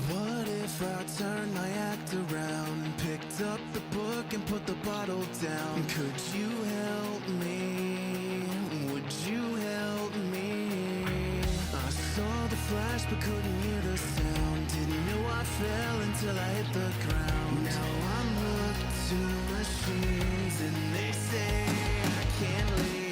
What if I turned my act around, picked up the book and put the bottle down? Could you help me? Would you help me? I saw the flash but couldn't hear the sound. Didn't know I fell until I hit the ground. Now I'm hooked to machines and they say I can't leave.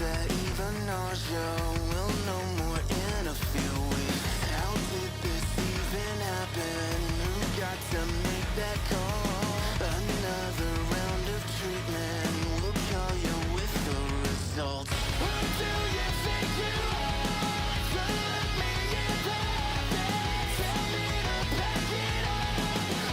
that even nausea will no more interfere with. How did this even happen? Who got to make that call? Another round of treatment, we'll call you with the results. Who do you think you are? To look me in the face, tell me to pack it up,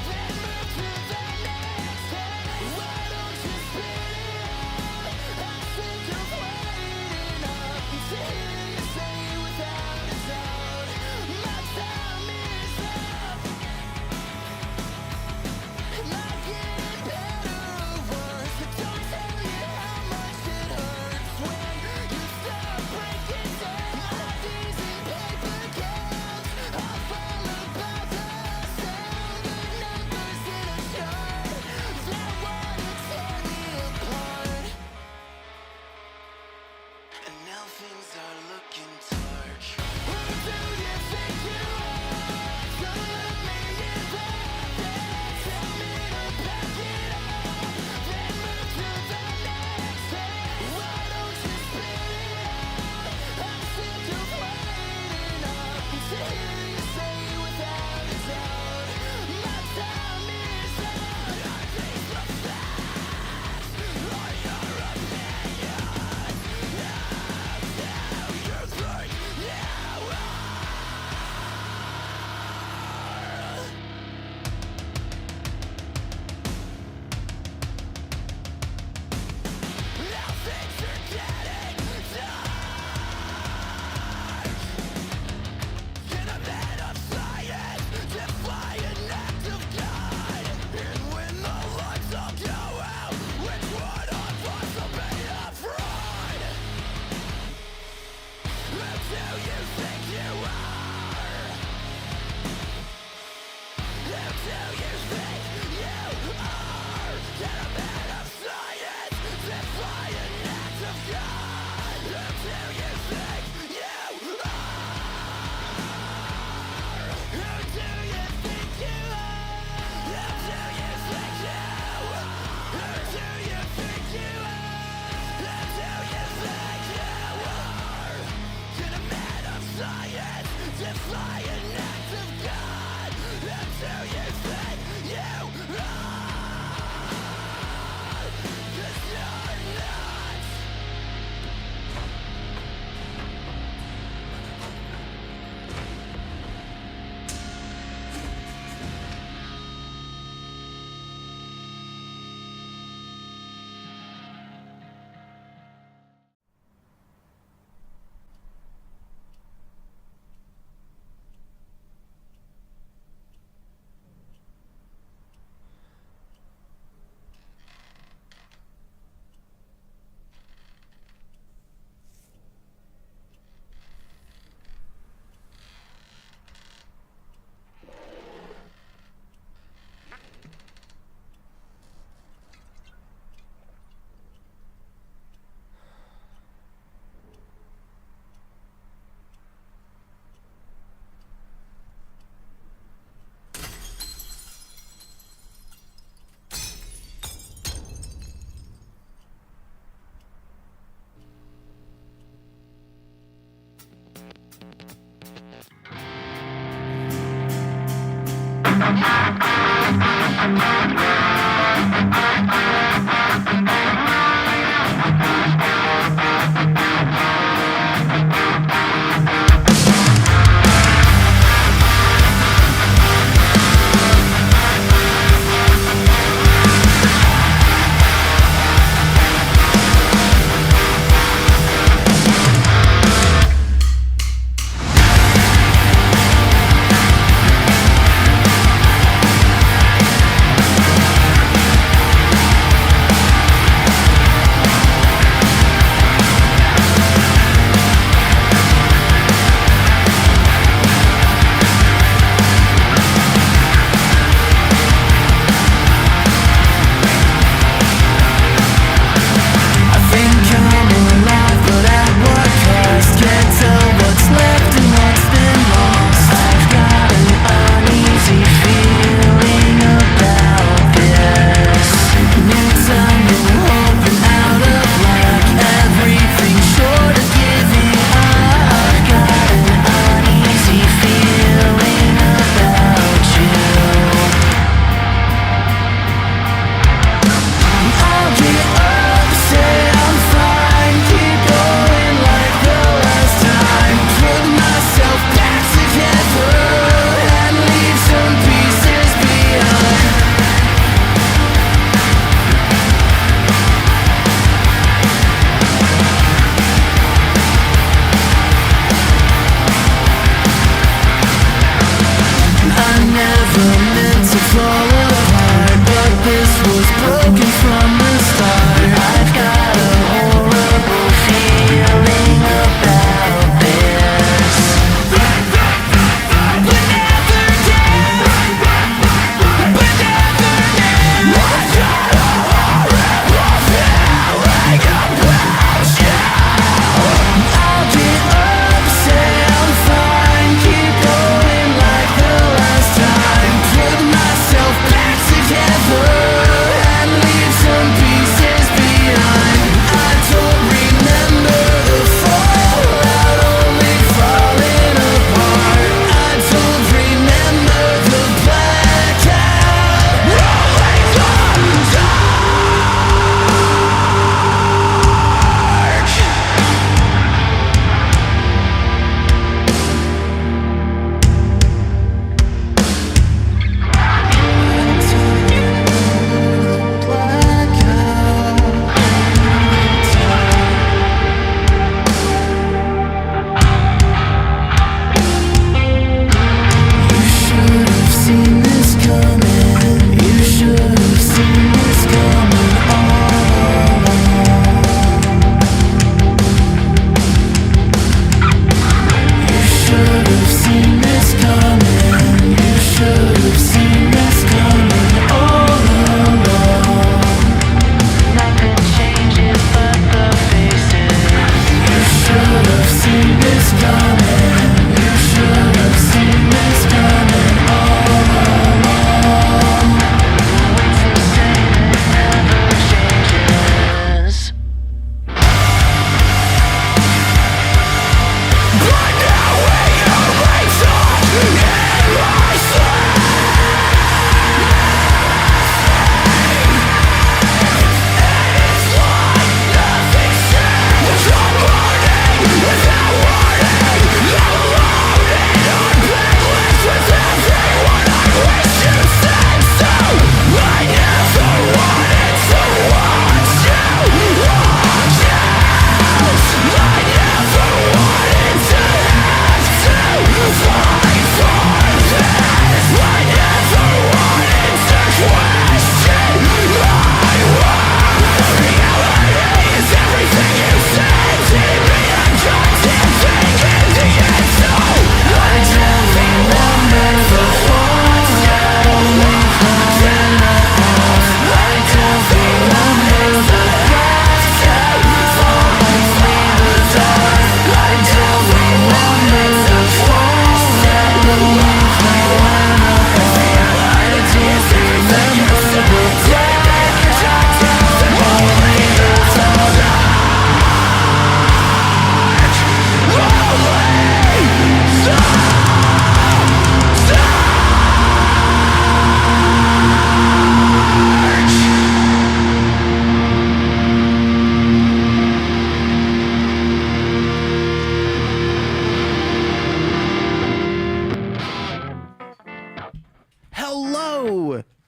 then move to the next step. Why don't you spit it out? I'm sick of waiting up to hear you say without a doubt, my time is up. Am I getting better or worse? I don't tell you how much it hurts when you start breaking down. My days in paper counts, I'll fall about the sound of numbers in a chart that wanna tear me apart. And now things are looking dark. Who do you think you are? To look me in the face, tell me to pack it up, then move to the next step. Why don't you spit it out? I'm sick of waiting up to hear you say without a doubt, my time is up. Are these the facts or your opinion? How do you think you are? Now things are getting dark. In a man of science, defy an act of God. And when the lights all go out, which one of us will be a fraud? Who do you think you are? Who do you think you are? Get a man of science, defy an act of God. Who do you think you are? Who do you think you are? Who do you think you are? Who do you think you are? Who do you think you are? Get a man of science, defy an act of God. Who do you think you are? 'Cause you're not.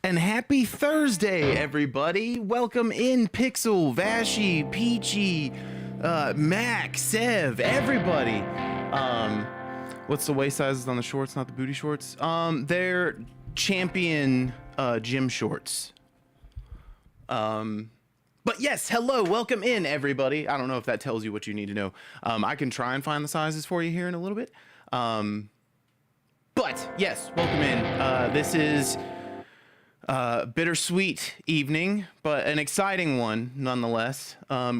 And happy Thursday, everybody. Welcome in Pixel, Vashi, Peachy, Mac, Sev, everybody. What's the waist sizes on the shorts, not the booty shorts? They're champion gym shorts. But yes, hello, welcome in, everybody. I don't know if that tells you what you need to know. I can try and find the sizes for you here in a little bit. But yes, welcome in. This is bittersweet evening, but an exciting one nonetheless.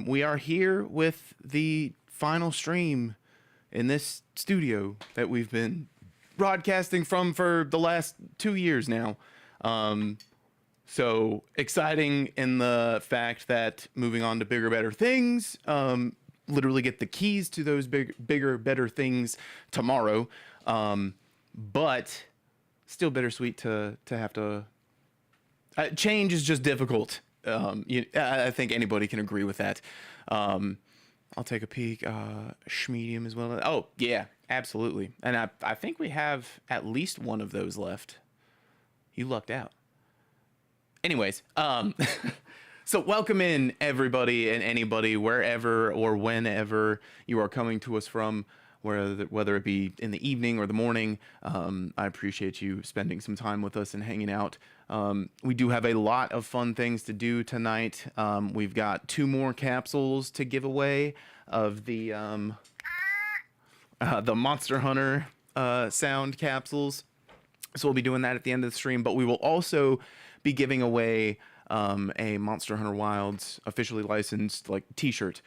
We are here with the final stream in this studio that we've been broadcasting from for the last 2 years now. So exciting in the fact that moving on to bigger, better things, literally get the keys to those bigger, better things tomorrow. But still bittersweet to have to. Change is just difficult. I think anybody can agree with that. I'll take a peek. Schmedium as well. Oh, yeah, absolutely. And I think we have at least one of those left. You lucked out. Anyways, so welcome in everybody and anybody, wherever or whenever you are coming to us from, whether it be in the evening or the morning. I appreciate you spending some time with us and hanging out. We do have a lot of fun things to do tonight. We've got 2 more capsules to give away of the Monster Hunter sound capsules. So we'll be doing that at the end of the stream, but we will also be giving away a Monster Hunter Wilds officially licensed t-shirt.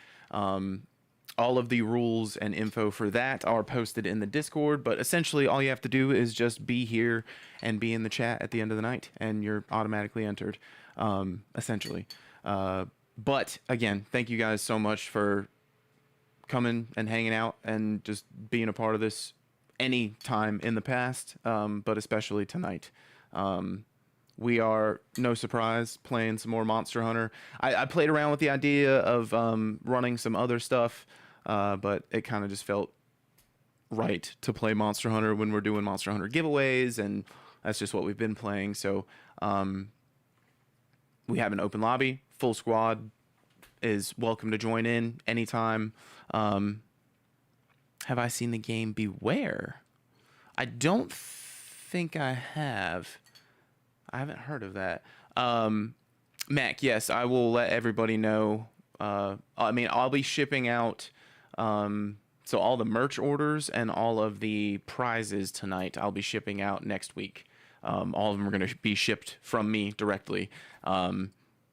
All of the rules and info for that are posted in the Discord, but essentially all you have to do is just be here and be in the chat at the end of the night, and you're automatically entered, essentially. But again, thank you guys so much for coming and hanging out and just being a part of this any time in the past, but especially tonight. We are, no surprise, playing some more Monster Hunter. I played around with the idea of running some other stuff, but it kind of just felt right to play Monster Hunter when we're doing Monster Hunter giveaways, and that's just what we've been playing. So we have an open lobby. Full squad is welcome to join in anytime. Have I seen the game Beware? I don't think I have. I haven't heard of that. Mac, yes, I will let everybody know. I mean, I'll be shipping out so all the merch orders and all of the prizes tonight, I'll be shipping out next week. All of them are going to be shipped from me directly.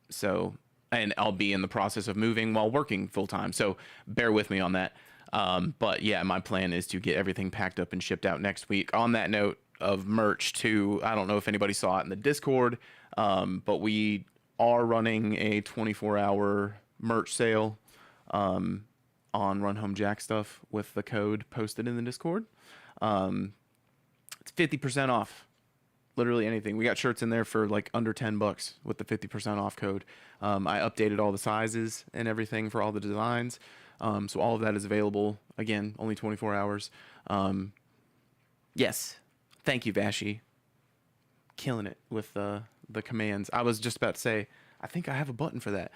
So, and I'll be in the process of moving while working full time. So bear with me on that. But yeah, my plan is to get everything packed up and shipped out next week. On that note of merch too, I don't know if anybody saw it in the Discord, but we are running a 24-hour merch sale on Run Home Jack stuff with the code posted in the Discord. It's 50% off. Literally anything. We got shirts in there for under $10 with the 50% off code. I updated all the sizes and everything for all the designs. So all of that is available. Again, only 24 hours. Yes. Thank you, Vashi. Killing it with the commands. I was just about to say, I think I have a button for that.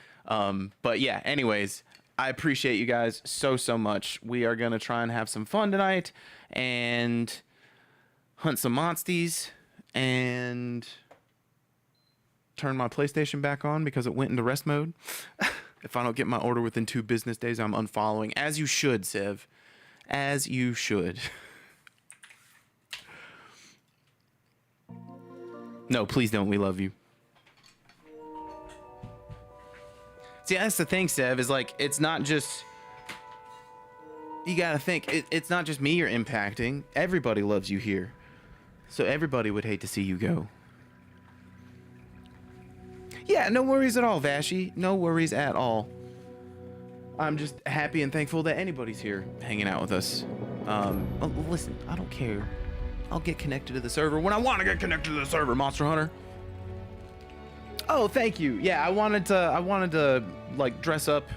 But yeah, anyways, I appreciate you guys so much. We are going to try and have some fun tonight and hunt some monsties and turn my PlayStation back on because it went into rest mode. If I don't get my order within 2 business days, I'm unfollowing. As you should, Sev. As you should. No, please don't. We love you. See, that's the thing, Sev, is it's not just... You gotta think, it's not just me you're impacting. Everybody loves you here. So everybody would hate to see you go. Yeah, no worries at all, Vashi. No worries at all. I'm just happy and thankful that anybody's here hanging out with us. Listen, I don't care. I'll get connected to the server when I want to get connected to the server, Monster Hunter. Oh, thank you. Yeah, I wanted to dress up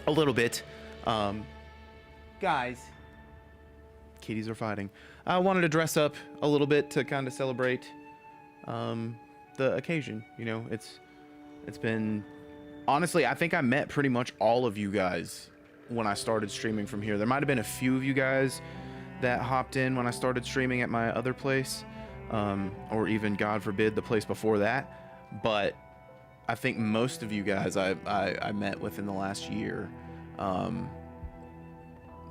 a little bit. Guys, kitties are fighting. I wanted to dress up a little bit to kind of celebrate the occasion. You know, it's been, honestly, I think I met pretty much all of you guys when I started streaming from here. There might have been a few of you guys that hopped in when I started streaming at my other place, or even, God forbid, the place before that. But I think most of you guys I met within the last year.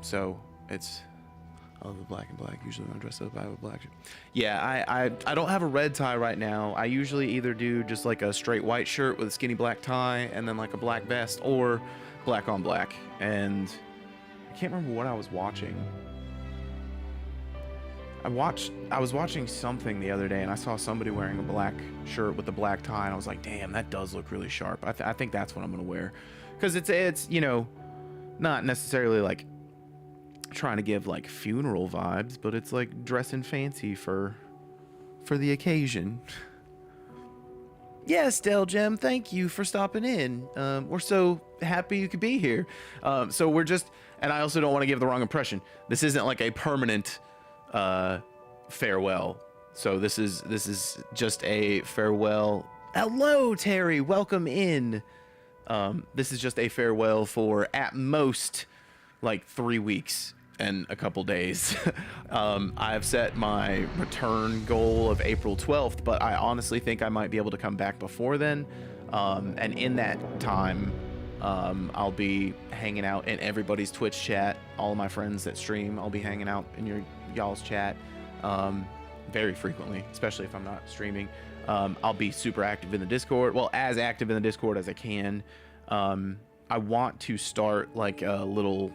So it's, I love the black and black. Usually when I dress up, I have a black shirt. Yeah, I don't have a red tie right now. I usually either do just like a straight white shirt with a skinny black tie and then like a black vest, or black on black. And I can't remember what I was watching. I was watching something the other day and I saw somebody wearing a black shirt with a black tie, and I was like, damn, that does look really sharp. I think that's what I'm gonna wear, because it's you know, not necessarily like trying to give like funeral vibes, but it's like dressing fancy for the occasion. Yes, 𝕠𝕟𝕤𝕥𝕖𝕣, thank you for stopping in. We're so happy you could be here. So we're just, and I also don't want to give the wrong impression. This isn't like a permanent farewell. So this is just a farewell. Hello, Terry, welcome in. This is just a farewell for at most like 3 weeks and a couple days. I've set my return goal of April 12th, but I honestly think I might be able to come back before then. And in that time, I'll be hanging out in everybody's Twitch chat. All of my friends that stream, I'll be hanging out in y'all's chat very frequently, especially if I'm not streaming. I'll be super active in the Discord. Well, as active in the Discord as I can. I want to start like a little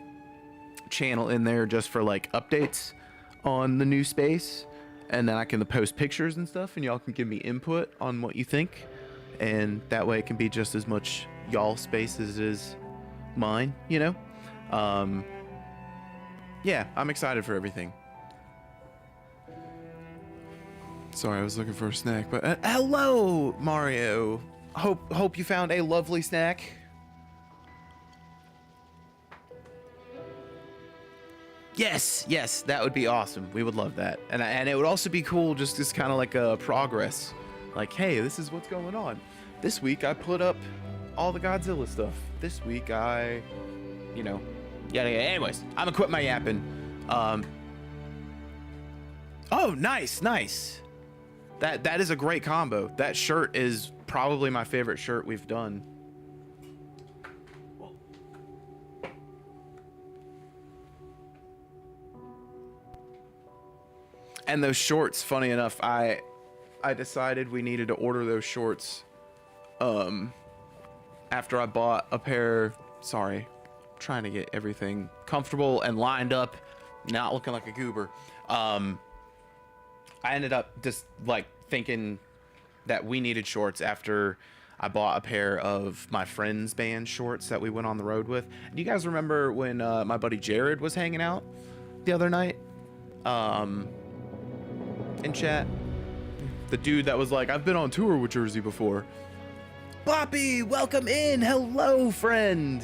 channel in there just for like updates on the new space, and then I can post pictures and stuff, and y'all can give me input on what you think, and that way it can be just as much y'all space as it is mine, you know. Yeah, I'm excited for everything. Sorry, I was looking for a snack, but hello, Mario. Hope you found a lovely snack. Yes, that would be awesome. We would love that. And it would also be cool just as kind of like a progress. Like, hey, this is what's going on. This week I put up all the Godzilla stuff. This week I, you know, yeah. Anyways, I'm gonna quit my yapping. Oh, nice. That is a great combo. That shirt is probably my favorite shirt we've done. And those shorts, funny enough, I decided we needed to order those shorts after I bought a pair. Sorry, I'm trying to get everything comfortable and lined up, not looking like a goober. I ended up just like thinking that we needed shorts after I bought a pair of my friend's band shorts that we went on the road with. Do you guys remember when my buddy Jared was hanging out the other night? In chat, the dude that was like, I've been on tour with Jersey before. Boppy, welcome in. Hello, friend.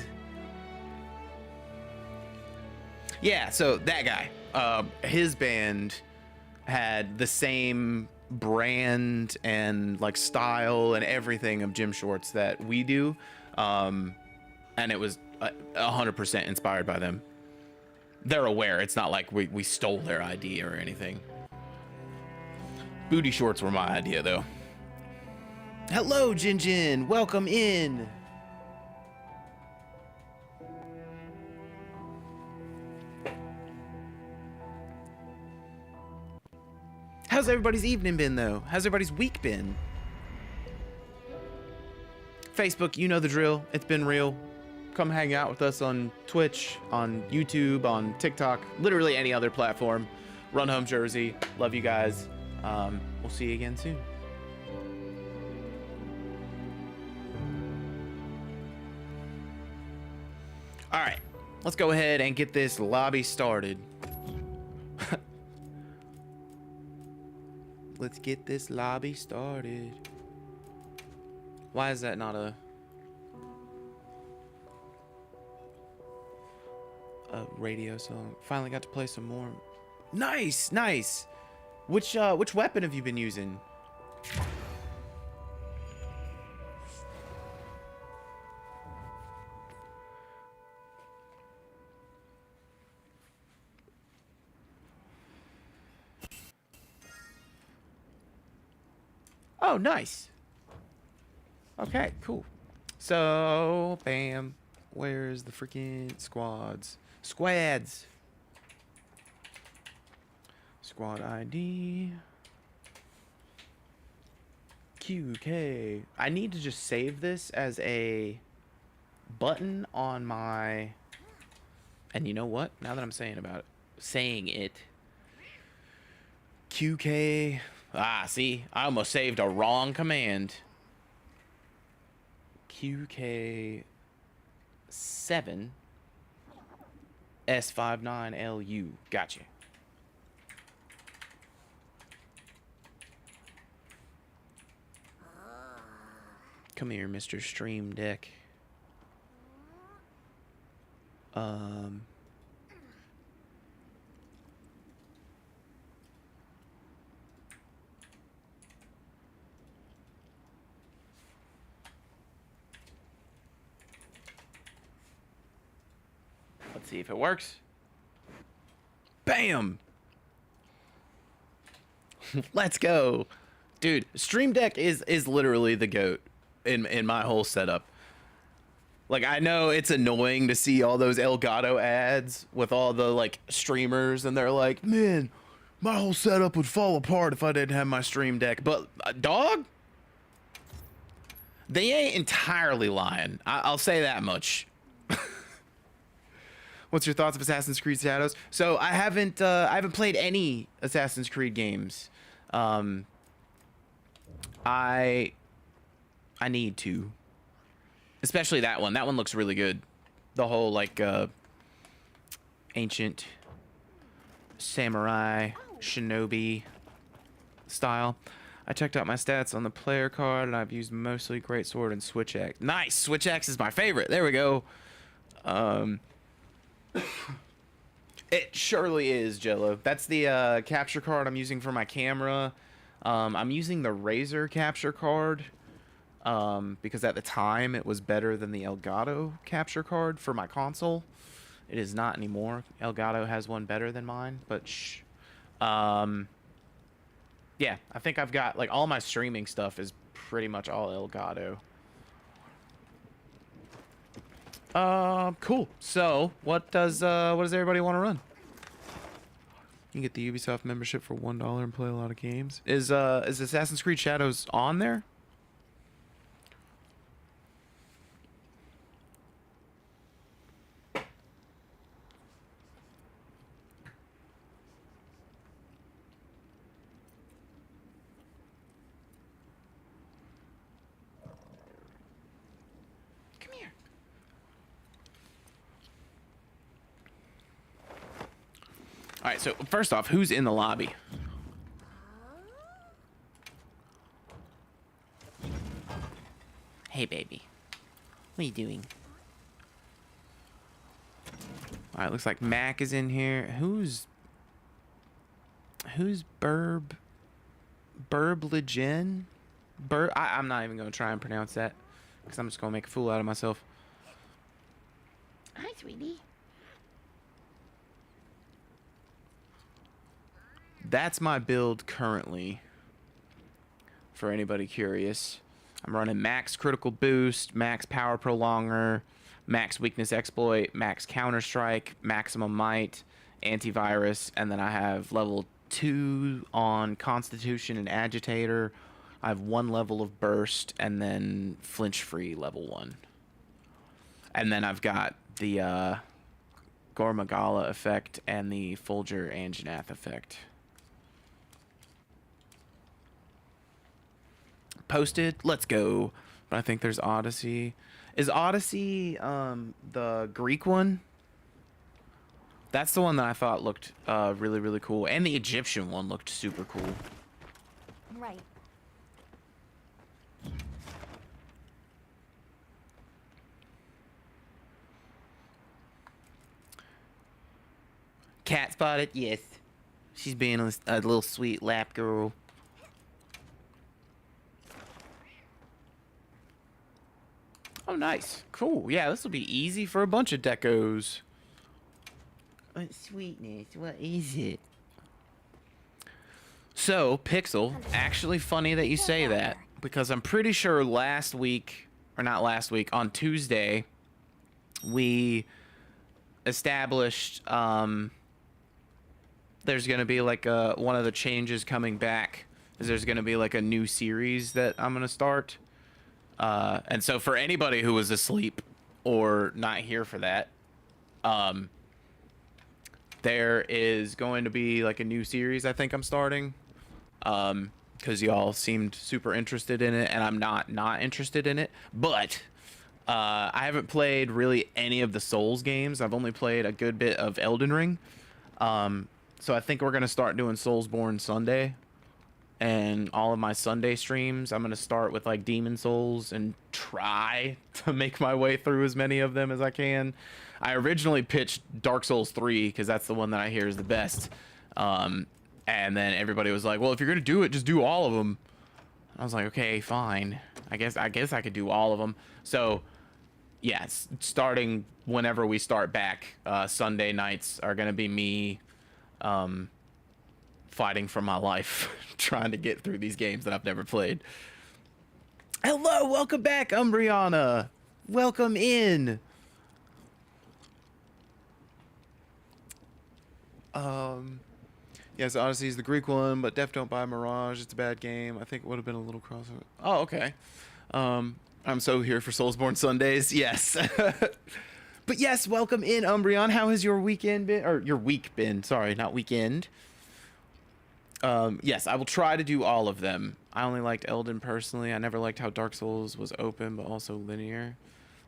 Yeah, so that guy, his band had the same brand and like style and everything of gym shorts that we do, and it was 100% inspired by them. They're aware. It's not like we stole their idea or anything. Booty shorts were my idea, though. Hello, Jin. Welcome in. How's everybody's evening been, though? How's everybody's week been? Facebook, you know the drill. It's been real. Come hang out with us on Twitch, on YouTube, on TikTok, literally any other platform. Run home, Jersey. Love you guys. We'll see you again soon. All right, let's go ahead and get this lobby started. Let's get this lobby started. Why is that not a radio song? Finally got to play some more. Nice. Which weapon have you been using? Oh, nice. Okay, cool. So, bam. Where's the freaking squads? Squads. Squad ID. QK. I need to just save this as a button on my... And you know what? Now that I'm saying it. QK. Ah, see? I almost saved a wrong command. QK7 S59LU. Gotcha. Come here, Mr. Stream Deck. Let's see if it works. Bam! Let's go. Dude, Stream Deck is literally the GOAT in my whole setup. Like, I know it's annoying to see all those Elgato ads with all the, like, streamers, and they're like, man, my whole setup would fall apart if I didn't have my Stream Deck. But, dog, they ain't entirely lying. I'll say that much. What's your thoughts of Assassin's Creed Shadows? So, I haven't played any Assassin's Creed games. I need to. Especially that one. That one looks really good. The whole, like, ancient samurai shinobi style. I checked out my stats on the player card, and I've used mostly Greatsword and Switch Axe. Nice! Switch Axe is my favorite. There we go. It surely is, Jello. That's the capture card I'm using for my camera. I'm using the Razer capture card. Because at the time it was better than the Elgato capture card for my console. It is not anymore. Elgato has one better than mine, but shh. Yeah, I think I've got, like, all my streaming stuff is pretty much all Elgato. Cool. So, what does everybody want to run? You can get the Ubisoft membership for $1 and play a lot of games. Is Assassin's Creed Shadows on there? All right, so first off, who's in the lobby? Hey, baby. What are you doing? All right, looks like Mac is in here. Who's 𝕬𝕟𝕤𝕦𝕕𝕤? I'm not even going to try and pronounce that because I'm just going to make a fool out of myself. Hi, sweetie. That's my build currently, for anybody curious. I'm running max critical boost, max power prolonger, max weakness exploit, max counter strike, maximum might, antivirus, and then I have level 2 on constitution and agitator. I have 1 level of burst, and then flinch free level 1. And then I've got the 𝕬𝕟𝕤𝕦𝕕𝕤 effect and the 𝕍𝕠𝕟𝕠𝕠𝕠 effect. Posted. Let's go. But I think there's Odyssey. Is Odyssey the Greek one? That's the one that I thought looked really, really cool. And the Egyptian one looked super cool. Right. Cat spotted? Yes. She's being a little sweet lap girl. Oh, nice. Cool. Yeah, this will be easy for a bunch of decos. What sweetness? What is it? So, Pixel, actually funny that you say that, because I'm pretty sure last week, or not last week, on Tuesday, we established there's going to be like one of the changes coming back is there's going to be like a new series that I'm going to start. And so for anybody who was asleep or not here for that, there is going to be like a new series I think I'm starting. Because y'all seemed super interested in it, and I'm not interested in it. But I haven't played really any of the Souls games. I've only played a good bit of Elden Ring. So I think we're going to start doing Soulsborne Sunday. And all of my Sunday streams, I'm going to start with like Demon Souls and try to make my way through as many of them as I can. I originally pitched Dark Souls 3 because that's the one that I hear is the best. And then everybody was like, well, if you're going to do it, just do all of them. I was like, okay, fine. I guess I could do all of them. So, yeah, starting whenever we start back, Sunday nights are going to be me fighting for my life, trying to get through these games that I've never played. Hello, welcome back, Umbriana. Welcome in. Yes, Odyssey is the Greek one, but Def Don't Buy Mirage. It's a bad game. I think it would have been a little crossover. Oh, okay. I'm so here for Soulsborne Sundays. Yes. But yes, welcome in, Umbreon. How has your weekend been? Or your week been? Sorry, not weekend. Yes, I will try to do all of them. I only liked Elden personally. I never liked how Dark Souls was open, but also linear.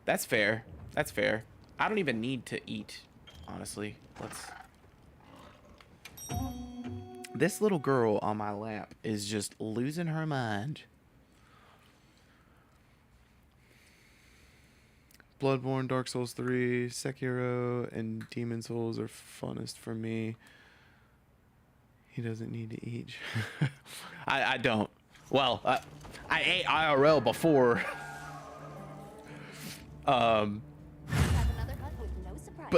That's fair. That's fair. I don't even need to eat, honestly. This little girl on my lap is just losing her mind. Bloodborne, Dark Souls 3, Sekiro, and Demon Souls are funnest for me. He doesn't need to eat. I don't. Well, I ate IRL before. But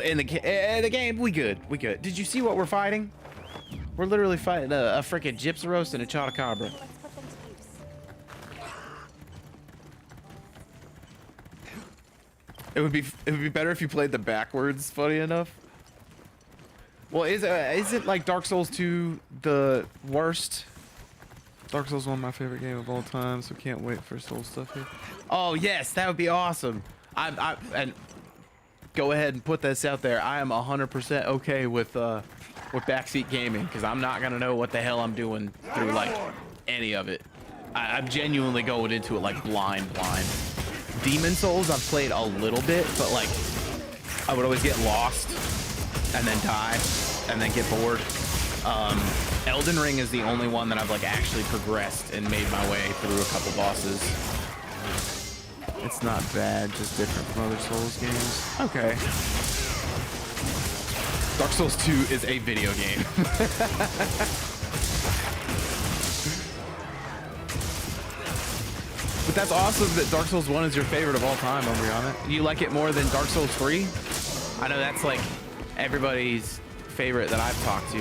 in the game, we good. We good. Did you see what we're fighting? We're literally fighting a freaking gypsy roast and a chotacabra. It would be better if you played the backwards. Funny enough. Well, isn't like Dark Souls 2 the worst? Dark Souls 1 my favorite game of all time, so can't wait for Soul stuff here. Oh yes, that would be awesome. And go ahead and put this out there. I am 100% okay with backseat gaming because I'm not gonna know what the hell I'm doing through like any of it. I'm genuinely going into it like blind. Demon Souls I've played a little bit, but like I would always get lost and then die and then get bored. Elden Ring is the only one that I've like actually progressed and made my way through a couple bosses. It's not bad, just different from other Souls games. Okay. Dark Souls 2 is a video game. But that's awesome that Dark Souls 1 is your favorite of all time, Umbriana. You like it more than Dark Souls 3? I know that's like everybody's favorite that I've talked to.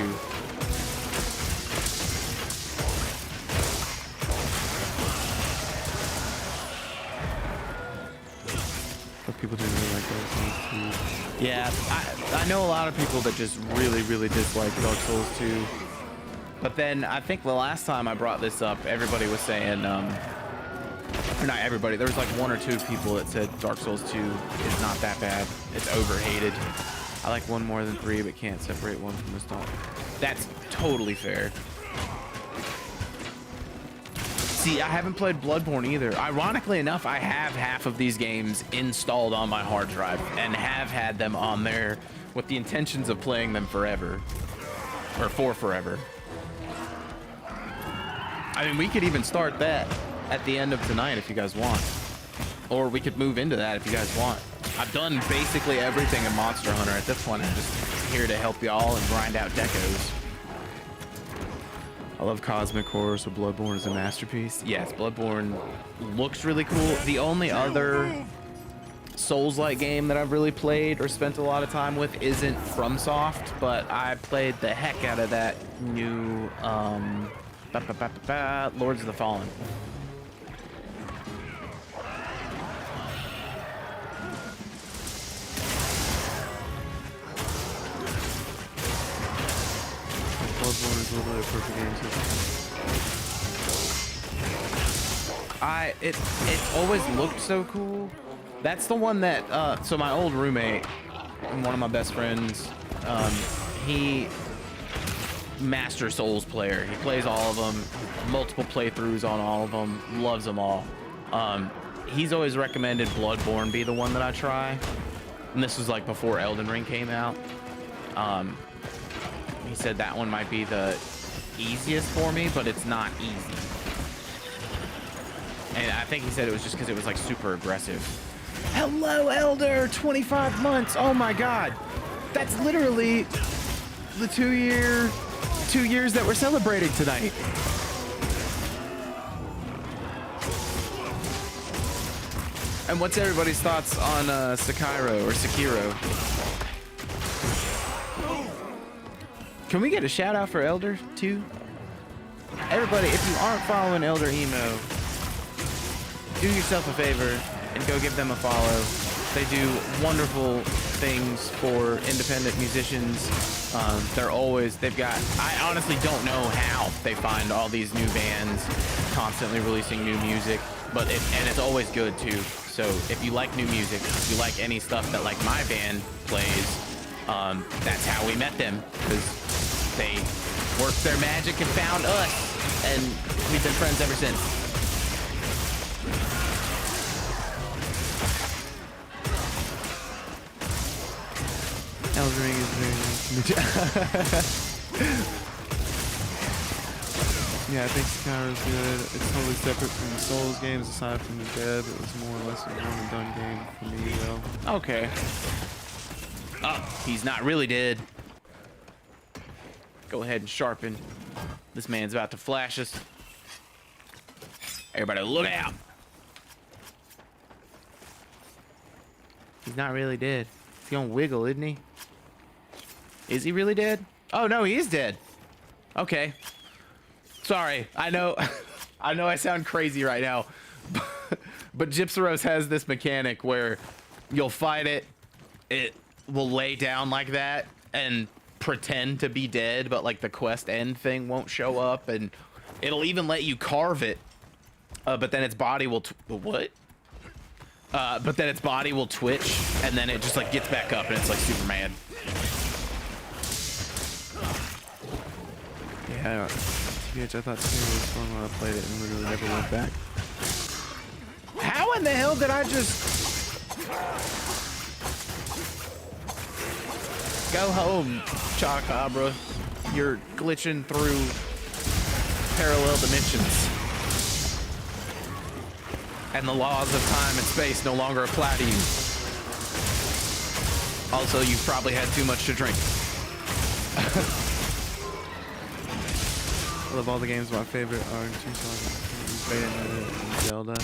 But people do really like Dark Souls 2. Yeah, I know a lot of people that just really dislike Dark Souls 2. But then I think the last time I brought this up, everybody was saying, or not everybody, there was like one or two people that said Dark Souls 2 is not that bad. It's overhated. I like 1 more than 3, but can't separate one from the stalk. That's totally fair. See, I haven't played Bloodborne either. Ironically enough, I have half of these games installed on my hard drive and have had them on there with the intentions of playing them forever. Or for forever. I mean, we could even start that at the end of tonight if you guys want. Or we could move into that if you guys want. I've done basically everything in Monster Hunter. At this point, I'm just here to help y'all and grind out decos. I love cosmic horror, so Bloodborne is a masterpiece. Yes, Bloodborne looks really cool. The only other Souls-like game that I've really played or spent a lot of time with isn't FromSoft, but I played the heck out of that new Lords of the Fallen. Bloodborne is literally a perfect game system. It's always looked so cool. That's the one that so my old roommate and one of my best friends, he Master Souls player. He plays all of them, multiple playthroughs on all of them, loves them all. He's always recommended Bloodborne be the one that I try, and this was like before Elden Ring came out. He said that one might be the easiest for me, but it's not easy. And I think he said it was just because it was like super aggressive. Hello, Elder, 25 months. Oh my God. That's literally the 2 years that we're celebrating tonight. And what's everybody's thoughts on Sekiro or Sekiro? Can we get a shout out for Elder too? Everybody, if you aren't following Elder Emo, do yourself a favor and go give them a follow. They do wonderful things for independent musicians. I honestly don't know how they find all these new bands constantly releasing new music, and it's always good too. So if you like new music, if you like any stuff that like my band plays, that's how we met them, because they worked their magic and found us, and we've been friends ever since. Elden Ring is very nice. Yeah, I think Sekiro's good. It's totally separate from the Souls games. Aside from the dev, it was more or less a one and done game for me, though. Okay. Oh, he's not really dead. Go ahead and sharpen. This man's about to flash us. Everybody look out. He's not really dead. He's gonna wiggle, isn't he? Is he really dead? Oh no, he is dead. Okay. Sorry, I know I know I sound crazy right now. But Gypsaros has this mechanic where you'll fight it, it will lay down like that and pretend to be dead, but like the quest end thing won't show up, and it'll even let you carve it, but then its body will but then its body will twitch, and then it just like gets back up, and it's like super mad. Yeah, TBH, I thought Sekiro was fun when I played it and literally never went back. How in the hell did I just go home, Chakabra? You're glitching through parallel dimensions, and the laws of time and space no longer apply to you. Also, you've probably had too much to drink. I love all the games. My favorite are two songs: Bayonetta and Zelda.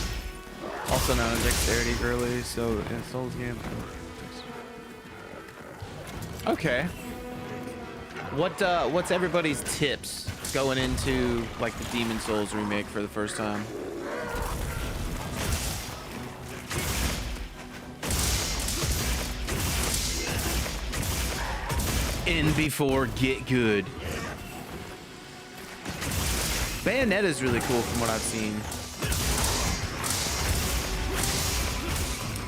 Also known as Dexterity early, so in Souls games. Okay. What's everybody's tips going into like the Demon Souls remake for the first time? In before get good. Bayonetta's really cool from what I've seen.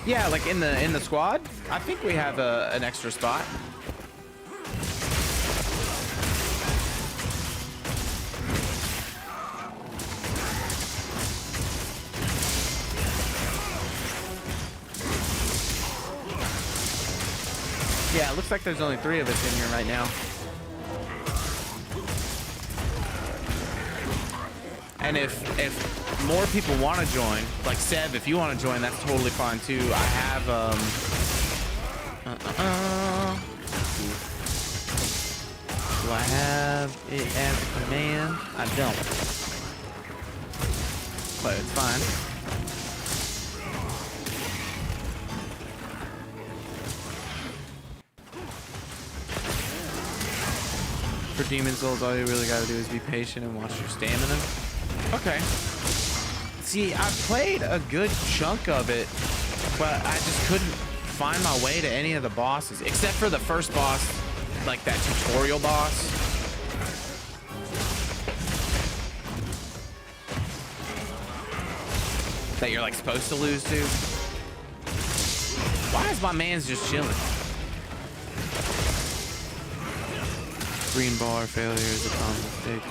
Yeah, like in the squad, I think we have an extra spot. Yeah, it looks like there's only 3 of us in here right now. And if more people want to join, like Seb, if you want to join, that's totally fine too. I have do I have it as a command? I don't, but it's fine. For Demon Souls, all you really gotta do is be patient and watch your stamina. Okay. See, I played a good chunk of it, but I just couldn't find my way to any of the bosses, except for the first boss, like that tutorial boss. That you're like supposed to lose to. Why is my man's just chilling? Green bar failure is a common mistake.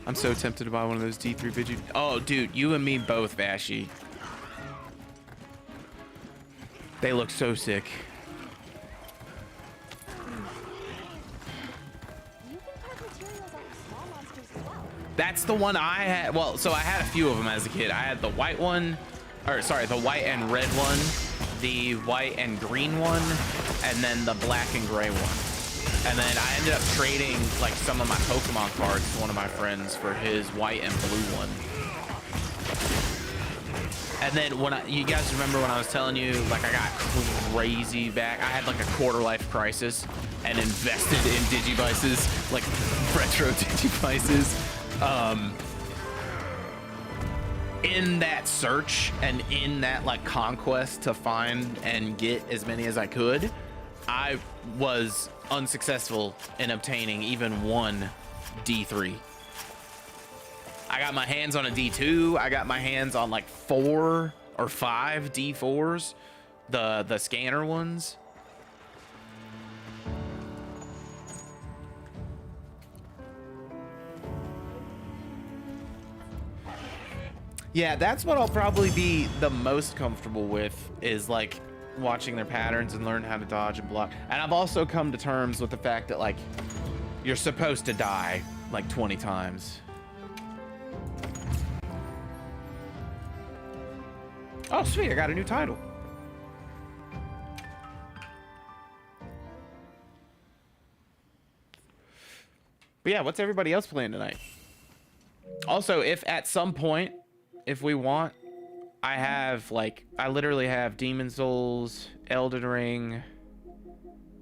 I'm so tempted to buy one of those D3 Vigi. Oh, dude, you and me both, Vashi. They look so sick. You can carve materials out of small monsters as well. That's the one I had. Well, so I had a few of them as a kid. I had the white one, or sorry, the white and red one, the white and green one, and then the black and gray one. And then I ended up trading like some of my Pokemon cards to one of my friends for his white and blue one. And then when you guys remember when I was telling you, like I got crazy back, I had like a quarter life crisis and invested in Digivices, like retro Digivices. In that search and in that like conquest to find and get as many as I could, I was unsuccessful in obtaining even one D3. I got my hands on a D2. I got my hands on like 4 or 5 D4s, the scanner ones. Yeah, that's what I'll probably be the most comfortable with, is like watching their patterns and learn how to dodge and block. And I've also come to terms with the fact that like you're supposed to die like 20 times. Oh, sweet, I got a new title. But yeah, what's everybody else playing tonight? Also, if at some point, if we want, I literally have Demon Souls, Elden Ring,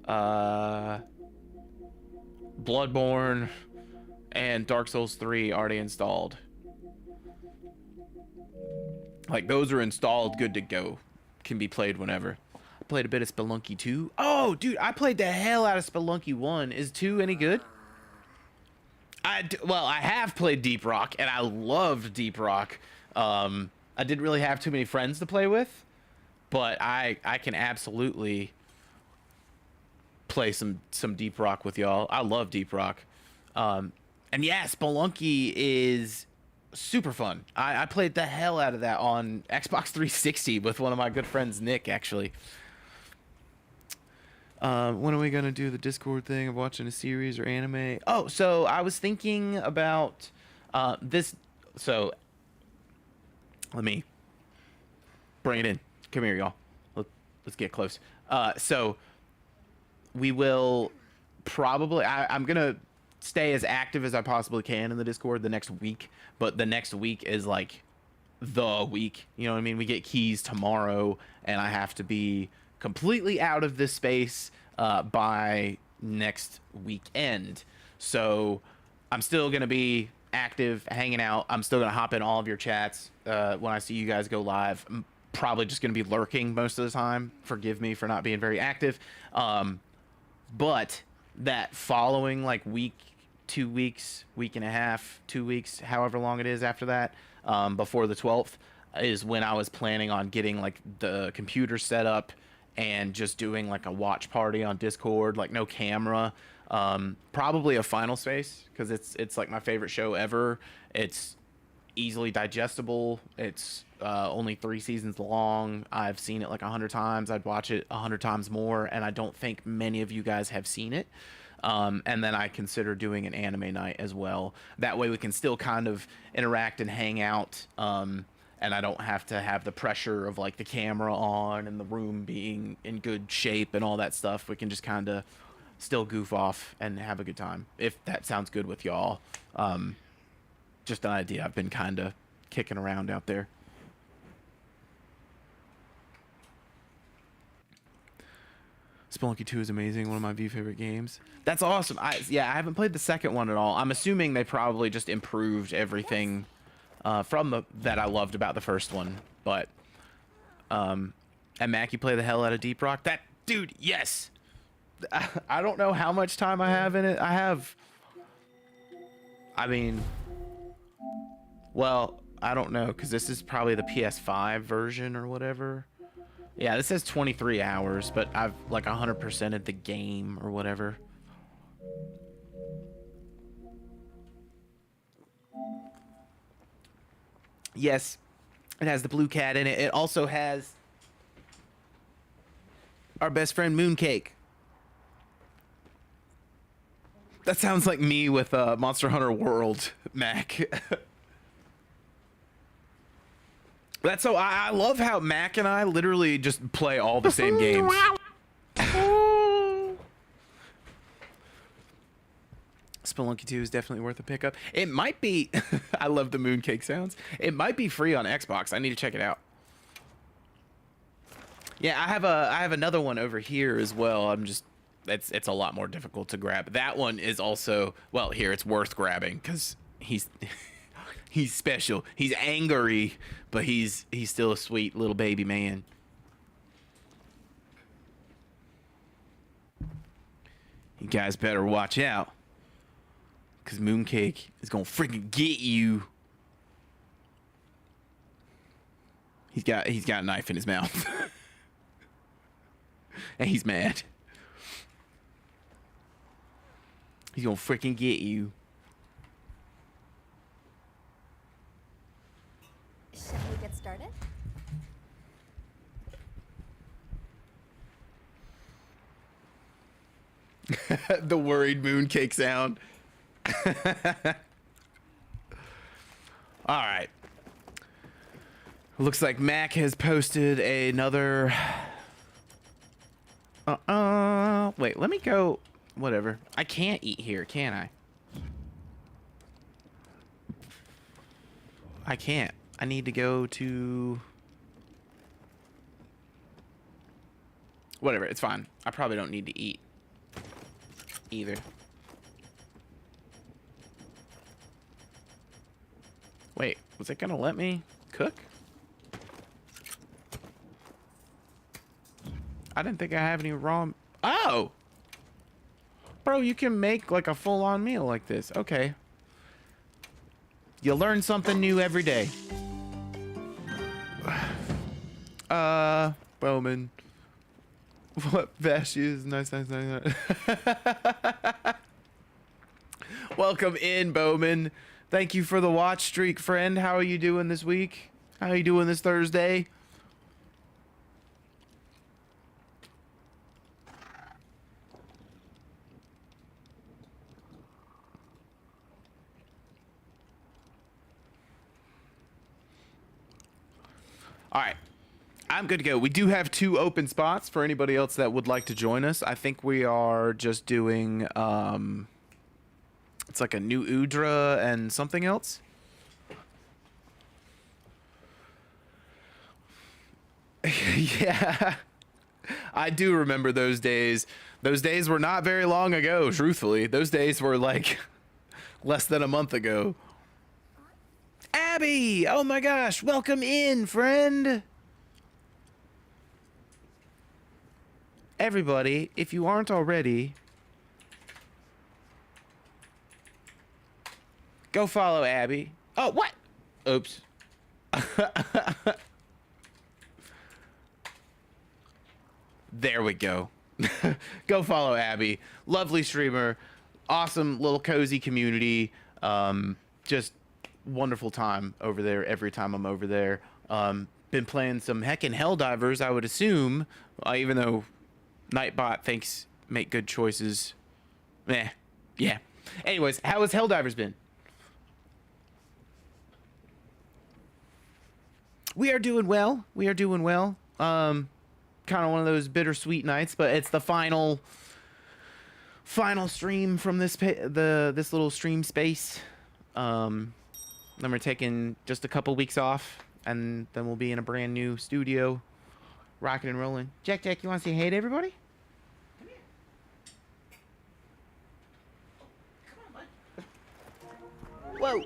Bloodborne, and Dark Souls 3 already installed. Like, those are installed, good to go. Can be played whenever. I played a bit of Spelunky 2. Oh, dude, I played the hell out of Spelunky 1. Is 2 any good? Well, I have played Deep Rock, and I loved Deep Rock. I didn't really have too many friends to play with, but I can absolutely play some Deep Rock with y'all. I love Deep Rock. And yeah, Spelunky is super fun. I played the hell out of that on Xbox 360 with one of my good friends, Nick, actually. When are we gonna do the Discord thing of watching a series or anime? Oh, so I was thinking about this. So let me bring it in. Come here, y'all. Let's get close. So we will probably, I'm gonna stay as active as I possibly can in the Discord the next week, but the next week is like the week, you know what I mean? We get keys tomorrow and I have to be completely out of this space by next weekend. So I'm still gonna be active, hanging out. I'm still gonna hop in all of your chats when I see you guys go live. I'm probably just gonna be lurking most of the time. Forgive me for not being very active. But that following like week, 2 weeks, week and a half, 2 weeks, however long it is after that, before the 12th, is when I was planning on getting like the computer set up and just doing like a watch party on Discord, like no camera. Probably a Final Space, because it's like my favorite show ever. It's easily digestible. It's only 3 seasons long. I've seen it like 100 times. I'd watch it 100 times more, and I don't think many of you guys have seen it. And then I consider doing an anime night as well. That way we can still kind of interact and hang out, and I don't have to have the pressure of like the camera on and the room being in good shape and all that stuff. We can just kind of still goof off and have a good time, if that sounds good with y'all. Just an idea I've been kind of kicking around out there. Spelunky 2 is amazing. One of my favorite games. That's awesome. Yeah, I haven't played the second one at all. I'm assuming they probably just improved everything that I loved about the first one. But, and Mac, you play the hell out of Deep Rock? That, dude, yes! I don't know how much time I have in it. I mean, well, I don't know, because this is probably the PS5 version or whatever. Yeah, this says 23 hours, but I've like 100%ed the game or whatever. Yes, it has the blue cat in it. It also has our best friend Mooncake. That sounds like me with Monster Hunter World, Mac. That's so I love how Mac and I literally just play all the same games. Spelunky 2 is definitely worth a pickup. It might be I love the mooncake sounds. It might be free on Xbox. I need to check it out. Yeah, I have another one over here as well. I'm just it's a lot more difficult to grab. That one is also, well, here it's worth grabbing cuz he's he's special. He's angry, but he's still a sweet little baby man. You guys better watch out, cause Mooncake is gonna freaking get you. He's got a knife in his mouth, and he's mad. He's gonna freaking get you. Should we get started? The worried mooncake sound. All right. Looks like Mac has posted another. Wait, let me go. Whatever. I can't eat here, can I? I can't. I need to go to. Whatever, it's fine. I probably don't need to eat either. Wait, was it gonna let me cook? I didn't think I have any raw. Oh! Bro, you can make like a full-on meal like this. Okay. You learn something new every day. Bowman. What Vash is nice. Welcome in, Bowman. Thank you for the watch streak, friend. How are you doing this week? How are you doing this Thursday? All right. I'm good to go. We do have 2 open spots for anybody else that would like to join us. I think we are just doing, it's like a new Udra and something else. Yeah. I do remember those days. Those days were not very long ago, truthfully. Those days were like less than a month ago. Abby! Oh my gosh, welcome in, friend! Everybody, if you aren't already, go follow Abby. Oh, what? Oops. There we go. Go follow Abby. Lovely streamer. Awesome little cozy community. Just wonderful time over there every time I'm over there. Been playing some heckin' Helldivers, I would assume, even though Nightbot thinks make good choices. Yeah. Anyways, how has Helldivers been? We are doing well. Kind of one of those bittersweet nights, but it's the final stream from this little stream space. Then we're taking just a couple weeks off, and then we'll be in a brand new studio, rocking and rolling. Jack, you want to say hey to everybody? Whoa.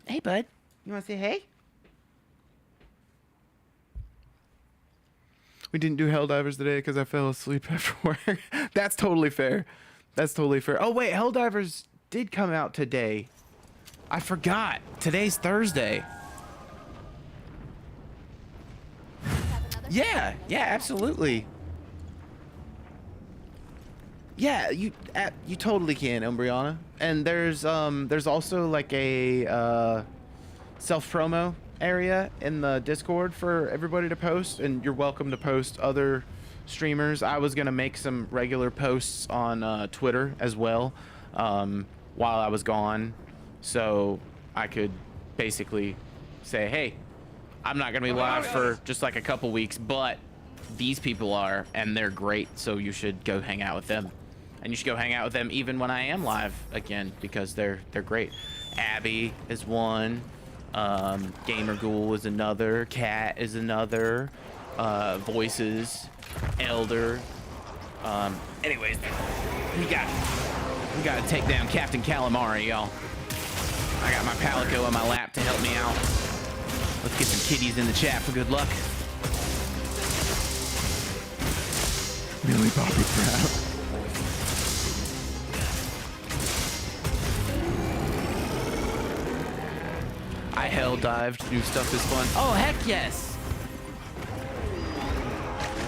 Hey, bud. You want to say hey? We didn't do Helldivers today because I fell asleep after work. That's totally fair. That's totally fair. Oh, wait. Helldivers did come out today. I forgot. Today's Thursday. Yeah, absolutely. Yeah, you totally can, Umbriana. And there's also like a self promo area in the Discord for everybody to post, and you're welcome to post other streamers. I was gonna make some regular posts on Twitter as well while I was gone, so I could basically say, hey, I'm not gonna be live for just like a couple weeks, but these people are, and they're great, so you should go hang out with them. And you should go hang out with them even when I am live again, because they're great. Abby is one, 𝕄𝕠𝕟𝕤𝕥 is another, Cat is another, Voices, Elder. Anyways, we gotta take down Captain Calamari, y'all. I got my Palico on my lap to help me out. Let's get some kitties in the chat for good luck. Millie Bobby Brown. I hell dived. New stuff is fun. Oh, heck yes.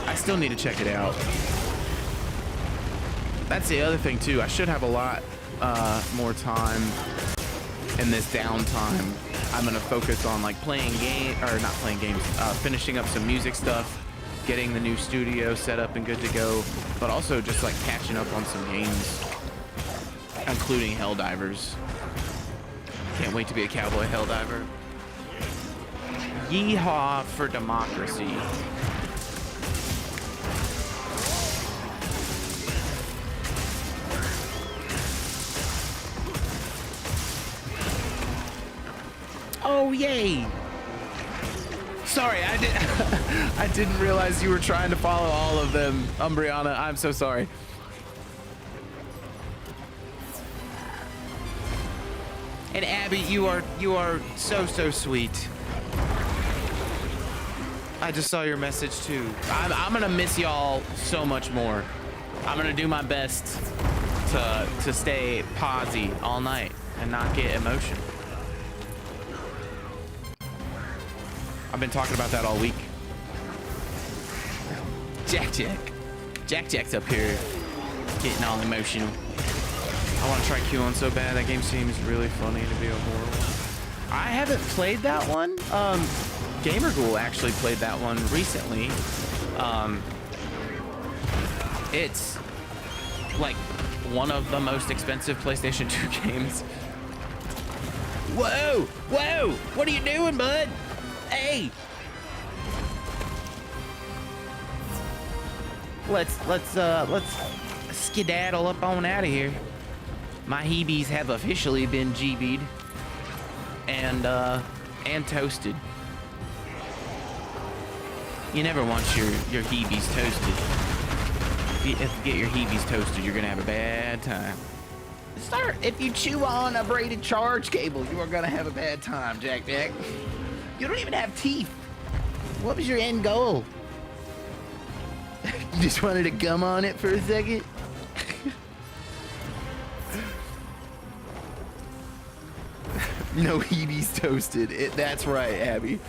I still need to check it out. That's the other thing too. I should have a lot more time in this downtime. I'm gonna focus on like finishing up some music stuff, getting the new studio set up and good to go, but also just like catching up on some games, including Helldivers. Can't wait to be a cowboy Helldiver. Yeehaw for democracy. Oh, yay! Sorry, I didn't realize you were trying to follow all of them, Umbriana. I'm so sorry. And Abby, you are so sweet. I just saw your message too. I'm gonna miss y'all so much more. I'm gonna do my best to stay posy all night and not get emotional. I've been talking about that all week. Jack's up here getting all emotional. I want to try Q1 so bad. That game seems really funny to be a horror one. I haven't played that one. 𝕄𝕠𝕟𝕤𝕥 actually played that one recently. It's like one of the most expensive PlayStation 2 games. Whoa! What are you doing, bud? Hey! Let's skedaddle up on out of here. My Heebies have officially been GB'd and toasted. You never want your Heebies toasted. If you get your Heebies toasted, you're gonna have a bad time. If you chew on a braided charge cable, you are gonna have a bad time, Jack. You don't even have teeth. What was your end goal? You just wanted to gum on it for a second? No Heebies toasted. That's right, Abby.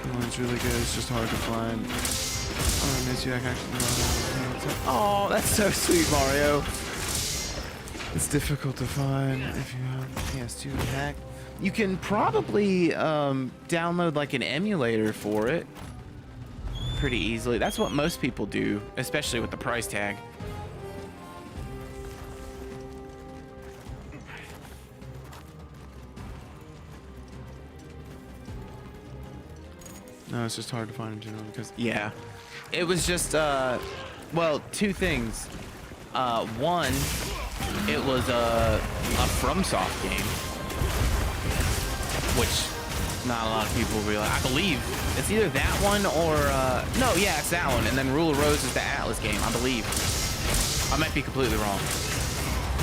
Oh, it's really good. It's just hard to find. Oh, I miss you. I can actually. Oh, that's so sweet, Mario. It's difficult to find if you have PS2 hack. You can probably download like an emulator for it pretty easily. That's what most people do, especially with the price tag. No, it's just hard to find in general because Yeah, it was just well, two things. One, it was a FromSoft game, which not a lot of people realize. I believe it's either that one or no, yeah, it's that one. And then Rule of Rose is the Atlas game, I believe. I might be completely wrong,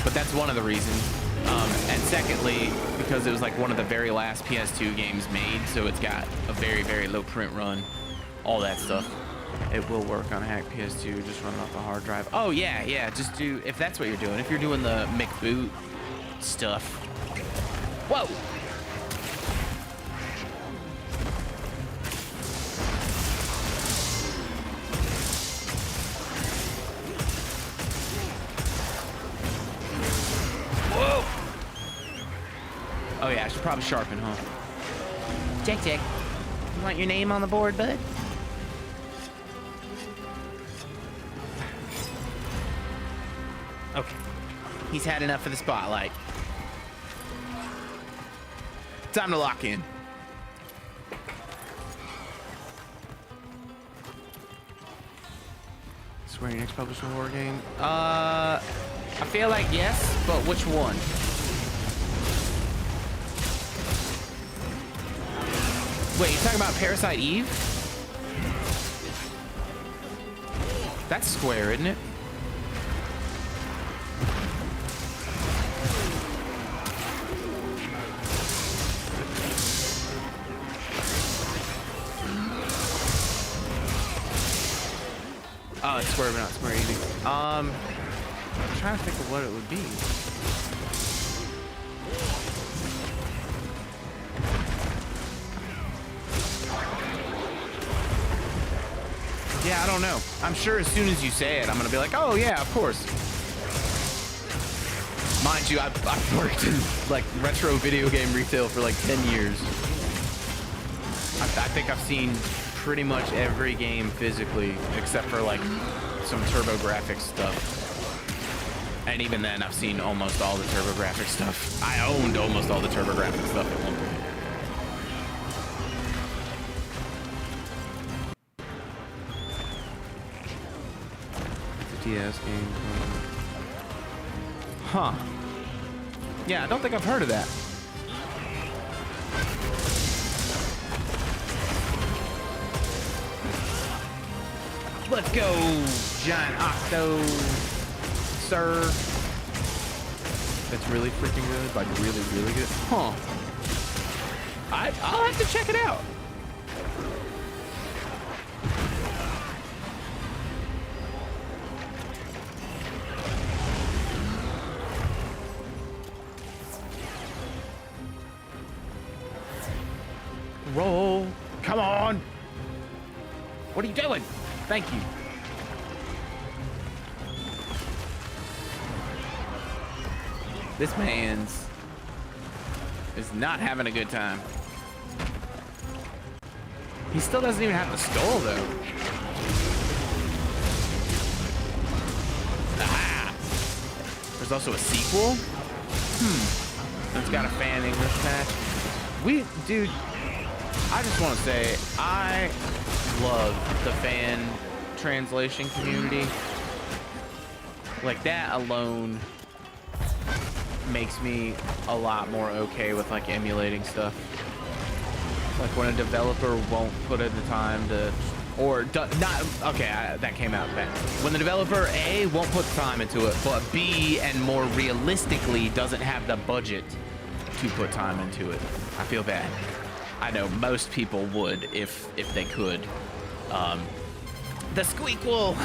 but that's one of the reasons. And secondly, because it was like one of the very last PS2 games made, so it's got a very, very low print run, all that stuff. It will work on a hacked PS2, just run off the hard drive. Oh yeah, yeah, just do, if that's what you're doing, if you're doing the McBoot stuff. Whoa! Whoa! Oh yeah, I should probably sharpen, huh? Check, check. You want your name on the board, bud? Okay. He's had enough of the spotlight. Time to lock in. Square Enix published a horror game. I feel like yes, but which one? Wait, you talking about Parasite Eve? That's Square, isn't it? Oh, it's Square, but not Square Enix. I'm trying to think of what it would be. Yeah, I don't know. I'm sure as soon as you say it, I'm gonna be like, oh yeah, of course. Mind you, I've worked in like retro video game retail for like 10 years. I think I've seen pretty much every game physically, except for like some TurboGrafx stuff. And even then, I've seen almost all the TurboGrafx stuff. I owned almost all the TurboGrafx stuff at one point. DS game. Huh. Yeah, I don't think I've heard of that. Let's go, giant octo, sir. That's really freaking good. Like really, really good. Huh. I'll have to check it out. Roll. Come on. What are you doing? Thank you. This man's is not having a good time. He still doesn't even have the skull though. Aha! There's also a sequel. It's got a fan English patch. Dude, I just want to say, I love the fan translation community. Like, that alone makes me a lot more okay with, like, emulating stuff. Like, when a developer won't put in the time to, that came out bad. When the developer, A, won't put time into it, but B, and more realistically, doesn't have the budget to put time into it. I feel bad. I know most people would if they could. The squeakquel.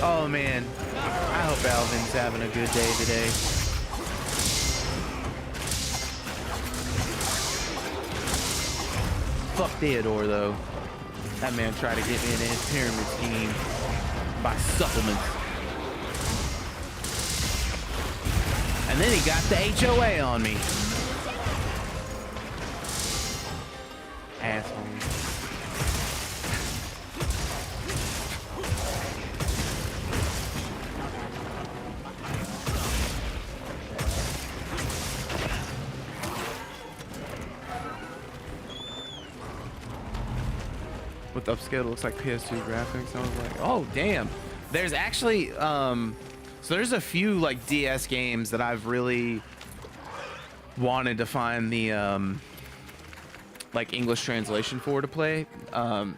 Oh man, I hope Alvin's having a good day today. Fuck Theodore though. That man tried to get me in his pyramid scheme by supplements. And then he got the HOA on me. Asshole. With upscale, it looks like PS2 graphics. I was like, Oh, damn. There's actually, so there's a few like DS games that I've really wanted to find the like English translation for to play.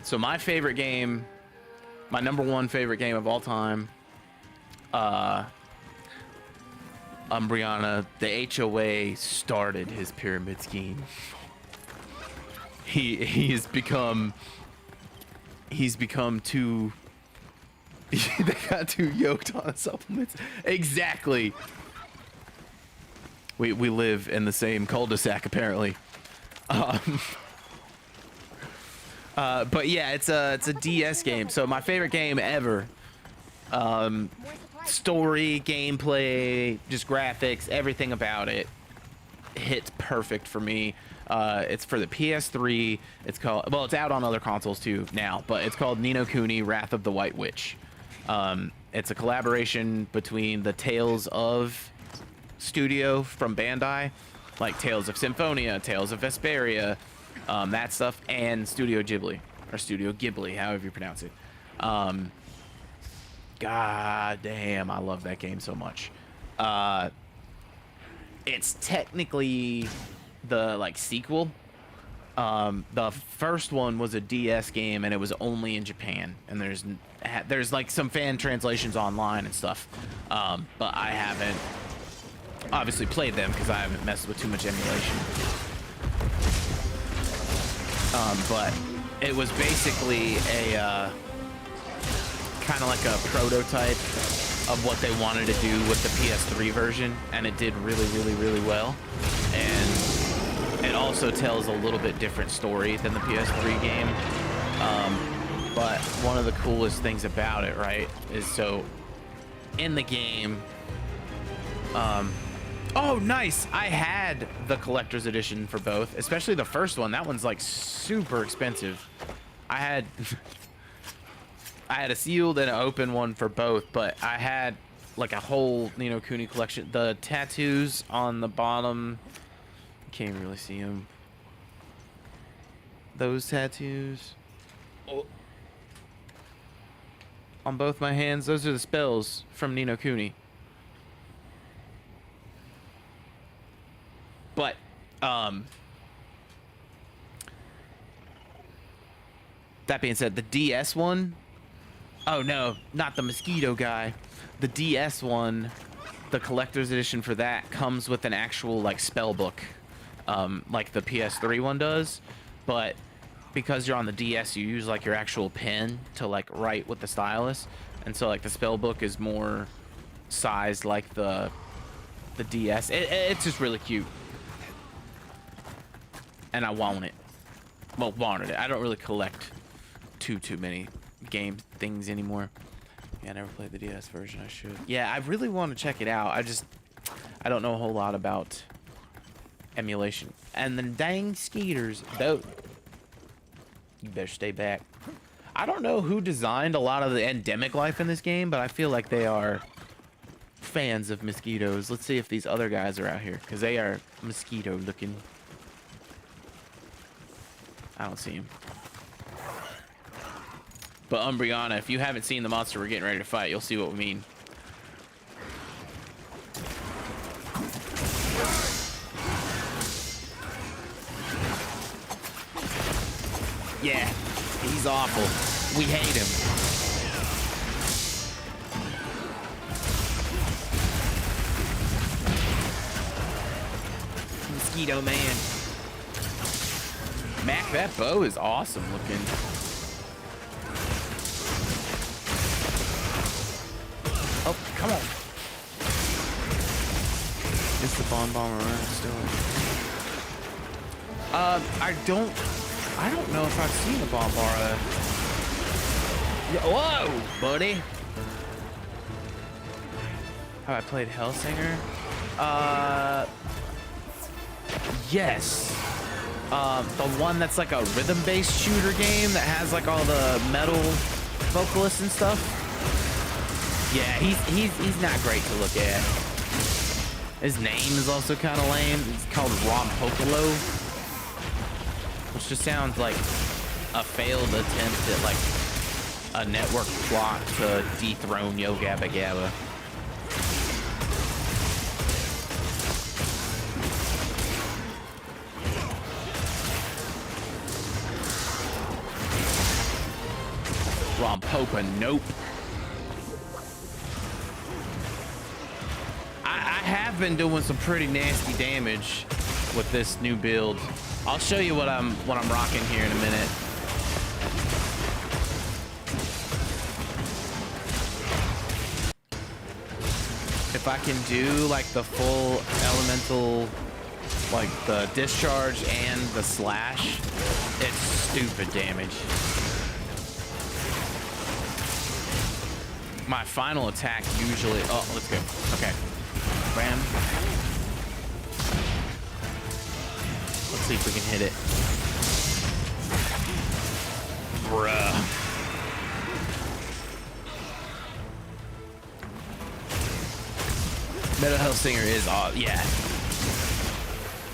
So my favorite game my #1 favorite game of all time. 𝕬𝕟𝕤, the HOA started his pyramid scheme. He's become too they got too yoked on supplements. Exactly. We live in the same cul-de-sac apparently. But yeah, it's a DS game. So my favorite game ever. Story, gameplay, just graphics, everything about it hits perfect for me. It's for the PS3. It's called, well, it's out on other consoles too now, but it's called Ni no Kuni: Wrath of the White Witch. It's a collaboration between the Tales of studio from Bandai, like Tales of Symphonia, Tales of Vesperia, that stuff, and Studio Ghibli, or Studio Ghibli, however you pronounce it. God damn, I love that game so much. It's technically the like sequel. The first one was a DS game and it was only in Japan, and there's like some fan translations online and stuff, but I haven't obviously played them because I haven't messed with too much emulation. But it was basically a kind of like a prototype of what they wanted to do with the PS3 version, and it did really well. And it also tells a little bit different story than the PS3 game. But one of the coolest things about it, right, is so in the game, oh nice, I had the collector's edition for both, especially the first one. That one's like super expensive. I had a sealed and an open one for both, but I had like a whole Ni no Kuni collection. The tattoos on the bottom, you can't even really see them. Those tattoos, oh, on both my hands, those are the spells from Ni no Kuni. But that being said, the DS one, oh no, not the mosquito guy. The DS one, the collector's edition for that comes with an actual like spell book, like the PS3 one does. But because you're on the DS, you use like your actual pen to like write with the stylus, and so like the spell book is more sized like the DS. It's just really cute, and I want it. Well, wanted it. I don't really collect too many game things anymore. Yeah, I never played the DS version. I should. Yeah, I really want to check it out. I don't know a whole lot about emulation. And the dang skeeters, though. You better stay back. I don't know who designed a lot of the endemic life in this game, but I feel like they are fans of mosquitoes. Let's see if these other guys are out here, because they are mosquito looking. I don't see him. But 𝕬𝕟𝕤, if you haven't seen the monster we're getting ready to fight, you'll see what we mean. Yeah, he's awful. We hate him. Mosquito man. Mac, that bow is awesome looking. Oh, come on. It's the bomb bomber, right? Still. I don't know if I've seen a Bombara. Whoa, buddy. Have I played Hellsinger? Yes. The one that's like a rhythm-based shooter game that has like all the metal vocalists and stuff. Yeah, he's not great to look at. His name is also kind of lame. It's called 𝕬𝕠𝕟𝕤𝕤, which just sounds like a failed attempt at like a network plot to dethrone Yo Gabba Gabba. Swampopa, nope. I have been doing some pretty nasty damage with this new build. I'll show you what I'm rocking here in a minute. If I can do like the full elemental, like the discharge and the slash, it's stupid damage. My final attack usually, oh, let's go. Okay. Bam. Let's see if we can hit it. Bruh. ℍ𝕦𝕟𝕥𝕖𝕣 is off. Yeah.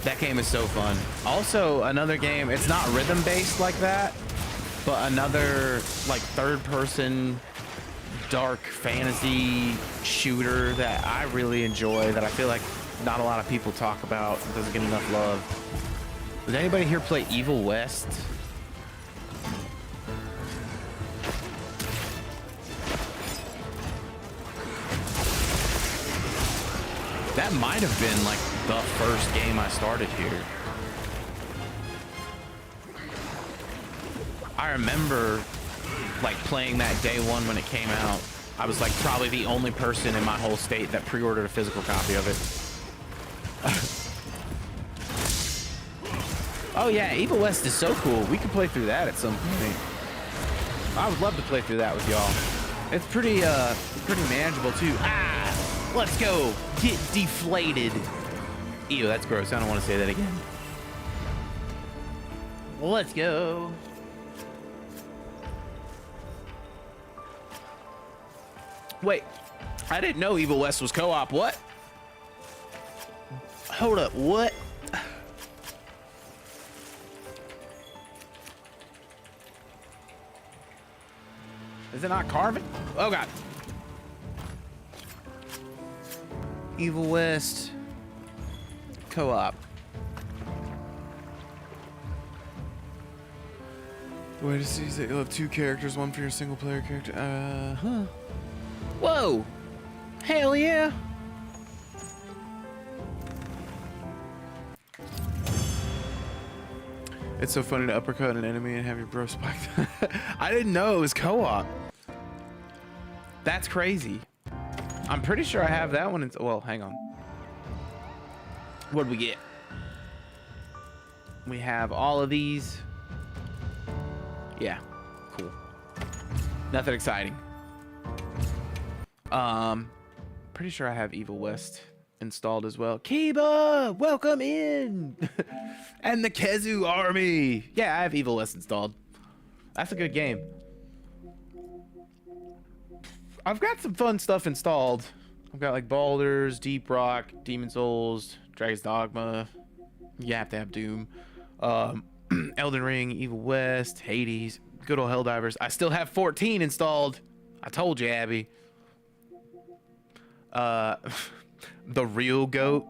That game is so fun. Also, another game, it's not rhythm based like that, but another like third person dark fantasy shooter that I really enjoy, that I feel like not a lot of people talk about, doesn't get enough love. Does anybody here play Evil West? That might have been like the first game I started here. I remember like playing that day one when it came out. I was like probably the only person in my whole state that pre-ordered a physical copy of it. Oh yeah, Evil West is so cool. We could play through that at some point. I would love to play through that with y'all. It's pretty manageable too. Ah, let's go. Get deflated. Ew, that's gross. I don't want to say that again. Let's go. Wait, I didn't know Evil West was co-op. What? Hold up, what? Is it not carving? Oh god. Evil West co-op. The way to see is that you'll have two characters, one for your single player character. Huh. Whoa! Hell yeah! It's so funny to uppercut an enemy and have your bro spike. I didn't know it was co-op. That's crazy. I'm pretty sure I have that one. Well, hang on. What did we get? We have all of these. Yeah, cool. Nothing exciting. Pretty sure I have Evil West installed as well. Kiba, welcome in. And the Kezu army. Yeah, I have Evil West installed. That's a good game. I've got some fun stuff installed. I've got like Baldur's, Deep Rock, Demon Souls, Dragon's Dogma. You have to have Doom. Elden Ring, Evil West, Hades, good old Helldivers. I still have 14 installed. I told you, Abby. The real goat.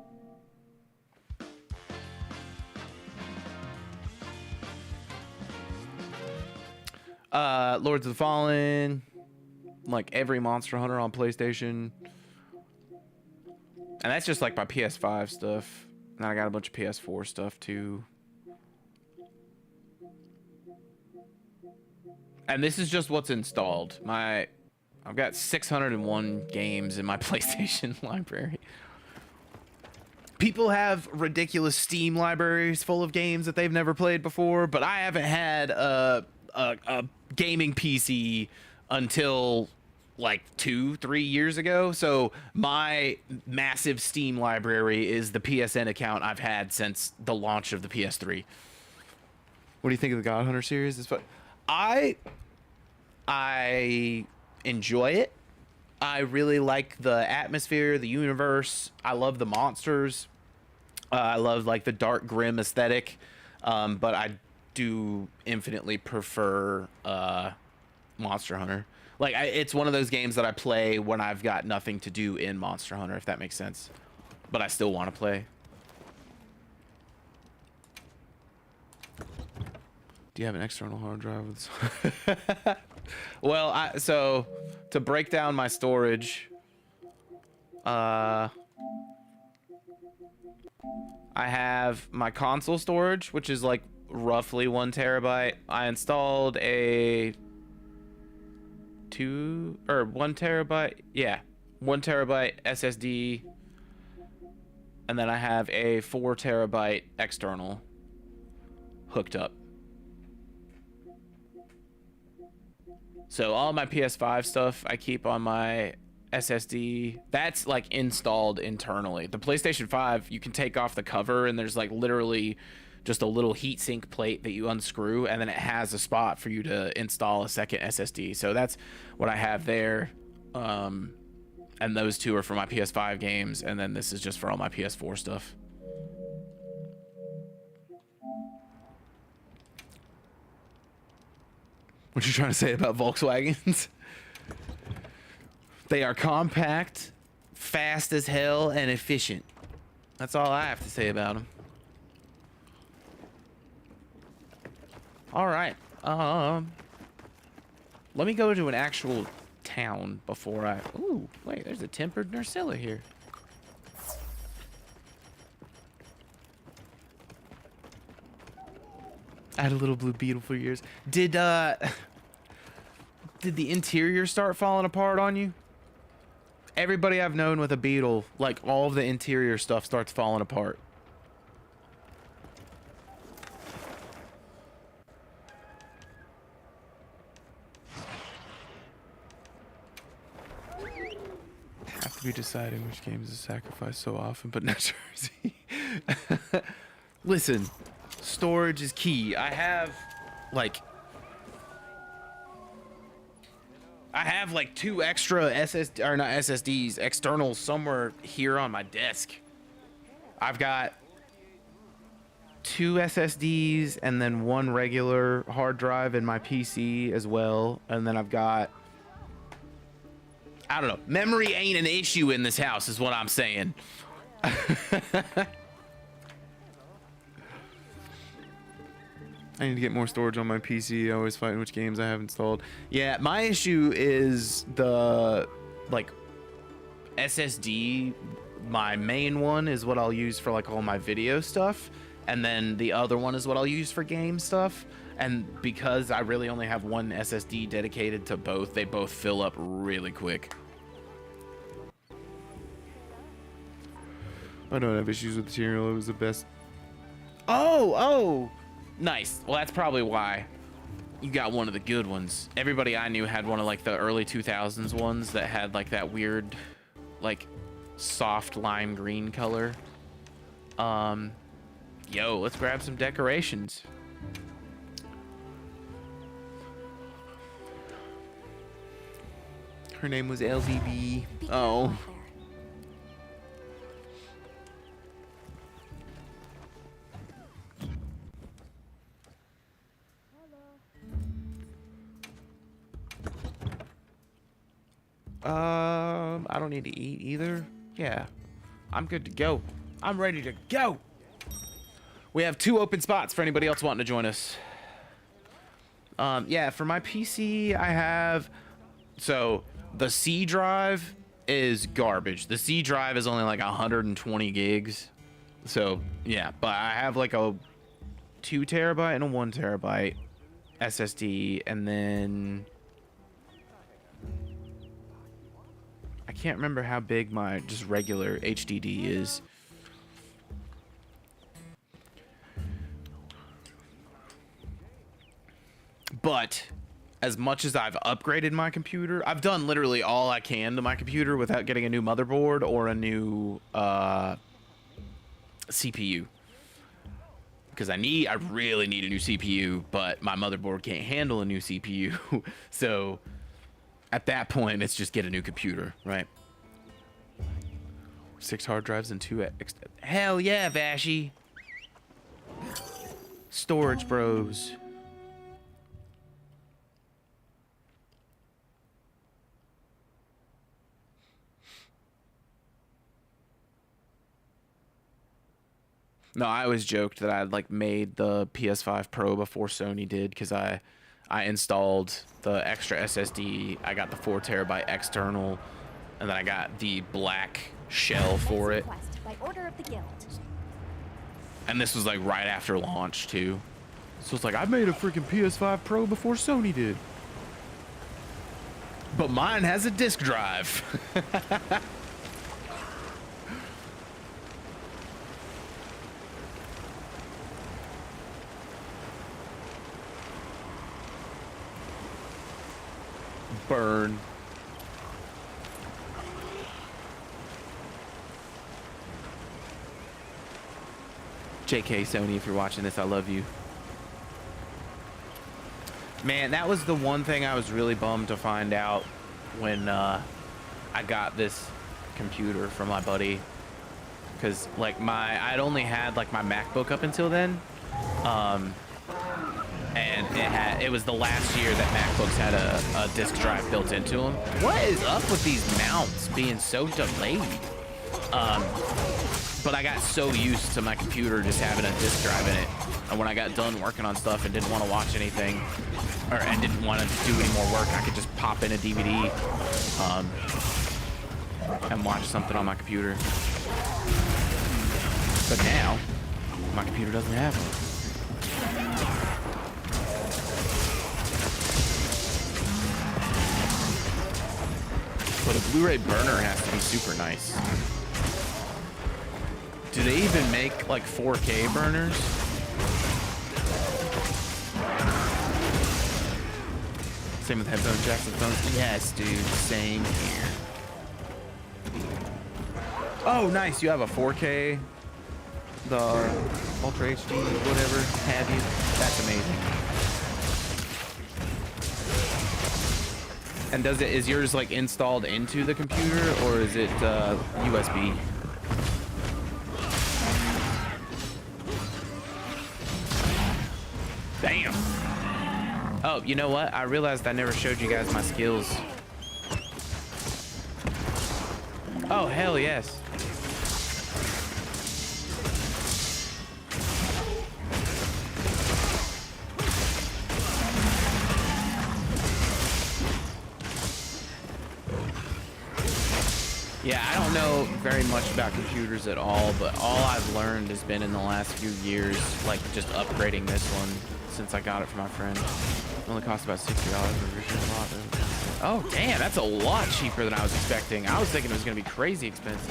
Lords of the Fallen. Like every Monster Hunter on PlayStation. And that's just like my PS5 stuff. And I got a bunch of PS4 stuff too. And this is just what's installed. I've got 601 games in my PlayStation library. People have ridiculous Steam libraries full of games that they've never played before, but I haven't had a gaming PC until like 2-3 years ago. So my massive Steam library is the PSN account I've had since the launch of the PS3. What do you think of the God Hunter series? It's fun. I enjoy it. I really like the atmosphere, the universe. I love the monsters. I love like the dark, grim aesthetic. But I do infinitely prefer Monster Hunter. Like it's one of those games that I play when I've got nothing to do in Monster Hunter, if that makes sense. But I still want to play. Do you have an external hard drive with Well, so to break down my storage, I have my console storage, which is like roughly 1 terabyte. I installed a 1 terabyte, yeah, 1 terabyte SSD, and then I have a 4 terabyte external hooked up. So all my PS5 stuff I keep on my SSD. That's like installed internally. The PlayStation 5, you can take off the cover and there's like literally just a little heatsink plate that you unscrew, and then it has a spot for you to install a second SSD. So that's what I have there. And those two are for my PS5 games, and then this is just for all my PS4 stuff. What you trying to say about Volkswagens? They are compact, fast as hell, and efficient. That's all I have to say about them. All right. Let me go to an actual town before I... Ooh, wait, there's a tempered Nursilla here. I had a little blue beetle for years. Did the interior start falling apart on you? Everybody I've known with a beetle, like all of the interior stuff starts falling apart. Have to be deciding which games to sacrifice so often, but not Jersey. Listen, storage is key. I have like 2 extra SSDs, externals somewhere here on my desk. I've got 2 SSDs and then 1 regular hard drive in my PC as well. And then I've got, I don't know, memory ain't an issue in this house is what I'm saying. I need to get more storage on my PC. I always fighting which games I have installed. Yeah, my issue is the, like, SSD. My main one is what I'll use for, like, all my video stuff. And then the other one is what I'll use for game stuff. And because I really only have 1 SSD dedicated to both, they both fill up really quick. I don't have issues with the material. It was the best. Oh! Nice. Well, that's probably why you got one of the good ones. Everybody I knew had one of like the early 2000s ones that had like that weird, like soft lime green color. Yo, let's grab some decorations. Her name was LVB. Oh. I don't need to eat either. Yeah, I'm good to go. I'm ready to go. We have 2 open spots for anybody else wanting to join us. Yeah, for my PC, I have, so the C drive is garbage. The C drive is only like 120 gigs. So yeah, but I have like a 2 terabyte and a 1 terabyte SSD, and then I can't remember how big my just regular HDD is. But as much as I've upgraded my computer, I've done literally all I can to my computer without getting a new motherboard or a new CPU. Because I really need a new CPU, but my motherboard can't handle a new CPU. So at that point, it's just get a new computer, right? 6 hard drives and 2 hell yeah, Vashy. Storage bros. No, I always joked that I had like made the PS5 Pro before Sony did, because I I installed the extra SSD. I got the 4 terabyte external, and then I got the black shell for it. Request by order of the guild. And this was like right after launch too. So it's like, I made a freaking PS5 Pro before Sony did. But mine has a disk drive. Burn. JK Sony, if you're watching this, I love you. Man, that was the one thing I was really bummed to find out when I got this computer from my buddy. Because like I'd only had like my MacBook up until then. And it was the last year that MacBooks had a disk drive built into them. What is up with these mounts being so delayed? But I got so used to my computer just having a disk drive in it. And when I got done working on stuff and didn't want to watch anything, and didn't want to do any more work, I could just pop in a DVD and watch something on my computer. But now, my computer doesn't have one. But a Blu-ray burner has to be super nice. Do they even make like 4K burners? Same with headphone jacks and phones. Yes, dude, same here. Oh, nice. You have a 4K, the Ultra HD, whatever have you. That's amazing. And is yours like installed into the computer, or is it USB? Damn. Oh, you know what? I realized I never showed you guys my skills. Oh, hell yes. Yeah, I don't know very much about computers at all, but all I've learned has been in the last few years, like just upgrading this one since I got it from my friend. It only cost about $60 for a lot. Oh, damn, that's a lot cheaper than I was expecting. I was thinking it was going to be crazy expensive.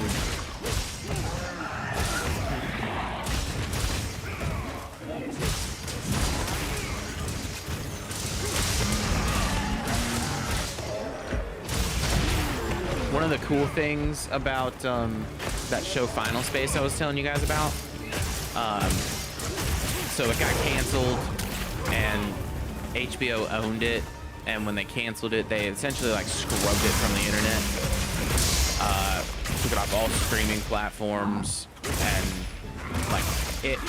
One of the cool things about that show Final Space I was telling you guys about, so it got canceled and HBO owned it, and when they canceled it, they essentially like scrubbed it from the internet, took it off all streaming platforms, and like it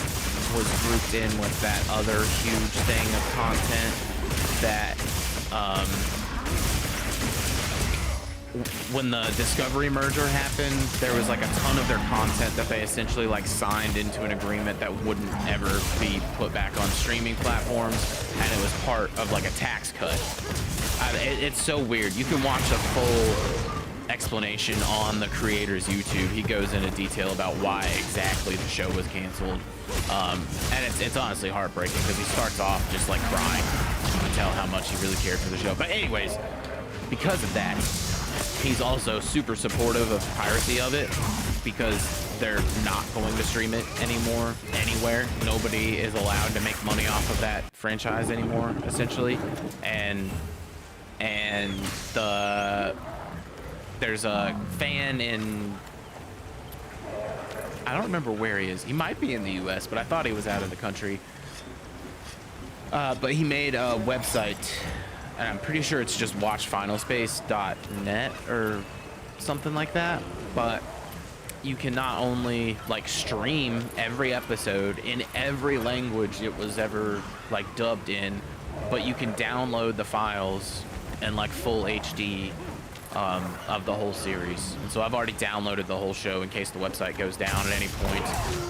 was grouped in with that other huge thing of content that when the Discovery merger happened, there was like a ton of their content that they essentially like signed into an agreement that wouldn't ever be put back on streaming platforms, and it was part of like a tax cut. It's so weird. You can watch a full explanation on the creator's YouTube. He goes into detail about why exactly the show was canceled, and it's honestly heartbreaking because he starts off just like crying. You can tell how much he really cared for the show. But anyways, because of that, he's also super supportive of piracy of it, because they're not going to stream it anymore anywhere. Nobody is allowed to make money off of that franchise anymore, essentially. And there's a fan in, I don't remember where he is. He might be in the US, but I thought he was out of the country. But he made a website, and I'm pretty sure it's just watchfinalspace.net or something like that. But you can not only like stream every episode in every language it was ever like dubbed in, but you can download the files in like full HD of the whole series. And so I've already downloaded the whole show in case the website goes down at any point,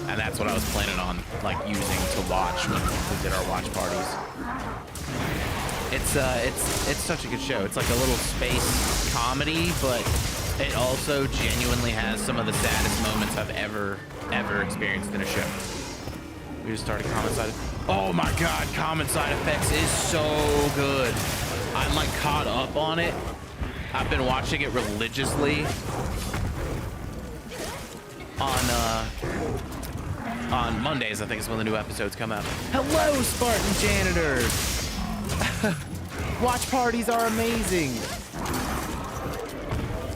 and that's what I was planning on like using to watch when we did our watch parties. It's such a good show. It's like a little space comedy, but it also genuinely has some of the saddest moments I've ever experienced in a show. We just started Common Side. Oh my god, Common Side Effects is so good. I'm like caught up on it. I've been watching it religiously on Mondays. I think is when the new episodes come out. Hello, Spartan Janitor. Watch parties are amazing.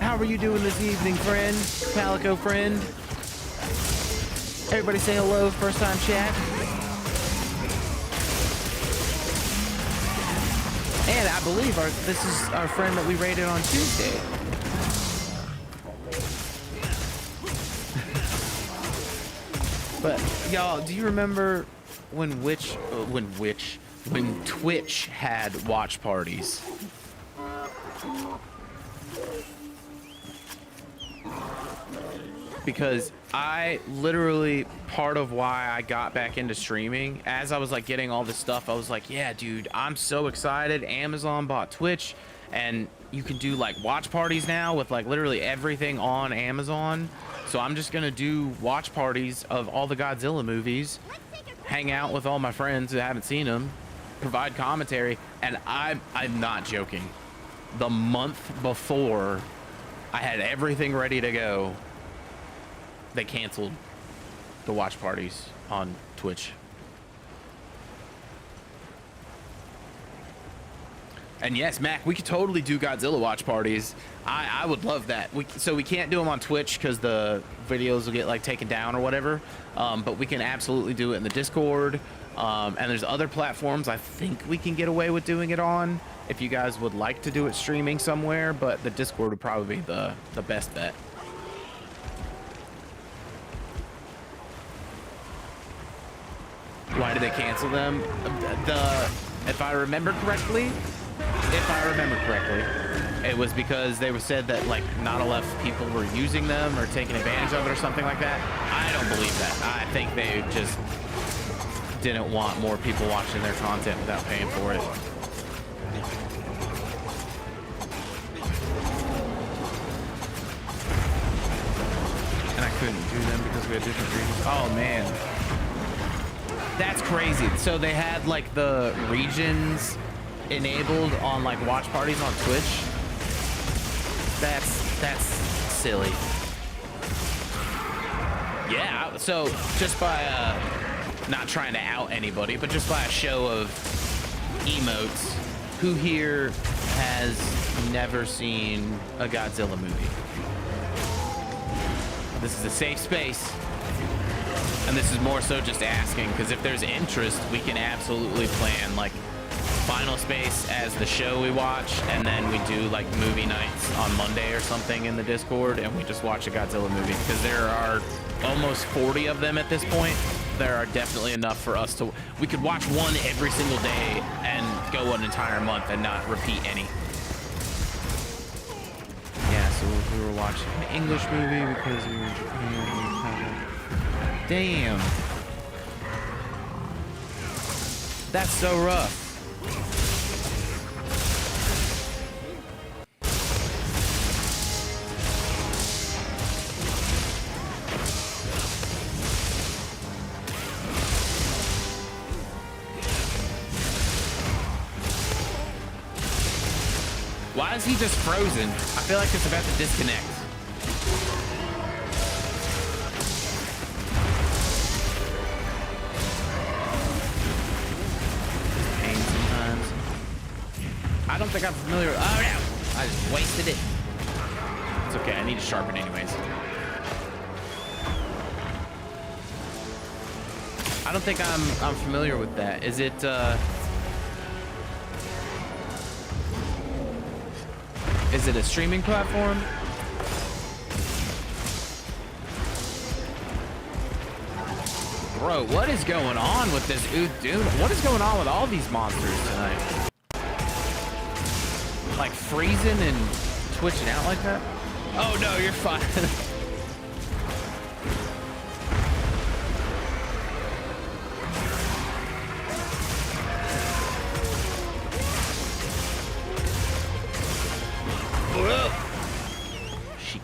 How are you doing this evening, friend? Calico friend? Everybody say hello, first time chat. And I believe this is our friend that we raided on Tuesday. But y'all, do you remember when Twitch had watch parties? Because I literally, part of why I got back into streaming, as I was like getting all this stuff, I was like, yeah, dude, I'm so excited. Amazon bought Twitch, and you can do like watch parties now with like literally everything on Amazon. So I'm just gonna do watch parties of all the Godzilla movies, hang out with all my friends who haven't seen them, provide commentary, and I'm not joking. The month before I had everything ready to go, they canceled the watch parties on Twitch. And yes, Mac, we could totally do Godzilla watch parties. I would love that. So we can't do them on Twitch because the videos will get like taken down or whatever. But we can absolutely do it in the Discord. And there's other platforms I think we can get away with doing it on if you guys would like to do it streaming somewhere. But the Discord would probably be the best bet. Why did they cancel them? If I remember correctly, it was because they said that like not enough people were using them or taking advantage of it or something like that. I don't believe that. I think they just didn't want more people watching their content without paying for it. And I couldn't do them because we had different regions. Oh man. That's crazy. So they had like the regions enabled on like watch parties on Twitch. That's silly. Yeah, so just by not trying to out anybody, but just by a show of emotes, who here has never seen a Godzilla movie? This is a safe space. And this is more so just asking, because if there's interest, we can absolutely plan like Final Space as the show we watch, and then we do like movie nights on Monday or something in the Discord, and we just watch a Godzilla movie, because there are almost 40 of them at this point. There are definitely enough for us to, we could watch one every single day and go an entire month and not repeat any. Yeah, so we were watching an English movie because we were in Japan. Damn. That's so rough. Why is he just frozen? I feel like it's about to disconnect. I don't think I'm familiar. Oh no! I just wasted it. It's okay. I need to sharpen anyways. I don't think I'm familiar with that. Is it? Is it a streaming platform? Bro, what is going on with this dude? What is going on with all these monsters tonight? Like freezing and twitching out like that? Oh no, you're fine.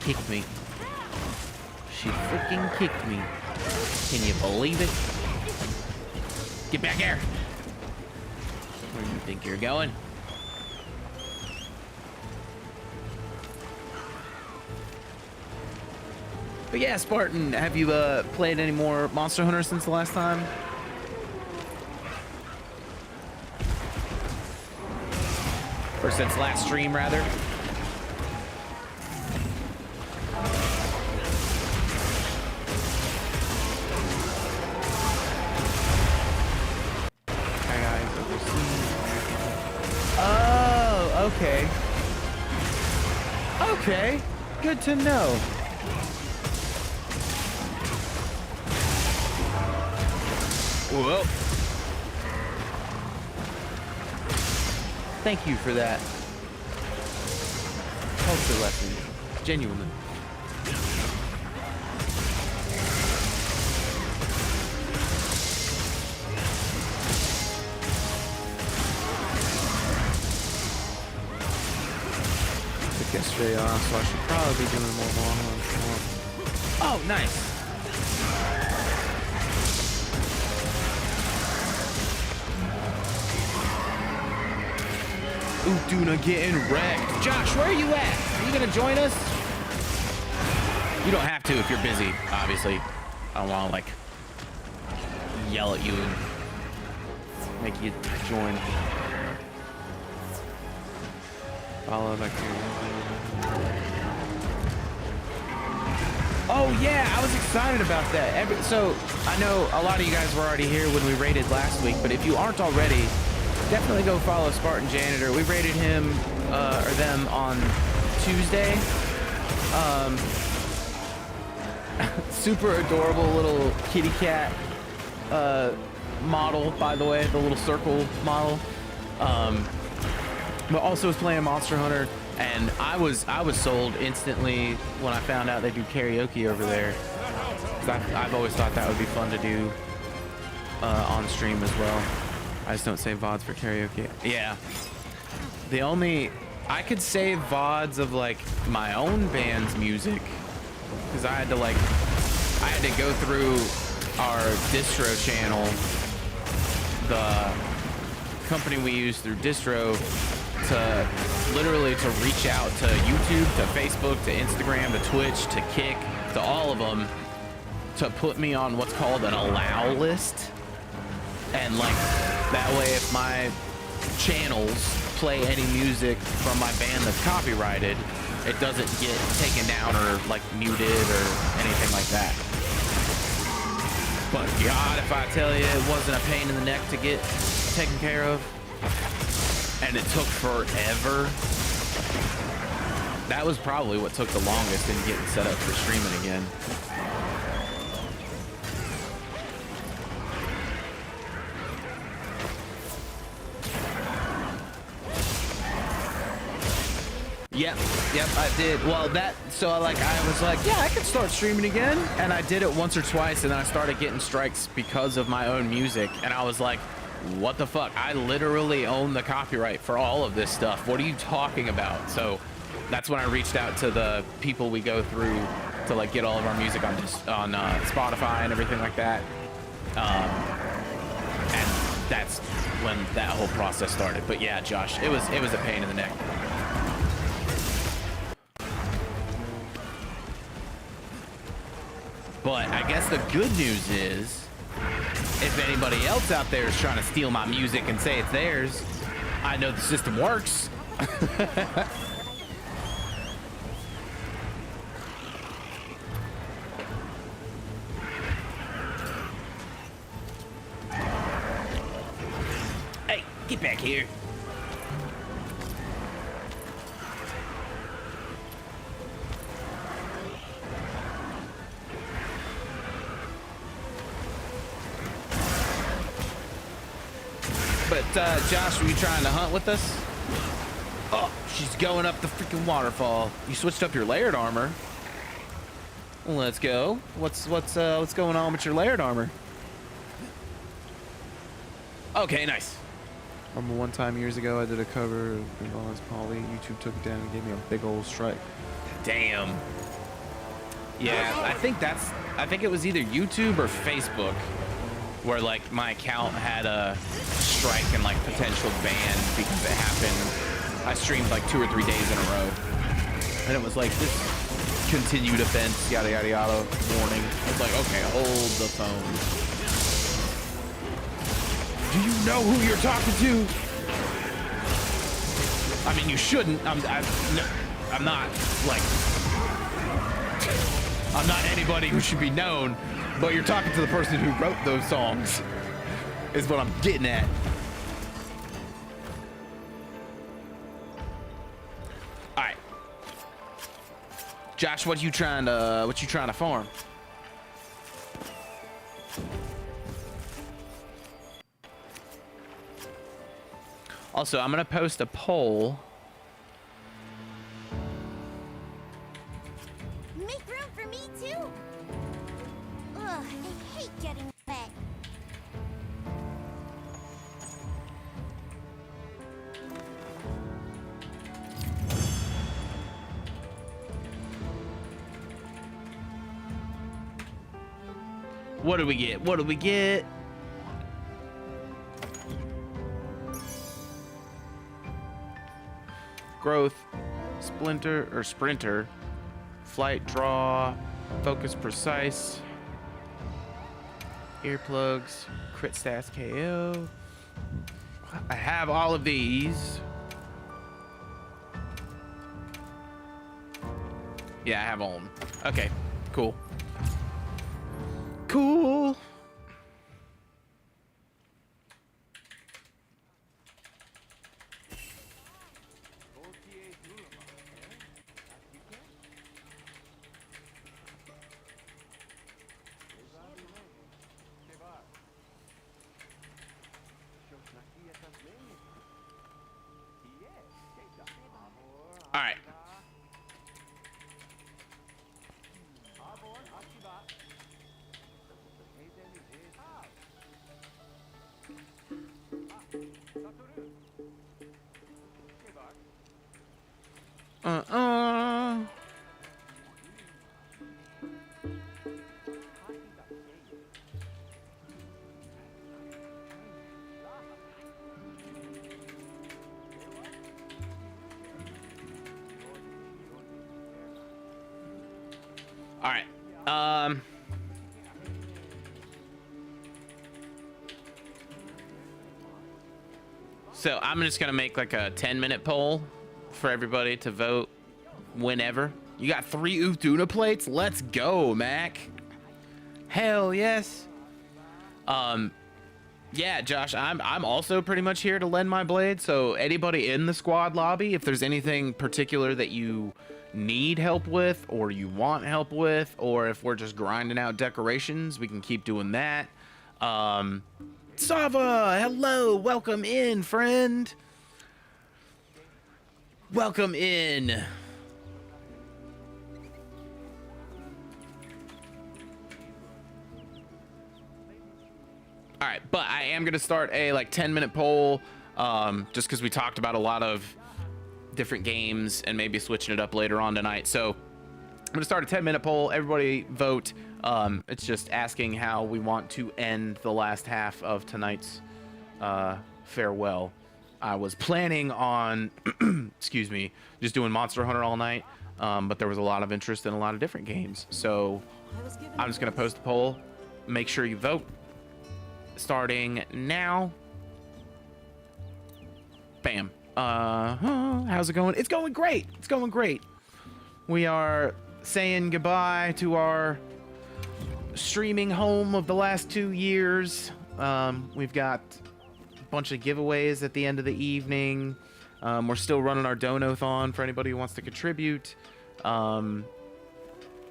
kicked me. She freaking kicked me. Can you believe it? Get back here. Where do you think you're going? But yeah, Spartan, have you played any more Monster Hunter since the last time? Or since last stream, rather? Oh, okay. Okay, good to know. Whoa. Thank you for that culture lesson. Genuinely. Took yesterday off, so I should probably be doing more long runs. Oh, nice. �12𝕟𝕤𝕦𝕕𝕤 getting wrecked. Josh, where are you at? Are you gonna join us? You don't have to if you're busy, obviously. I don't wanna like yell at you and make you join. Follow back here. Oh yeah, I was excited about that. So I know a lot of you guys were already here when we raided last week, but if you aren't already, definitely go follow Spartan Janitor. We raided him or them on Tuesday. Super adorable little kitty cat model, by the way, the little circle model. But also was playing Monster Hunter, and I was sold instantly when I found out they do karaoke over there. 'Cause I've always thought that would be fun to do on stream as well. I just don't save VODs for karaoke. Yeah. I could save VODs of like my own band's music, because I had to go through our distro channel, the company we use through distro, to literally to reach out to YouTube, to Facebook, to Instagram, to Twitch, to Kick, to all of them, to put me on what's called an allow list. And like that way, if my channels play any music from my band that's copyrighted, it doesn't get taken down or like muted or anything like that. But God, if I tell you, it wasn't a pain in the neck to get taken care of, and it took forever. That was probably what took the longest in getting set up for streaming again. Yep, I did. Well, so I was like, yeah, I could start streaming again. And I did it once or twice, and then I started getting strikes because of my own music. And I was like, what the fuck? I literally own the copyright for all of this stuff. What are you talking about? So that's when I reached out to the people we go through to like get all of our music on Spotify and everything like that. And that's when that whole process started. But yeah, Josh, it was a pain in the neck. But I guess the good news is, if anybody else out there is trying to steal my music and say it's theirs, I know the system works. Hey, get back here. But, Josh, were you trying to hunt with us? Oh, she's going up the freaking waterfall. You switched up your layered armor. Let's go. What's going on with your layered armor? Okay, nice. Remember one time years ago I did a cover of Yvonne's Polly. YouTube took it down and gave me a big old strike. Damn. Yeah, I think it was either YouTube or Facebook where like my account had a strike and like potential ban because it happened. I streamed like 2 or 3 days in a row. And it was like this continued offense, yada yada yada warning. It's like, okay, hold the phone. Do you know who you're talking to? I mean, you shouldn't. I'm not like, I'm not anybody who should be known, but you're talking to the person who wrote those songs, is what I'm getting at. All right, Josh, what you trying to farm? Also, I'm gonna post a poll. Make room for me too. Ugh, I hate getting wet. What do we get? What do we get? Growth, sprinter, flight, draw, focus, precise, earplugs, crit stats, KO. I have all of these. Yeah, I have all of them. Okay, cool. Cool. All right. All right. So I'm just gonna make like a 10-minute poll for everybody to vote whenever. You got 3 �12 plates? Let's go, Mac. Hell yes. Yeah, Josh, I'm also pretty much here to lend my blade. So anybody in the squad lobby, if there's anything particular that you need help with, or you want help with, or if we're just grinding out decorations, we can keep doing that. Sava, hello, welcome in, friend. Welcome in. All right, but I am gonna start a like 10-minute poll, just because we talked about a lot of different games and maybe switching it up later on tonight. So I'm gonna start a 10-minute poll. Everybody vote. It's just asking how we want to end the last half of tonight's farewell. I was planning on, excuse me, just doing Monster Hunter all night, but there was a lot of interest in a lot of different games. So I'm just gonna post the poll. Make sure you vote. Starting now. Bam. How's it going? It's going great. It's going great. We are saying goodbye to our streaming home of the last 2 years. We've got a bunch of giveaways at the end of the evening. We're still running our donathon for anybody who wants to contribute.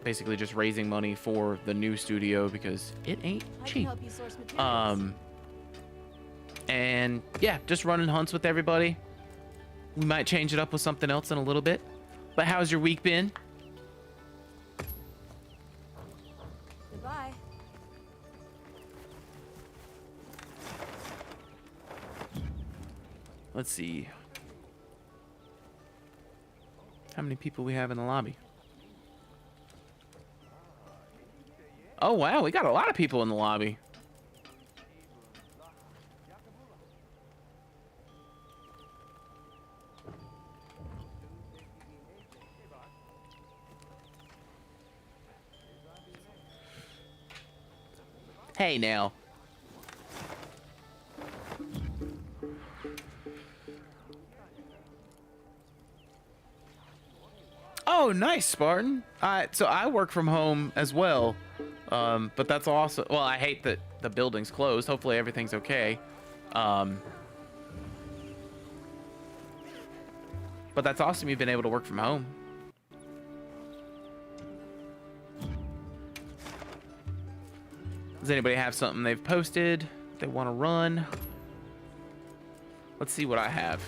Basically just raising money for the new studio because it ain't cheap. And yeah, just running hunts with everybody. We might change it up with something else in a little bit. But how's your week been? Goodbye. Let's see. How many people we have in the lobby? Oh, wow. We got a lot of people in the lobby. Hey, now. Oh, nice, Spartan. So I work from home as well. But that's awesome. Well, I hate that the building's closed. Hopefully everything's okay. But that's awesome you've been able to work from home. Does anybody have something they've posted they want to run? Let's see what I have.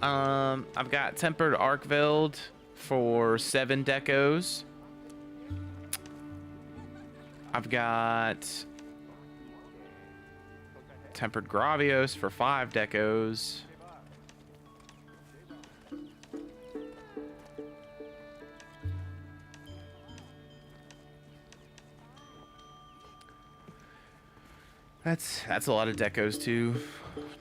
I've got Tempered ℍ𝕦𝕟𝕥𝕖𝕣 for 7 decos. I've got Tempered ℍ𝕦𝕟𝕼𝕣 for 5 decos. That's a lot of decos too.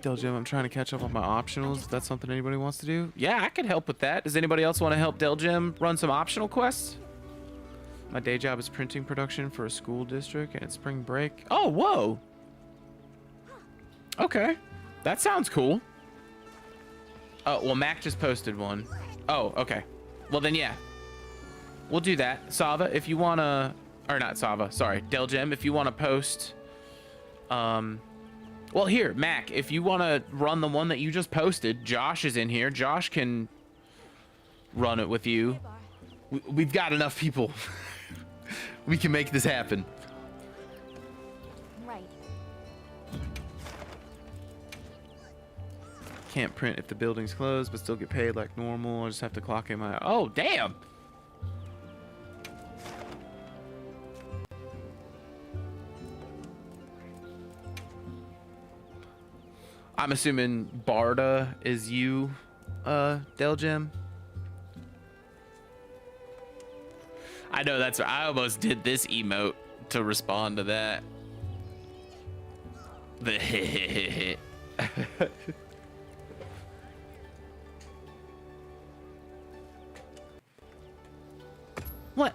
ℍ𝕦𝕟𝕥𝕼, I'm trying to catch up on my optionals. If that's something anybody wants to do. Yeah, I could help with that. Does anybody else want to help ℍ𝕦𝕟𝕼 run some optional quests? My day job is printing production for a school district and it's spring break. Oh, whoa. Okay. That sounds cool. Oh, well, Mac just posted one. Oh, okay. Well, then, yeah. We'll do that. Sava, if you want to... Or not Sava, sorry. ℍ𝕦𝕟𝕼, if you want to post... Well, here, Mac, if you want to run the one that you just posted, Josh is in here. Josh can run it with you. We've got enough people. We can make this happen. Right. Can't print if the building's closed, but still get paid like normal. I just have to clock in my... Oh, damn! I'm assuming Barda is you, ℍ𝕦𝕟𝕼. I know that's... I almost did this emote to respond to that. The What?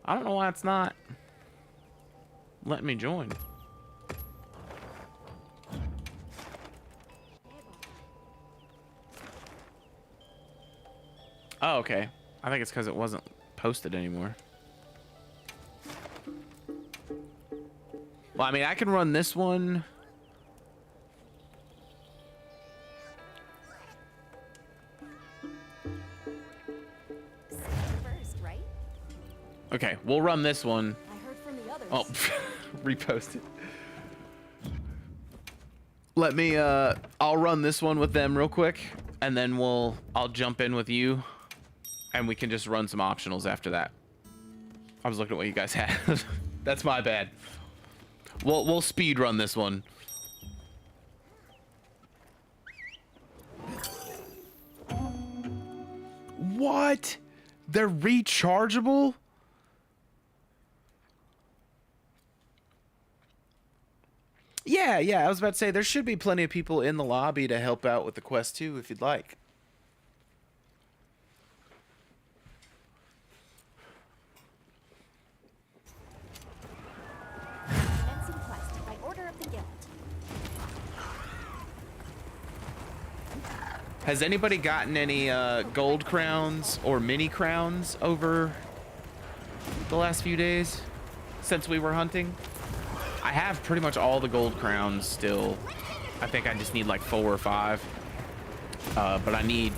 I don't know why it's not letting me join. Oh, okay. I think it's because it wasn't posted anymore. Well, I mean, I can run this one. First, right? Okay, we'll run this one. I heard from the others. Oh, repost it. Let me, I'll run this one with them real quick, and then I'll jump in with you, and we can just run some optionals after that. I was looking at what you guys had. That's my bad. We'll speed run this one. What? They're rechargeable? Yeah, I was about to say, there should be plenty of people in the lobby to help out with the quest too, if you'd like. Commencing quest by order of the guild. Has anybody gotten any gold crowns or mini crowns over the last few days since we were hunting? I have pretty much all the gold crowns still. I think I just need like 4 or 5. But I need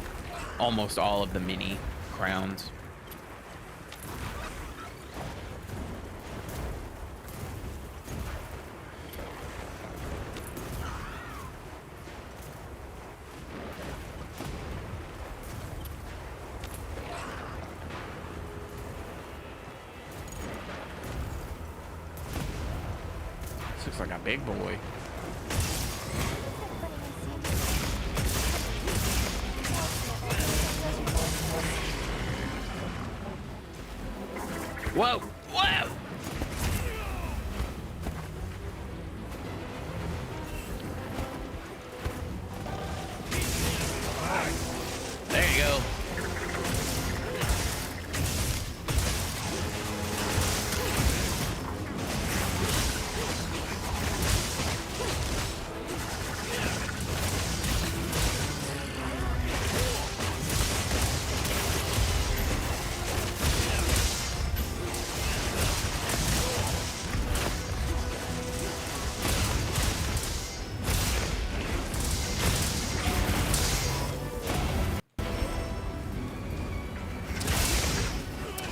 almost all of the mini crowns. looks like a big boy. Whoa! Whoa! There you go.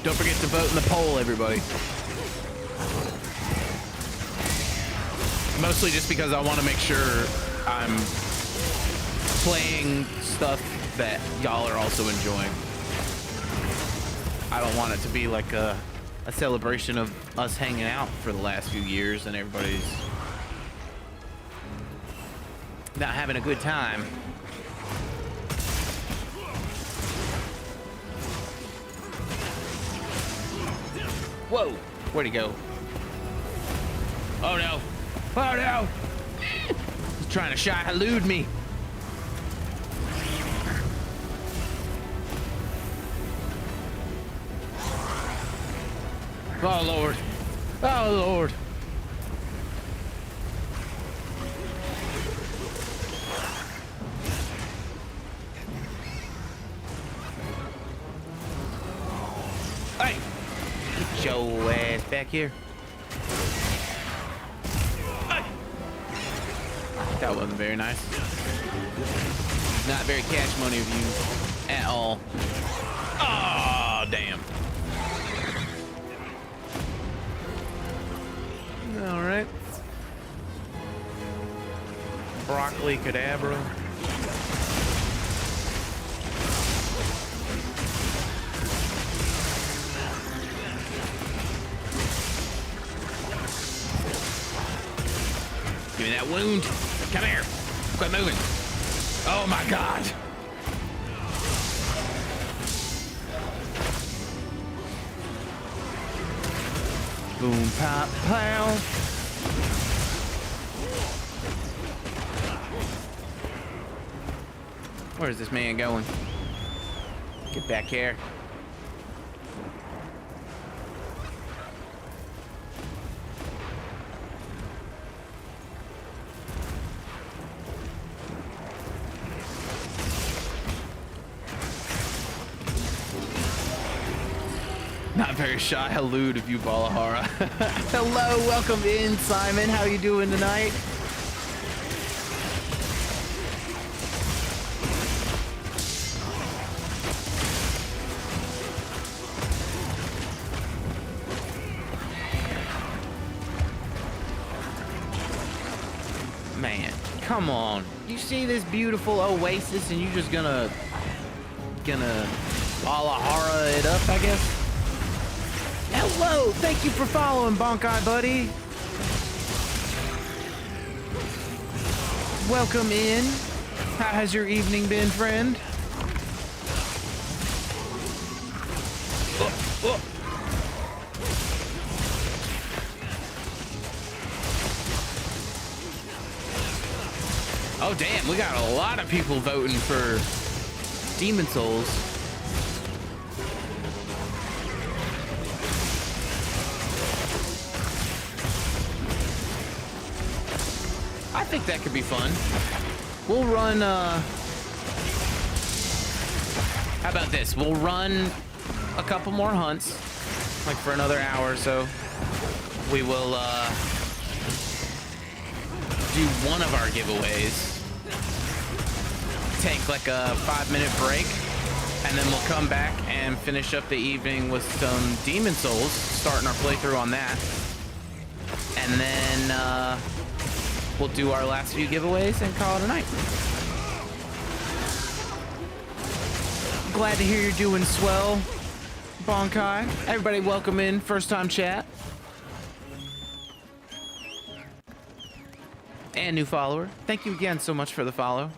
Don't forget to vote in the poll, everybody. Mostly just because I want to make sure I'm playing stuff that y'all are also enjoying. I don't want it to be like a celebration of us hanging out for the last few years and everybody's not having a good time. Whoa! Where'd he go? Oh no! Oh no! He's trying to elude me. Oh Lord! Oh Lord! Hey! Get your ass back here. That wasn't very nice. Not very cash money of you at all. Oh, damn. All right. Broccoli cadabra. Give me that wound. Come here. Quit moving. Oh my God. Boom, pop, pow. Where's this man going? Get back here. Not very shy elude of you, Valahara. Hello, welcome in, Simon. How you doing tonight? Man, come on. You see this beautiful oasis and you just gonna Valahara it up, I guess? Hello, thank you for following, Bonkai buddy. Welcome in. How has your evening been, friend? Oh damn, we got a lot of people voting for Demon Souls. I think that could be fun. We'll run, how about this? We'll run a couple more hunts, like for another hour or so. We will, do one of our giveaways. Take like a 5-minute break, and then we'll come back and finish up the evening with some Demon Souls, starting our playthrough on that. And then, we'll do our last few giveaways and call it a night. Glad to hear you're doing swell, Bonkai. Everybody welcome in, first time chat. And new follower. Thank you again so much for the follow.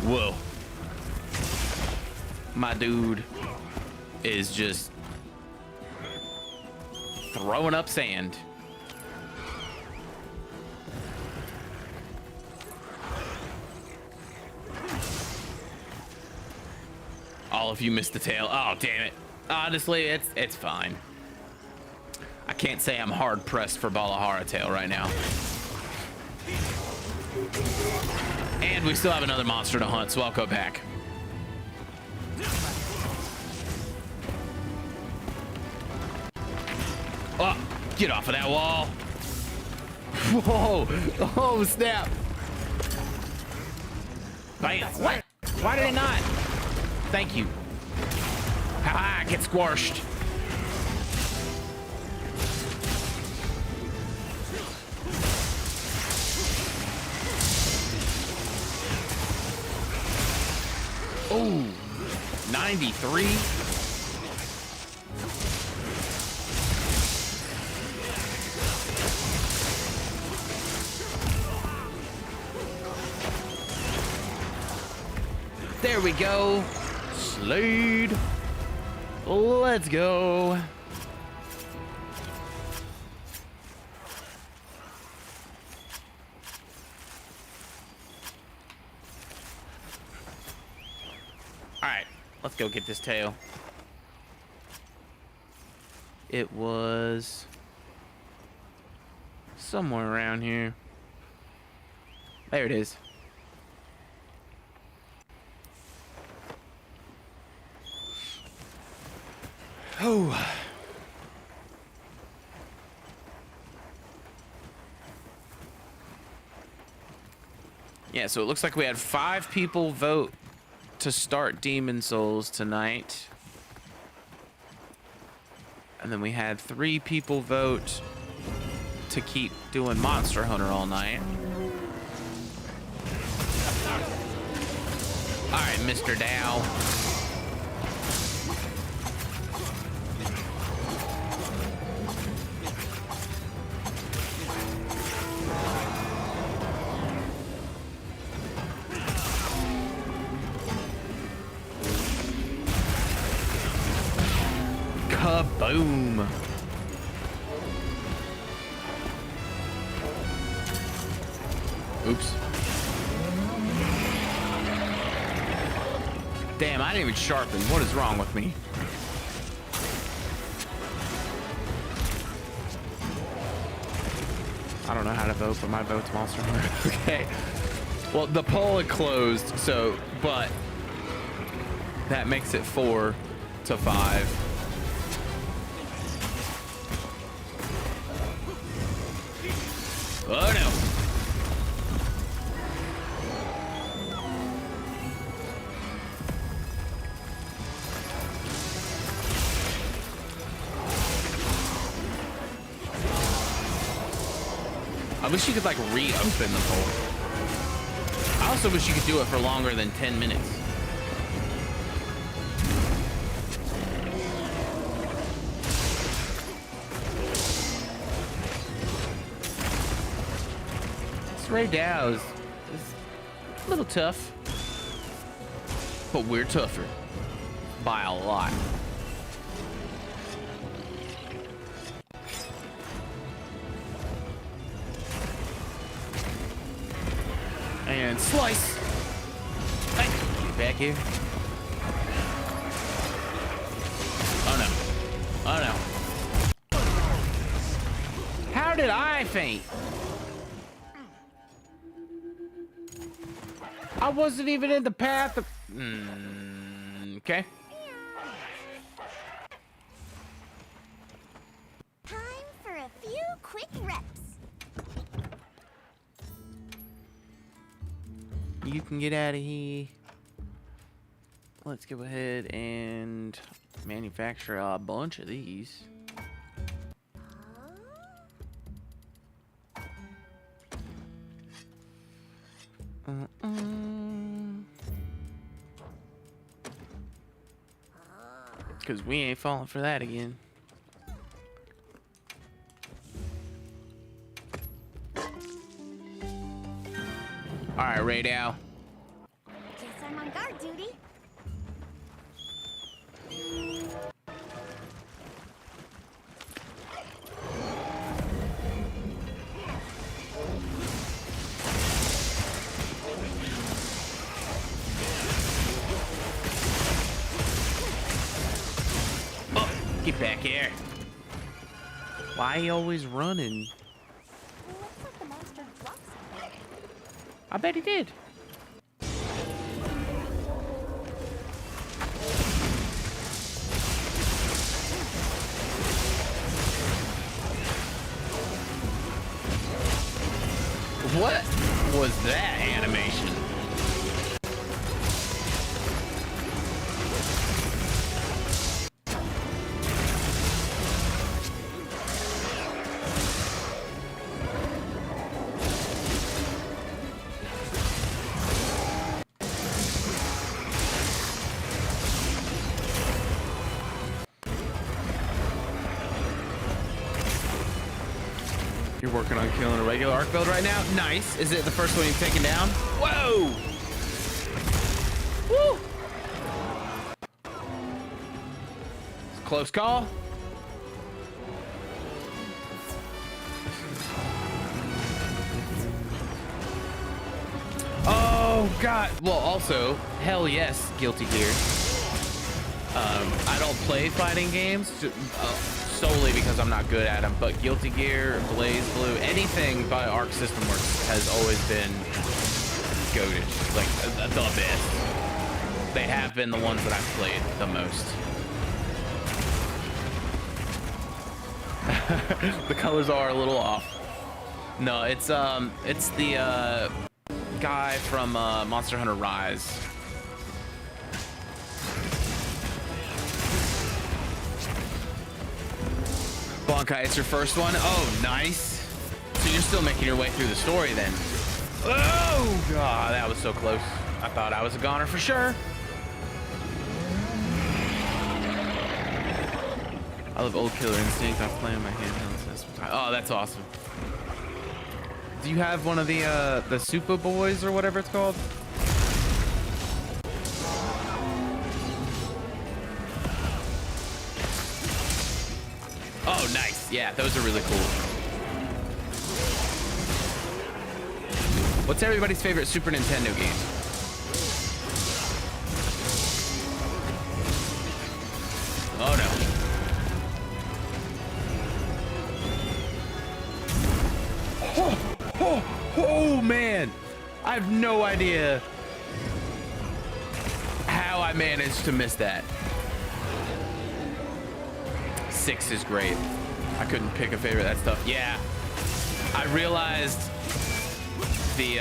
Whoa. My dude is just throwing up sand. All of you missed the tail. Oh, damn it. Honestly, it's fine. I can't say I'm hard pressed for Balahara tail right now. And we still have another monster to hunt, so I'll go back. Oh, get off of that wall. Whoa. Oh, snap. Bam. What? Why did it not? Thank you. Ha ha, get squashed. Oh, 93. There we go. Slade. Let's go. Alright, let's go get this tail. It was somewhere around here. There it is. Oh. Yeah, so it looks like we had 5 people vote to start Demon Souls tonight. And then we had 3 people vote to keep doing Monster Hunter all night. All right, Mr. Dow. Kaboom! Oops. Damn, I didn't even sharpen. What is wrong with me? I don't know how to vote, but my vote's Monster Hunter. Okay. Well, the poll had closed, so, but that makes it 4 to 5. Oh no. I wish you could like reopen the poll. I also wish you could do it for longer than 10 minutes. Ray Dow is a little tough, but we're tougher by a lot. And slice. Hey, get back here. Oh no. Oh no. How did I faint? I wasn't even in the path of... okay. Time for a few quick reps. You can get out of here. Let's go ahead and manufacture a bunch of these. Cause we ain't falling for that again. All right, Radau. Guess I'm on guard duty. Oh, get back here. Why he always running? Looks like the monster dropped something. I bet he did. What was that animation? You're working on killing a regular arc build right now? Nice. Is it the first one you've taken down? Whoa! Woo! It's a close call. Oh, God. Well, also, hell yes, Guilty Gear. I don't play fighting games. Solely because I'm not good at them, but Guilty Gear, Blaze Blue, anything by Arc System Works has always been goated, like the best. They have been the ones that I've played the most. The colors are a little off. No, it's the guy from Monster Hunter Rise. Bonkai, it's your first one? Oh, nice. So you're still making your way through the story then. Oh, God, that was so close. I thought I was a goner for sure. I love old Killer Instinct. I play on my handheld. Oh, that's awesome. Do you have one of the Super Boys or whatever it's called? Oh, nice. Yeah, those are really cool. What's everybody's favorite Super Nintendo game? Oh, no. Oh, man. I have no idea how I managed to miss that. 6 is great. I couldn't pick a favorite. That stuff. Yeah. I realized the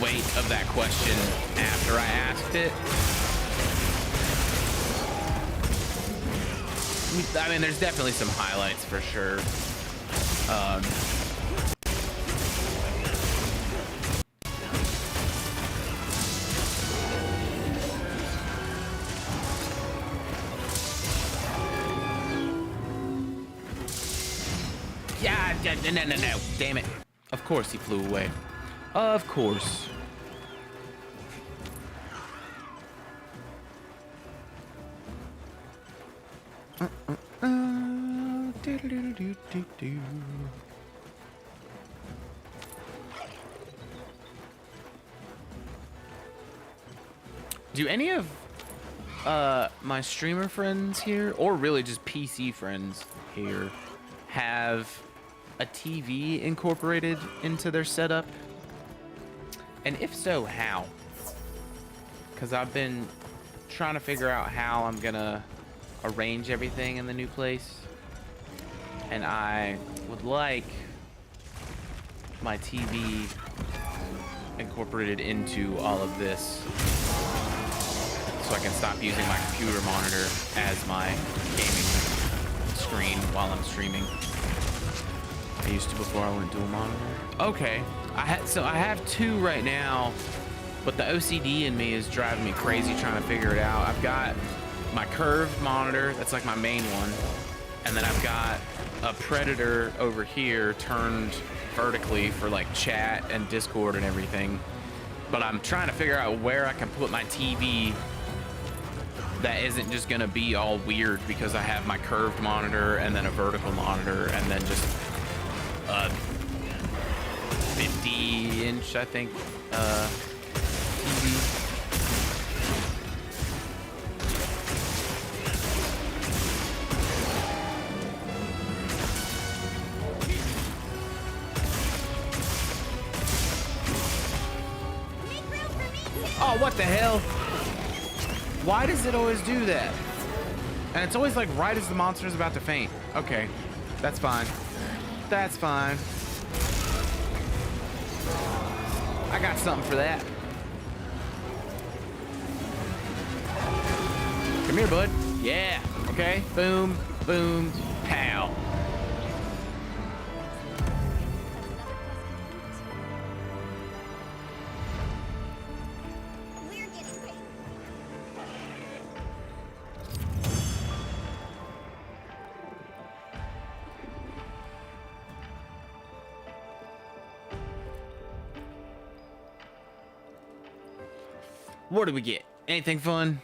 weight of that question after I asked it. I mean, there's definitely some highlights for sure. Yeah, no. Damn it. Of course he flew away. Of course. Do any of my streamer friends here, or really just PC friends here, have a TV incorporated into their setup? And if so, how? Because I've been trying to figure out how I'm gonna arrange everything in the new place, and I would like my TV incorporated into all of this so I can stop using my computer monitor as my gaming screen while I'm streaming. I used to before I went dual monitor. Okay, I have 2 right now, but the OCD in me is driving me crazy trying to figure it out. I've got my curved monitor, that's like my main one. And then I've got a Predator over here turned vertically for like chat and Discord and everything. But I'm trying to figure out where I can put my TV that isn't just gonna be all weird, because I have my curved monitor and then a vertical monitor and then just a 50-inch, I think, TV. Oh, what the hell? Why does it always do that? And it's always like right as the monster's about to faint. Okay, that's fine. That's fine. I got something for that. Come here, bud. Yeah. Okay. Boom, boom, pow. What did we get? Anything fun?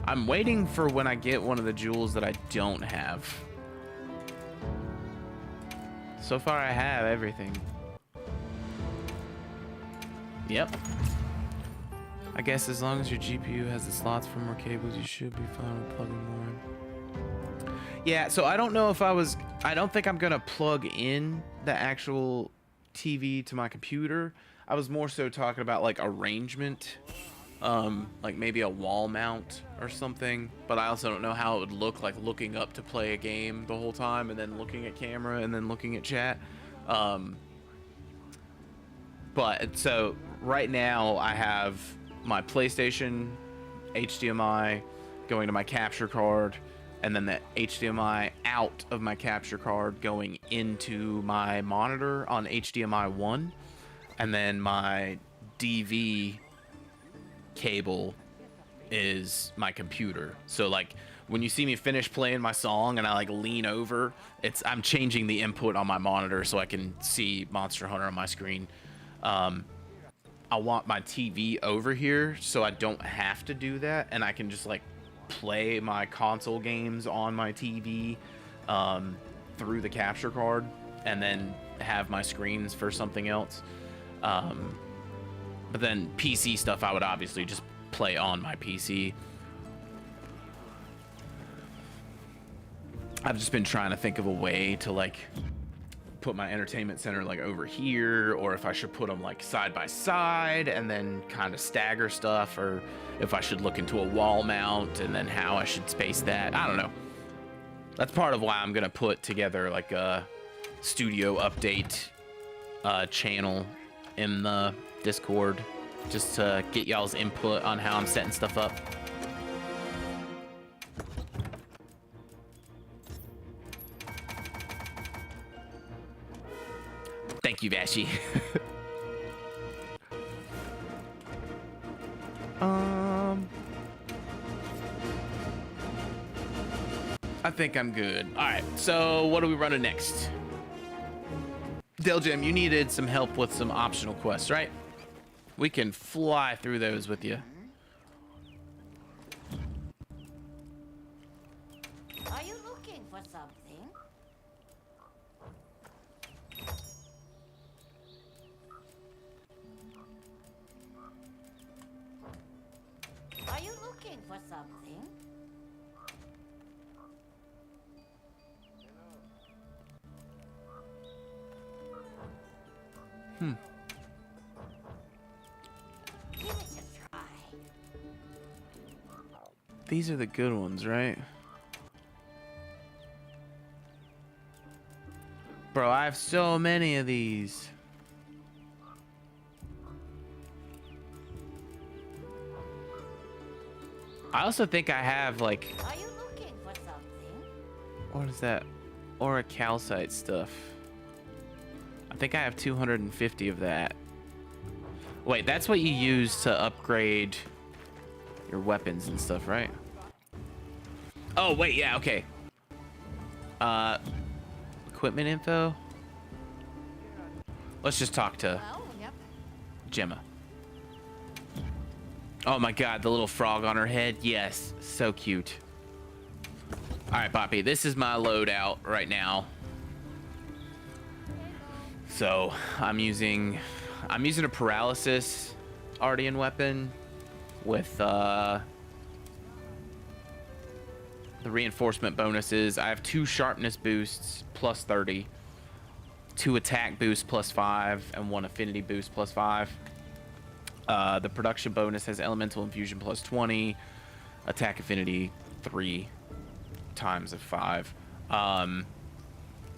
I'm waiting for when I get one of the jewels that I don't have. So far I have everything. Yep. I guess as long as your GPU has the slots for more cables, you should be fine with plugging more in. Yeah, so I don't know if I don't think I'm gonna plug in the actual TV to my computer. I was more so talking about like arrangement, like maybe a wall mount or something, but I also don't know how it would look like looking up to play a game the whole time and then looking at camera and then looking at chat. But so right now I have my PlayStation HDMI going to my capture card, and then the HDMI out of my capture card going into my monitor on HDMI 1, and then my DV cable is my computer. So like when you see me finish playing my song and I like lean over, I'm changing the input on my monitor so I can see Monster Hunter on my screen. I want my TV over here so I don't have to do that, and I can just like play my console games on my TV through the capture card, and then have my screens for something else. But then PC stuff I would obviously just play on my PC. I've just been trying to think of a way to like put my entertainment center like over here, or if I should put them like side by side and then kind of stagger stuff, or if I should look into a wall mount and then how I should space that. I don't know. That's part of why I'm gonna put together like a studio update channel in the Discord, just to get y'all's input on how I'm setting stuff up. Thank you, Vashi. I think I'm good. All right, so what are we running next? Deljam, you needed some help with some optional quests, right? We can fly through those with you. Are you looking for something? Are you looking for something? Give it a try. These are the good ones, right? Bro, I have so many of these. I also think I have like, Are you looking for something? what is that? Aura calcite stuff. think I have 250 of that. Wait, that's what you use to upgrade your weapons and stuff, right? Oh, wait, yeah, okay. Equipment info? Let's just talk to Well, yep. Gemma. Oh my god, the little frog on her head. Yes, so cute. All right, Poppy, this is my loadout right now. So I'm using a paralysis Ardean weapon with the reinforcement bonuses. I have 2 sharpness boosts plus 30, 2 attack boosts plus 5, and 1 affinity boost plus 5. The production bonus has elemental infusion plus 20, attack affinity 3 times of 5.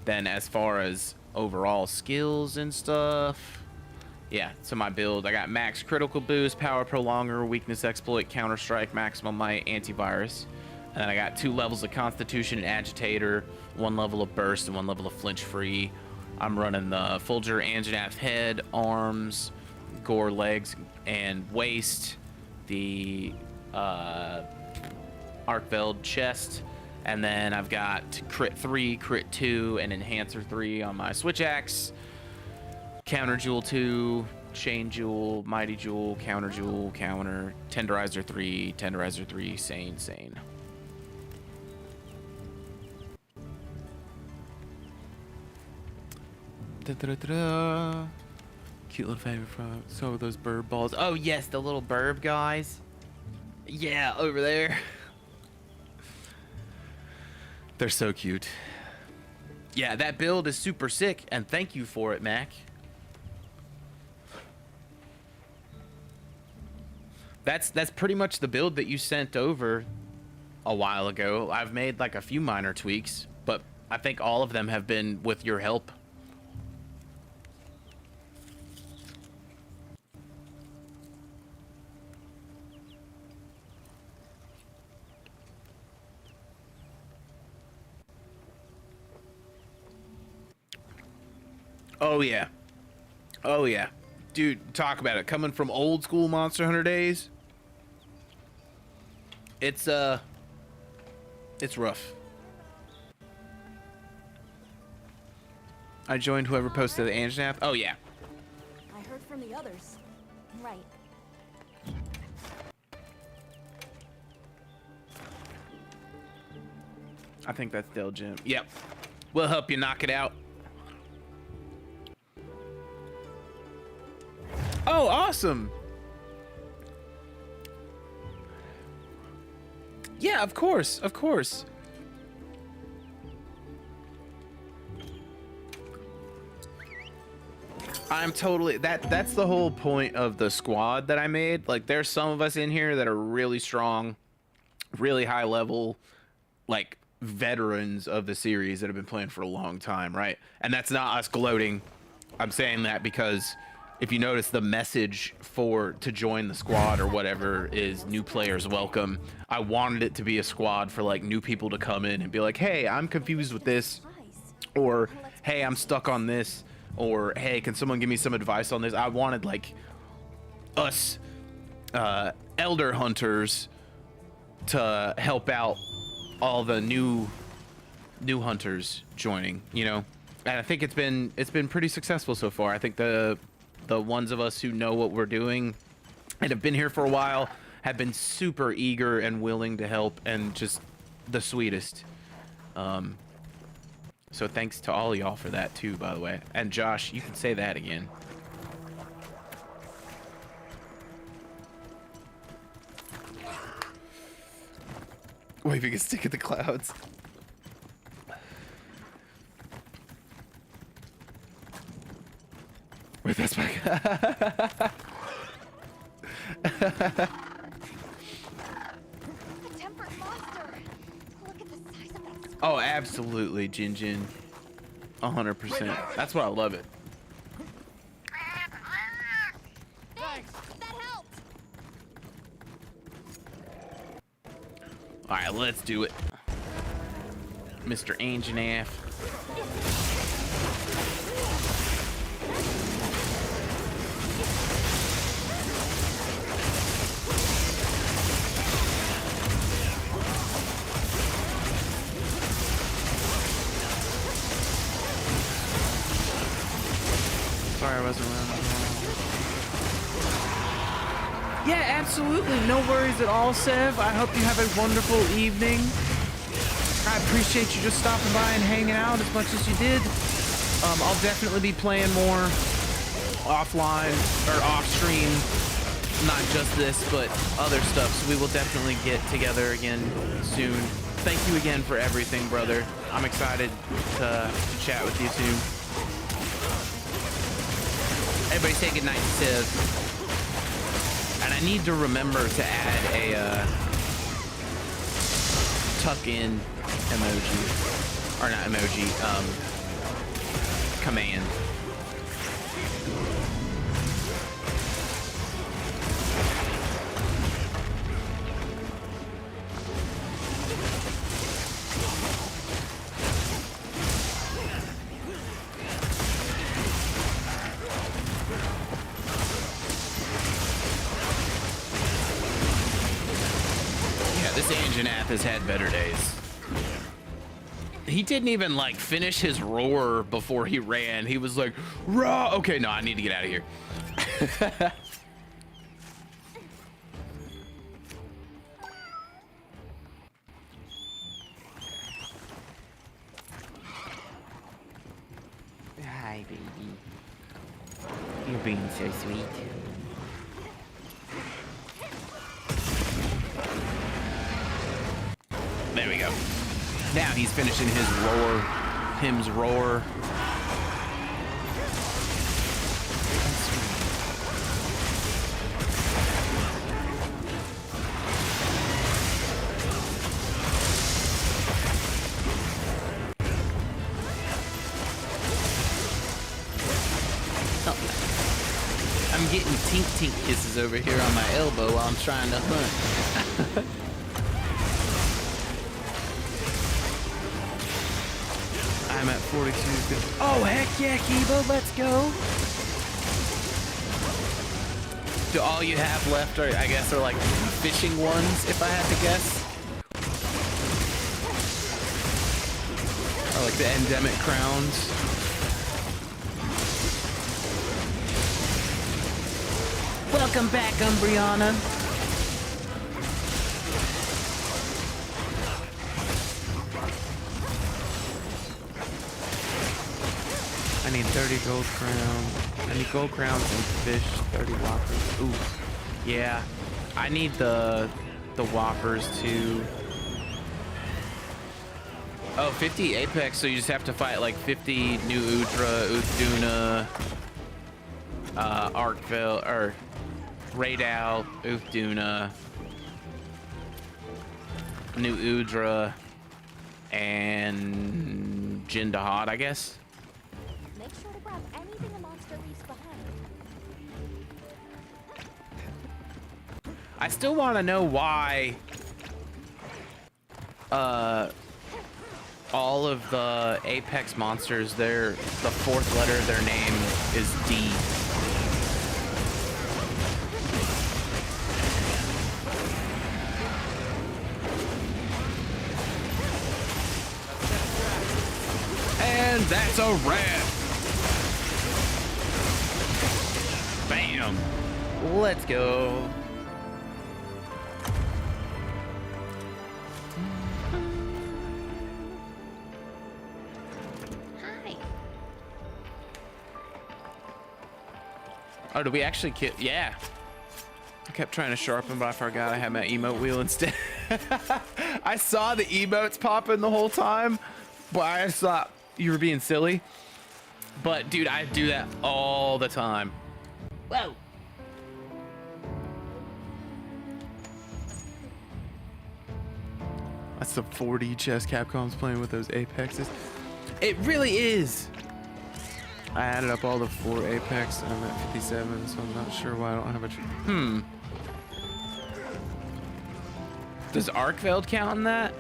Then as far as overall skills and stuff, yeah, so my build, I got max critical boost, power prolonger, weakness exploit, counter strike, maximum might, antivirus. And then I got 2 levels of constitution and agitator, 1 level of burst, and 1 level of flinch free. I'm running the Fulger Anjanath head, arms, gore legs, and waist, the Arkveld chest, and then I've got crit 3, crit 2, and enhancer 3 on my switch axe, counter jewel 2, chain jewel, mighty jewel, counter, tenderizer 3, sane. Da-da-da-da. Cute little favorite frog. So are those burb balls. Oh yes, the little burb guys. Yeah, over there. They're so cute. Yeah, that build is super sick, and thank you for it, Mac. That's pretty much the build that you sent over a while ago. I've made like a few minor tweaks, but I think all of them have been with your help. Oh yeah. Oh yeah. Dude, talk about it. Coming from old school Monster Hunter days, it's rough. I joined whoever posted the Anjanath. Oh yeah. I heard from the others. Right. I think that's Del Jim. Yep. We'll help you knock it out. Oh, awesome. Yeah, of course. Of course. I'm totally that's the whole point of the squad that I made. Like there's some of us in here that are really strong, really high level, like veterans of the series that have been playing for a long time, right? And that's not us gloating. I'm saying that because if you notice, the message to join the squad or whatever is new players welcome. I wanted it to be a squad for like new people to come in and be like, hey, I'm confused with this, or hey, I'm stuck on this, or hey, can someone give me some advice on this? I wanted like us elder hunters to help out all the new hunters joining, you know. And I think it's been pretty successful so far. I think the ones of us who know what we're doing and have been here for a while have been super eager and willing to help, and just the sweetest. So thanks to all y'all for that too, by the way. And Josh, you can say that again. Waving a stick at the clouds. Wait, that's my A tempered monster. Look at the size of that skull. Oh, absolutely, Jin Jin. 100%. That's why I love it. Thanks. That helped. All right, let's do it. Mr. Anjanath. I wasn't around. Yeah, absolutely. No worries at all, Sev. I hope you have a wonderful evening. I appreciate you just stopping by and hanging out as much as you did. I'll definitely be playing more offline or off stream. Not just this, but other stuff. So we will definitely get together again soon. Thank you again for everything, brother. I'm excited to chat with you soon. Everybody say goodnight to Civ. And I need to remember to add a tuck in emoji. Or not emoji, command. Has had better days. He didn't even like finish his roar before he ran. He was like, "Raw." Okay, no, I need to get out of here. Hi, baby. You're being so sweet. There we go. Now he's finishing his roar, hymn's roar. Oh. I'm getting tink kisses over here on my elbow while I'm trying to hunt. I'm at 42. Oh, heck yeah, Kibo, let's go. Do all you have left are, I guess, are like fishing ones, if I had to guess? Or like the endemic crowns? Welcome back, Umbriana. I need 30 gold crowns. I need gold crowns and fish, 30 whoppers. Ooh, yeah. I need the whoppers too. Oh, 50 Apex, so you just have to fight like 50 New Udra, Uthaduna, Arkville, or Raidal, Uthaduna, New Udra, and Jindahad, I guess. I still want to know why all of the Apex monsters, the fourth letter of their name is D. And that's a wrap. Bam. Let's go. Oh, did we actually kill? Yeah. I kept trying to sharpen, but I forgot I had my emote wheel instead. I saw the emotes popping the whole time, but I just thought you were being silly. But, dude, I do that all the time. Whoa. That's the 4D chess Capcom's playing with those Apexes. It really is. I added up all the 4 Apex and I'm at 57, so I'm not sure why I don't have a... Does Arkveld count in that?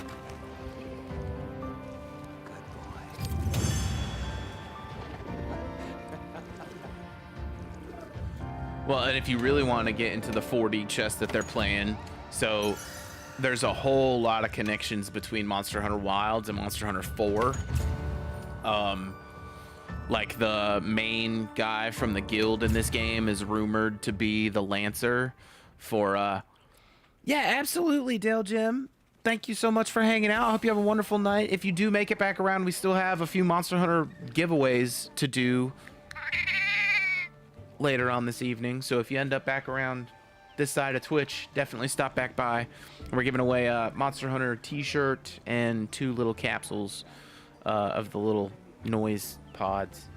Well, and if you really want to get into the 4D chess that they're playing, so there's a whole lot of connections between Monster Hunter Wilds and Monster Hunter 4. Like the main guy from the guild in this game is rumored to be the Lancer for yeah, absolutely, Dale Jim. Thank you so much for hanging out. I hope you have a wonderful night. If you do make it back around, we still have a few Monster Hunter giveaways to do later on this evening. So if you end up back around this side of Twitch, definitely stop back by. We're giving away a Monster Hunter t-shirt and 2 little capsules of the little noise pods.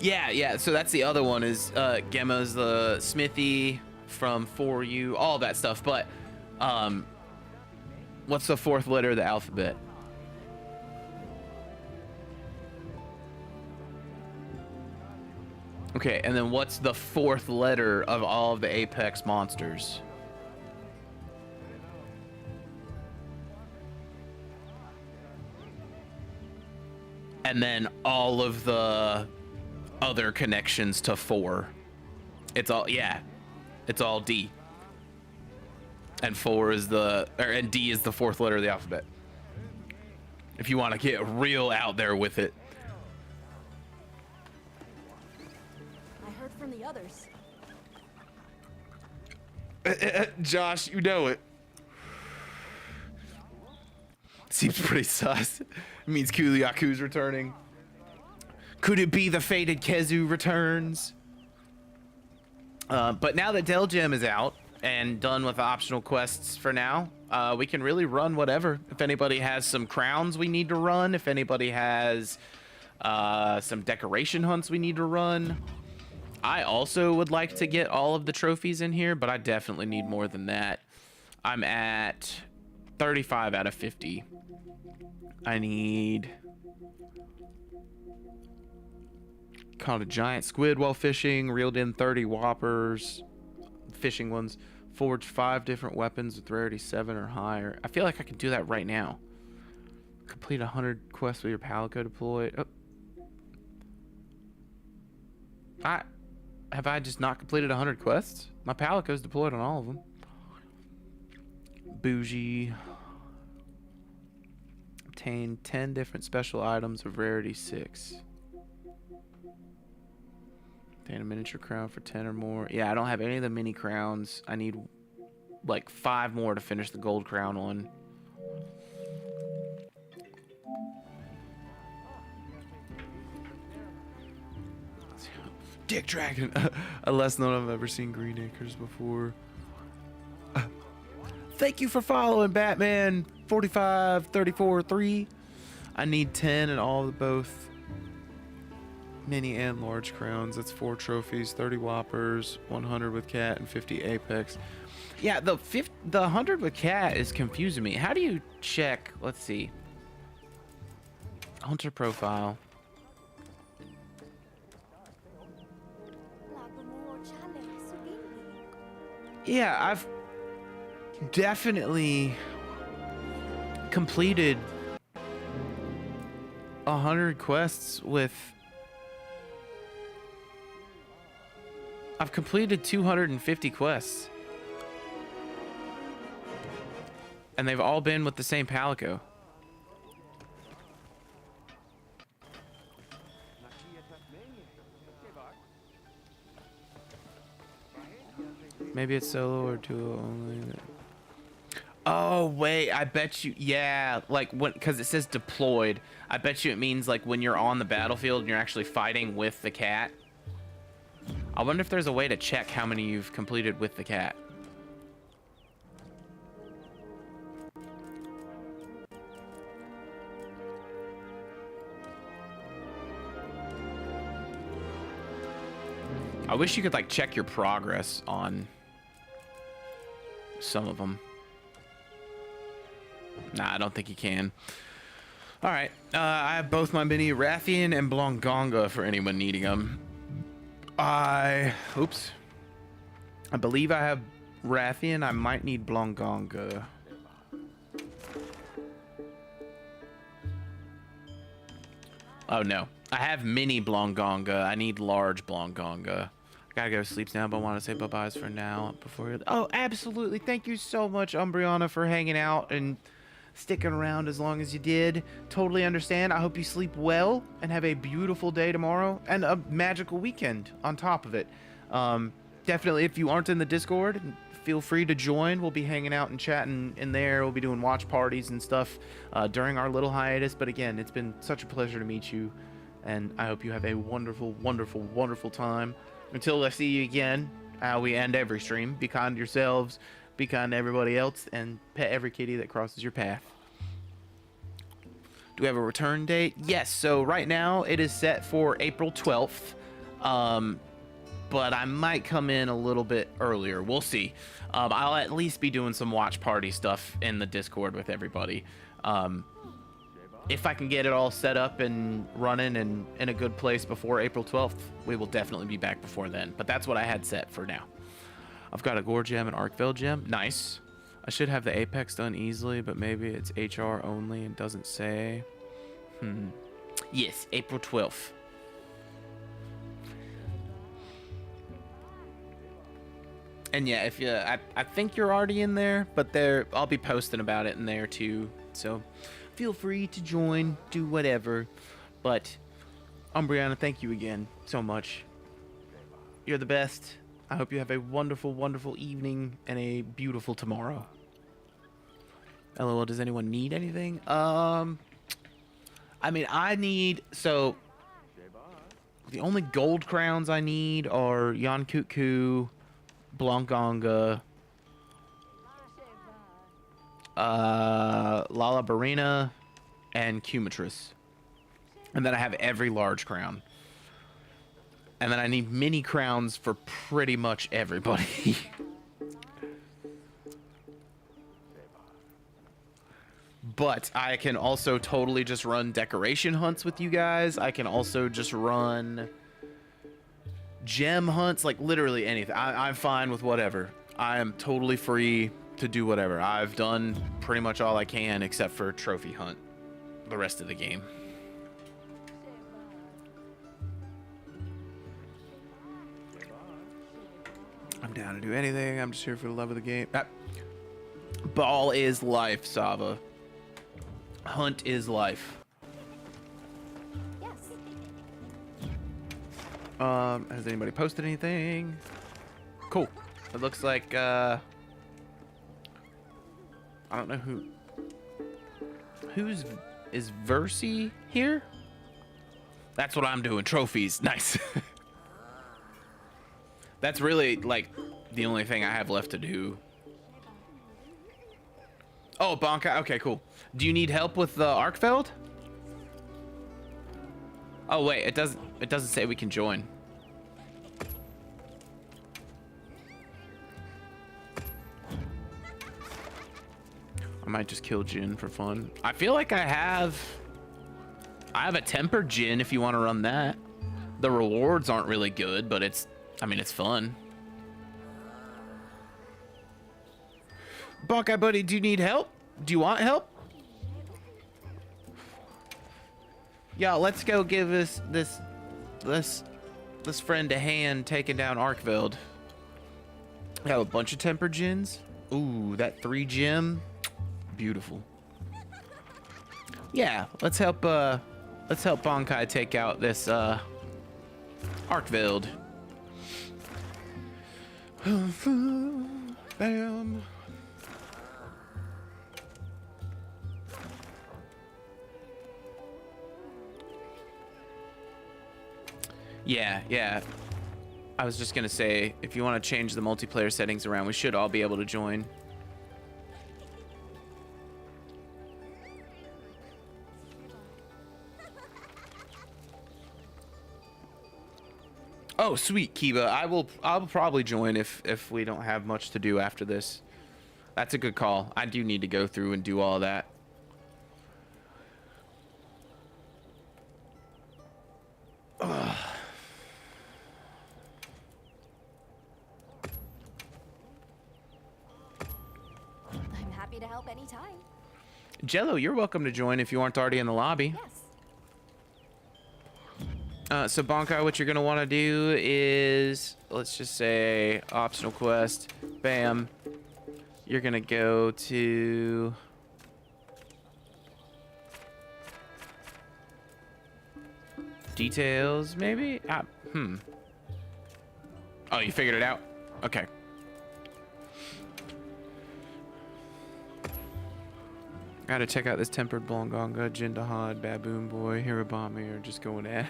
Yeah, so that's the other one is Gemma's the Smithy from For You, all that stuff. But what's the 4th letter of the alphabet? Okay, and then what's the 4th letter of all of the Apex monsters? And then all of the other connections to 4. It's all, yeah, it's all D. And 4 is and D is the 4th letter of the alphabet. If you want to get real out there with it. From the others. Josh, you know it. Seems pretty sus. It means Kuliaku's returning. Could it be the fated Kezu returns? But now that Del Gem is out and done with the optional quests for now, we can really run whatever. If anybody has some crowns we need to run, if anybody has some decoration hunts we need to run. I also would like to get all of the trophies in here, but I definitely need more than that. I'm at 35 out of 50. I need... Caught a giant squid while fishing, reeled in 30 whoppers, fishing ones, forged 5 different weapons with rarity 7 or higher. I feel like I can do that right now. Complete 100 quests with your palico deployed. Oh. Have I just not completed 100 quests? My palico's deployed on all of them. Bougie. Obtain 10 different special items of rarity 6. Obtain a miniature crown for 10 or more. Yeah, I don't have any of the mini crowns. I need like 5 more to finish the gold crown one. Dick Dragon. A less known I've ever seen Green Acres before. Thank you for following Batman 45 34 3. I need 10 and all of both mini and large crowns. That's 4 trophies, 30 whoppers, 100 with cat, and 50 apex. Yeah, the 100 with cat is confusing me. How do you check? Let's see. Hunter profile. Yeah, I've definitely completed 100 quests with... I've completed 250 quests. And they've all been with the same palico. Maybe it's solo or duo only. Oh, wait, I bet you, yeah, like, when, because it says deployed, I bet you it means, like, when you're on the battlefield and you're actually fighting with the cat. I wonder if there's a way to check how many you've completed with the cat. I wish you could, like, check your progress on some of them. Nah, I don't think you can. All right, I have both my mini Rathian and Blongonga for anyone needing them. Oops. I believe I have Rathian. I might need Blongonga. Oh no, I have mini Blongonga. I need large Blongonga. I Gotta go to sleep now, but want to say bye-byes for now before. Oh, absolutely. Thank you so much, Umbriana, for hanging out and sticking around as long as you did. Totally understand. I hope you sleep well and have a beautiful day tomorrow and a magical weekend on top of it. Definitely, if you aren't in the Discord, feel free to join. We'll be hanging out and chatting in there. We'll be doing watch parties and stuff during our little hiatus. But again, it's been such a pleasure to meet you, and I hope you have a wonderful, wonderful, wonderful time. Until I see you again, we end every stream. Be kind to yourselves, be kind to everybody else, and pet every kitty that crosses your path. Do we have a return date? Yes, so right now it is set for April 12th. But I might come in a little bit earlier. We'll see. I'll at least be doing some watch party stuff in the Discord with everybody. If I can get it all set up and running and in a good place before April 12th, we will definitely be back before then. But that's what I had set for now. I've got a Gore gem and 𝕬𝕟𝕣 gem. Nice. I should have the Apex done easily, but maybe it's HR only and doesn't say. Yes, April 12th. And yeah, if you, I think you're already in there, but I'll be posting about it in there too. So feel free to join, do whatever. But Umbriana, thank you again so much. You're the best. I hope you have a wonderful, wonderful evening and a beautiful tomorrow. LOL, does anyone need anything? I mean, so the only gold crowns I need are 𝕬𝕠𝕟𝕤𝕤, 𝕬𝕠𝕟𝕤𝕤, 𝕬𝕠𝕟𝕤𝕤, and 𝕬𝕠𝕟𝕤. And then I have every large crown. And then I need mini crowns for pretty much everybody. But I can also totally just run decoration hunts with you guys. I can also just run gem hunts, like literally anything. I'm fine with whatever. I am totally free to do whatever. I've done pretty much all I can except for trophy hunt the rest of the game. I'm down to do anything. I'm just here for the love of the game. Ball is life, Sava. Hunt is life. Yes. Has anybody posted anything? Cool. It looks like I don't know is Versi here? That's what I'm doing. Trophies. Nice. That's really like the only thing I have left to do. Oh, Bonkai. Okay, cool. Do you need help with the 𝕬𝕠𝕟𝕣? Oh wait, it doesn't say we can join. I might just kill Jin for fun. I feel like I have a tempered Jin if you want to run that. The rewards aren't really good, but it's fun. Bonkai buddy, do you need help? Do you want help? Yeah, let's go give this friend a hand taking down 𝕬𝕑𝕣. I have a bunch of tempered Jins. Ooh, that 3 gem. Beautiful. Yeah, let's help Bonkai take out this 𝕬𝕑𝕣. Bam. Yeah. I was just gonna say, if you want to change the multiplayer settings around, we should all be able to join. Oh, sweet, Kiba. I'll probably join if we don't have much to do after this. That's a good call. I do need to go through and do all that. Ugh. I'm happy to help anytime. Jello, you're welcome to join if you aren't already in the lobby. Yes. So Bonkai, what you're gonna want to do is, let's just say, optional quest. Bam. You're gonna go to details, maybe? Oh, you figured it out? Okay. Gotta check out this tempered Blongonga, Jindahad, Baboon Boy, Hirabami are just going at.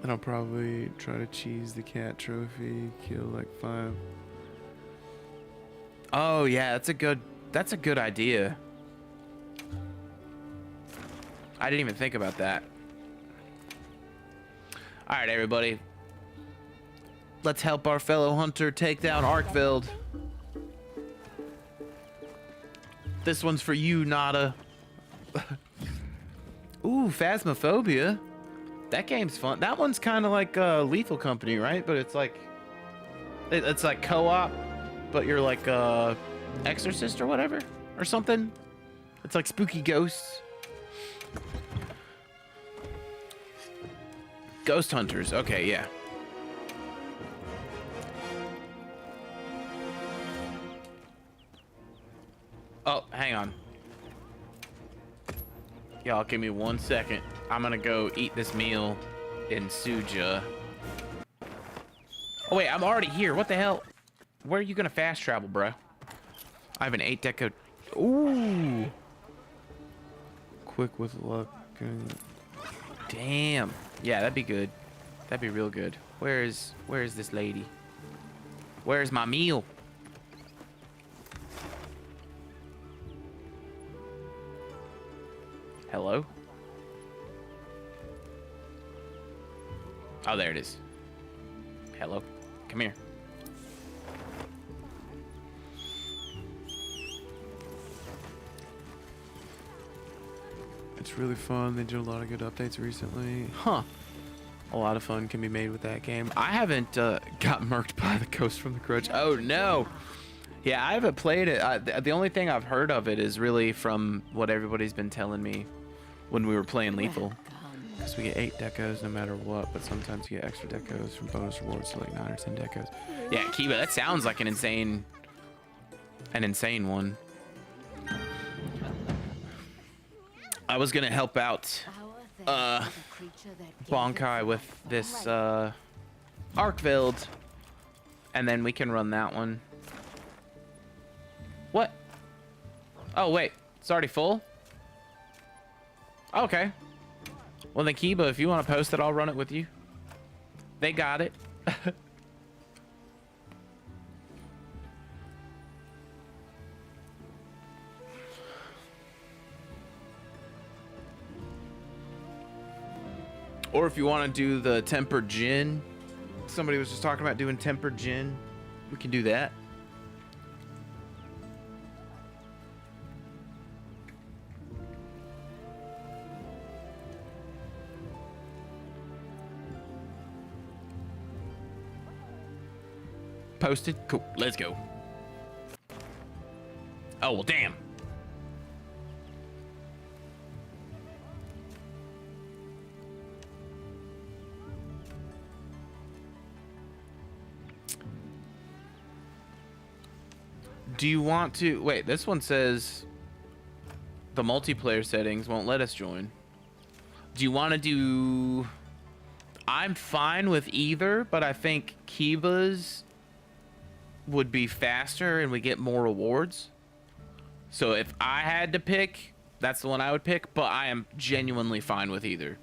And I'll probably try to cheese the cat trophy, kill like 5. Oh yeah, that's a good idea. I didn't even think about that. All right, everybody. Let's help our fellow hunter take down 𝕉𝕉𝕉. This one's for you, Nada. Ooh, Phasmophobia. That game's fun. That one's kind of like Lethal Company, right? But it's like co-op, but you're like exorcist or whatever or something. It's like spooky ghosts. Ghost hunters. Okay, yeah. Oh, hang on. Y'all, give me 1 second. I'm gonna go eat this meal in Suja. Oh, wait, I'm already here. What the hell? Where are you gonna fast travel, bro? I have an 8 deco. Ooh. Quick with luck. Damn. Yeah, that'd be good. That'd be real good. Where is this lady? Where's my meal? Hello? Oh, there it is. Hello. Come here. It's really fun. They did a lot of good updates recently. Huh. A lot of fun can be made with that game. I haven't got murked by the Ghost from the Grudge. Oh, no. Yeah, I haven't played it. The only thing I've heard of it is really from what everybody's been telling me when we were playing Lethal. Because we get 8 decos no matter what, but sometimes you get extra decos from bonus rewards, so like 9 or 10 decos. Yeah, Kiba, that sounds like an insane one. I was gonna help out Bonkai with this 𝕉𝕉𝕉, and then we can run that one. What? Oh wait, it's already full? Okay. Well then, Kiba, if you want to post it, I'll run it with you. They got it. Or if you want to do the tempered gin, somebody was just talking about doing tempered gin, we can do that. Posted? Cool. Let's go. Oh, well, damn. Do you want to... Wait, this one says the multiplayer settings won't let us join. Do you want to do... I'm fine with either, but I think Kiba's would be faster and we get more rewards. So if I had to pick, that's the one I would pick, but I am genuinely fine with either.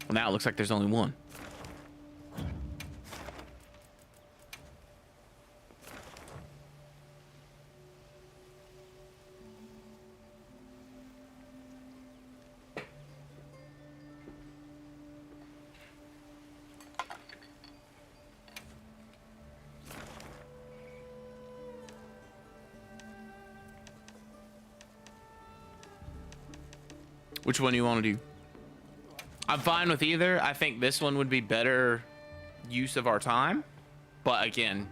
Well, now it looks like there's only one. Which one do you want to do? I'm fine with either. I think this one would be better use of our time. But again,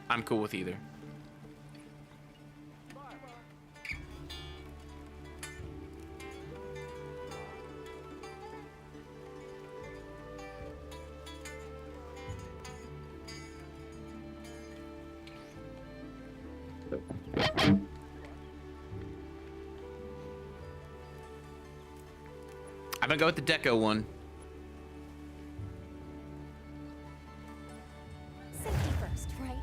I'm cool with either. I'm gonna go with the deco one. Safety first, right?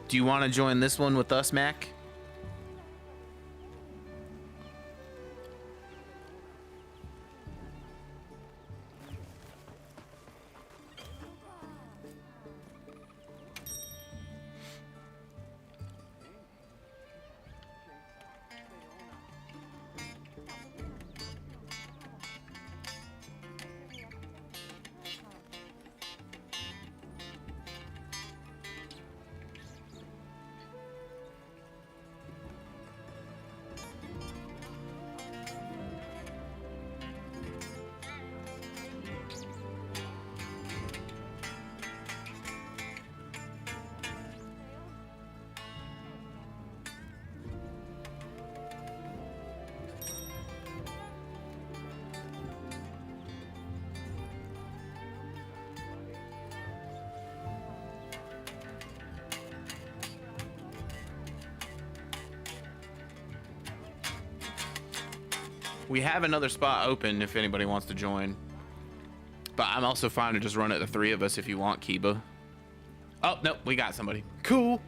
Do you want to join this one with us, Mac? We have another spot open if anybody wants to join. But I'm also fine to just run it the three of us if you want, Kiba. Oh, no, we got somebody. Cool.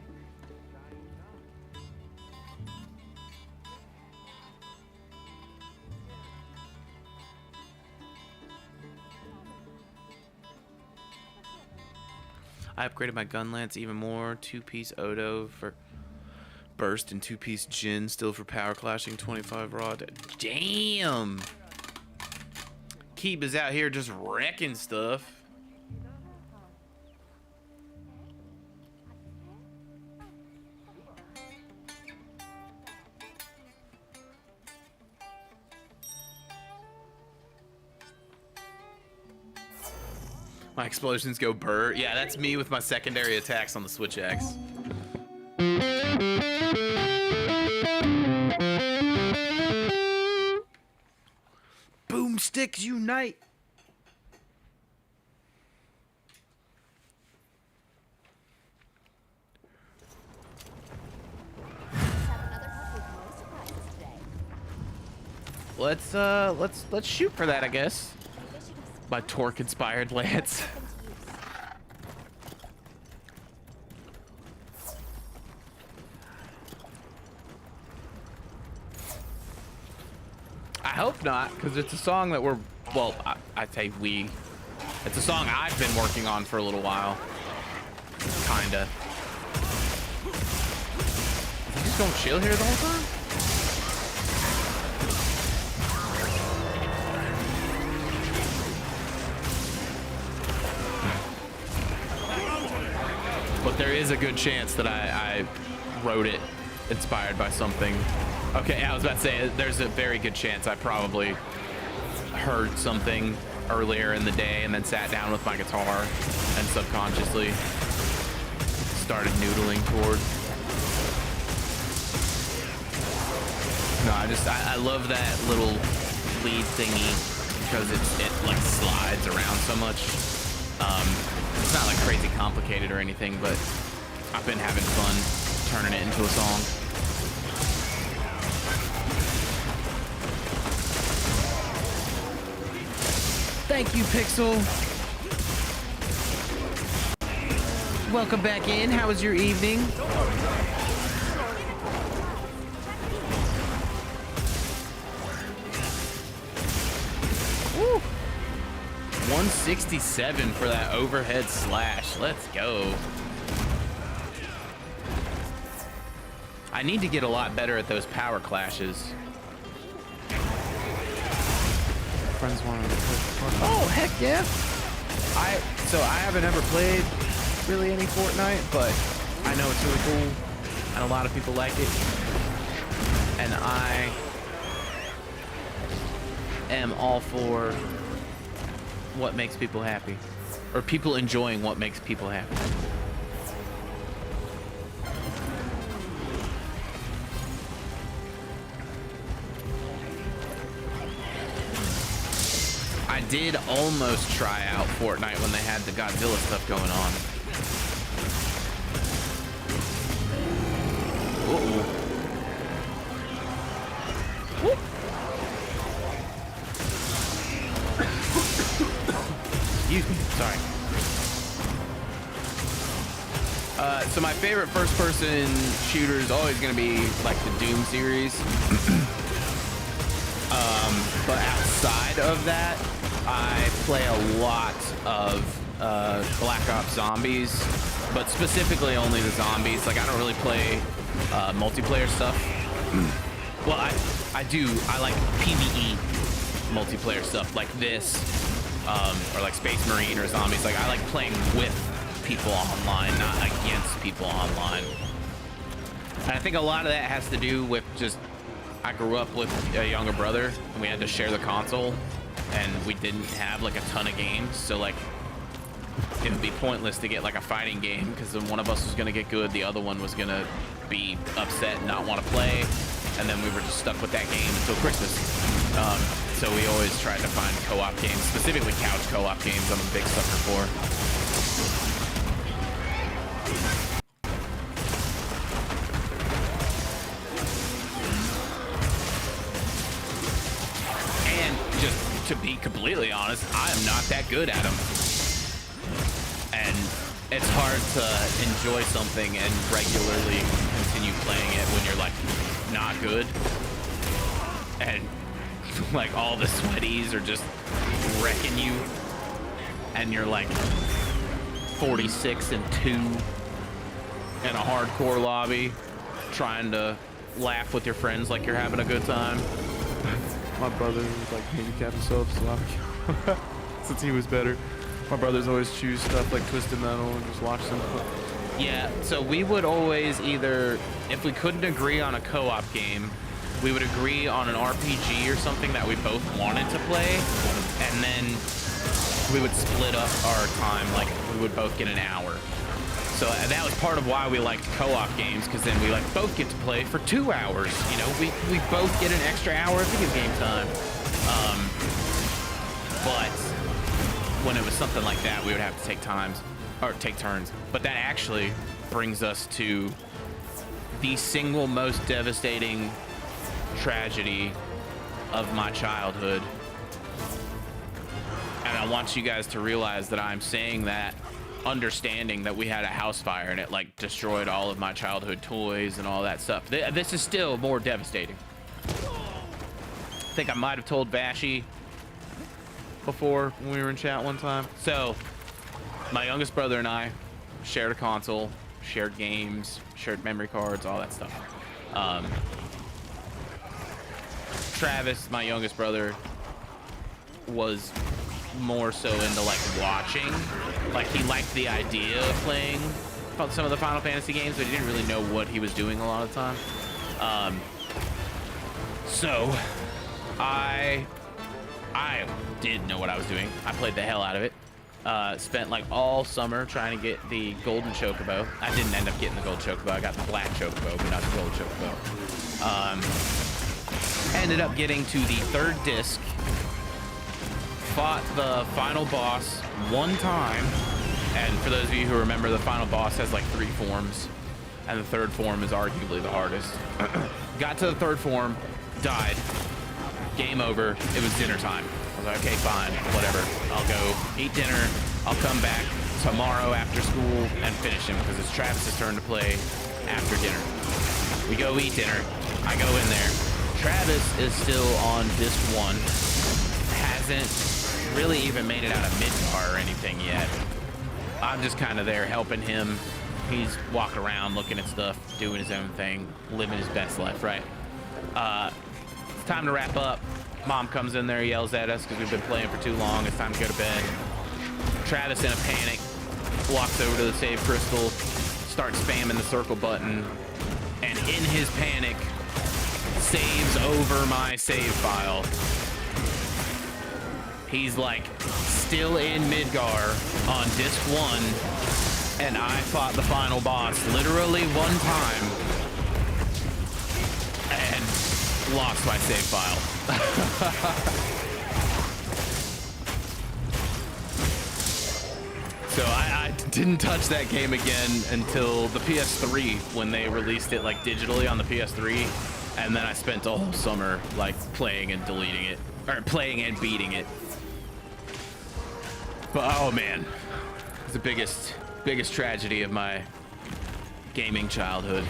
I upgraded my gun lance even more. 2-piece 𝕐𝕣 for burst and 2-piece Jin, still for power clashing, 25 rod. Damn. Keeb is out here just wrecking stuff. My explosions go burr. Yeah, that's me with my secondary attacks on the switch axe. Boomsticks unite. Let's shoot for that, I guess. My torque inspired lance. I hope not, because it's a song that we're, well, I say we. It's a song I've been working on for a little while. Kinda. Is he just gonna chill here the whole time? But there is a good chance that I wrote it inspired by something. Okay, I was about to say, there's a very good chance I probably heard something earlier in the day and then sat down with my guitar and subconsciously started noodling chords. No, I love that little lead thingy because it like slides around so much. It's not like crazy complicated or anything, but I've been having fun turning it into a song. Thank you, Pixel. Welcome back in. How was your evening? Woo. 167 for that overhead slash. Let's go. I need to get a lot better at those power clashes. friends wanted to play Fortnite. Oh, heck yeah. So I haven't ever played really any Fortnite, but I know it's really cool, and a lot of people like it. And I am all for what makes people happy, or people enjoying what makes people happy. I did almost try out Fortnite when they had the Godzilla stuff going on. Uh-oh. Excuse me, sorry. So my favorite first-person shooter is always going to be like the Doom series. But outside of that, I play a lot of Black Ops Zombies, but specifically only the zombies. Like, I don't really play multiplayer stuff. Well, I do. I like PvE multiplayer stuff like this, or like Space Marine or zombies. Like, I like playing with people online, not against people online. And I think a lot of that has to do with just, I grew up with a younger brother, and we had to share the console, and we didn't have like a ton of games, so like it would be pointless to get like a fighting game, because then one of us was going to get good, the other one was going to be upset and not want to play, and then we were just stuck with that game until Christmas. So we always tried to find co-op games, specifically couch co-op games. I'm a big sucker for. To be completely honest, I am not that good at them. And it's hard to enjoy something and regularly continue playing it when you're like not good. And like all the sweaties are just wrecking you. And you're like 46 and 2 in a hardcore lobby trying to laugh with your friends like you're having a good time. My brother was like handicapped himself, so since he was better. My brothers always choose stuff like Twisted Metal and just watch them. Yeah, so we would always either, if we couldn't agree on a co-op game, we would agree on an RPG or something that we both wanted to play, and then we would split up our time, like we would both get an hour. So that was part of why we liked co-op games, because then we like both get to play for 2 hours. You know, we both get an extra hour of video game time. But when it was something like that, we would have to take turns. But that actually brings us to the single most devastating tragedy of my childhood. And I want you guys to realize that I'm saying that understanding that we had a house fire and it like destroyed all of my childhood toys and all that stuff. This is still more devastating. I think I might have told Bashy before when we were in chat one time. So my youngest brother and I shared a console, shared games, shared memory cards, all that stuff. Travis, my youngest brother, was more so into like watching. Like he liked the idea of playing some of the Final Fantasy games, but he didn't really know what he was doing a lot of the time. So I did know what I was doing. I played the hell out of it. Spent like all summer trying to get the golden chocobo. I didn't end up getting the gold chocobo. I got the black chocobo, but not the gold chocobo. Ended up getting to the 3rd disc. Fought the final boss one time, and for those of you who remember, the final boss has like 3 forms, and the 3rd form is arguably the hardest. Got to the 3rd form, died, game over. It was dinner time. I was like, okay, fine, whatever. I'll go eat dinner. I'll come back tomorrow after school and finish him, because it's Travis's turn to play after dinner. We go eat dinner. I go in there. Travis is still on disc 1. Hasn't really even made it out of Midgar or anything yet. I'm just kind of there helping him. He's walking around looking at stuff, doing his own thing, living his best life, right? It's time to wrap up. Mom comes in there, yells at us because we've been playing for too long. It's time to go to bed. Travis, in a panic, walks over to the save crystal, starts spamming the circle button, and in his panic, saves over my save file. He's like still in Midgar on disc 1, and I fought the final boss literally one time and lost my save file. So I didn't touch that game again until the PS3 when they released it like digitally on the PS3, and then I spent a whole summer like playing and deleting it, or playing and beating it. But oh man, it's the biggest tragedy of my gaming childhood.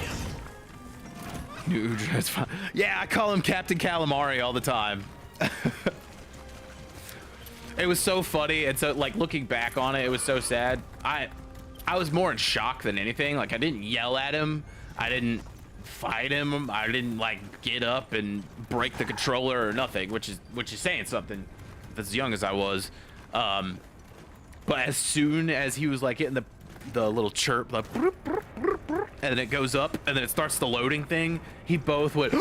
New Udress. Yeah, I call him Captain Calamari all the time. It was so funny, and so like looking back on it, it was so sad. I was more in shock than anything. Like I didn't yell at him, I didn't fight him, I didn't like get up and break the controller or nothing, which is saying something. As young as I was, but as soon as he was like getting the little chirp, like, and then it goes up, and then it starts the loading thing, he both went.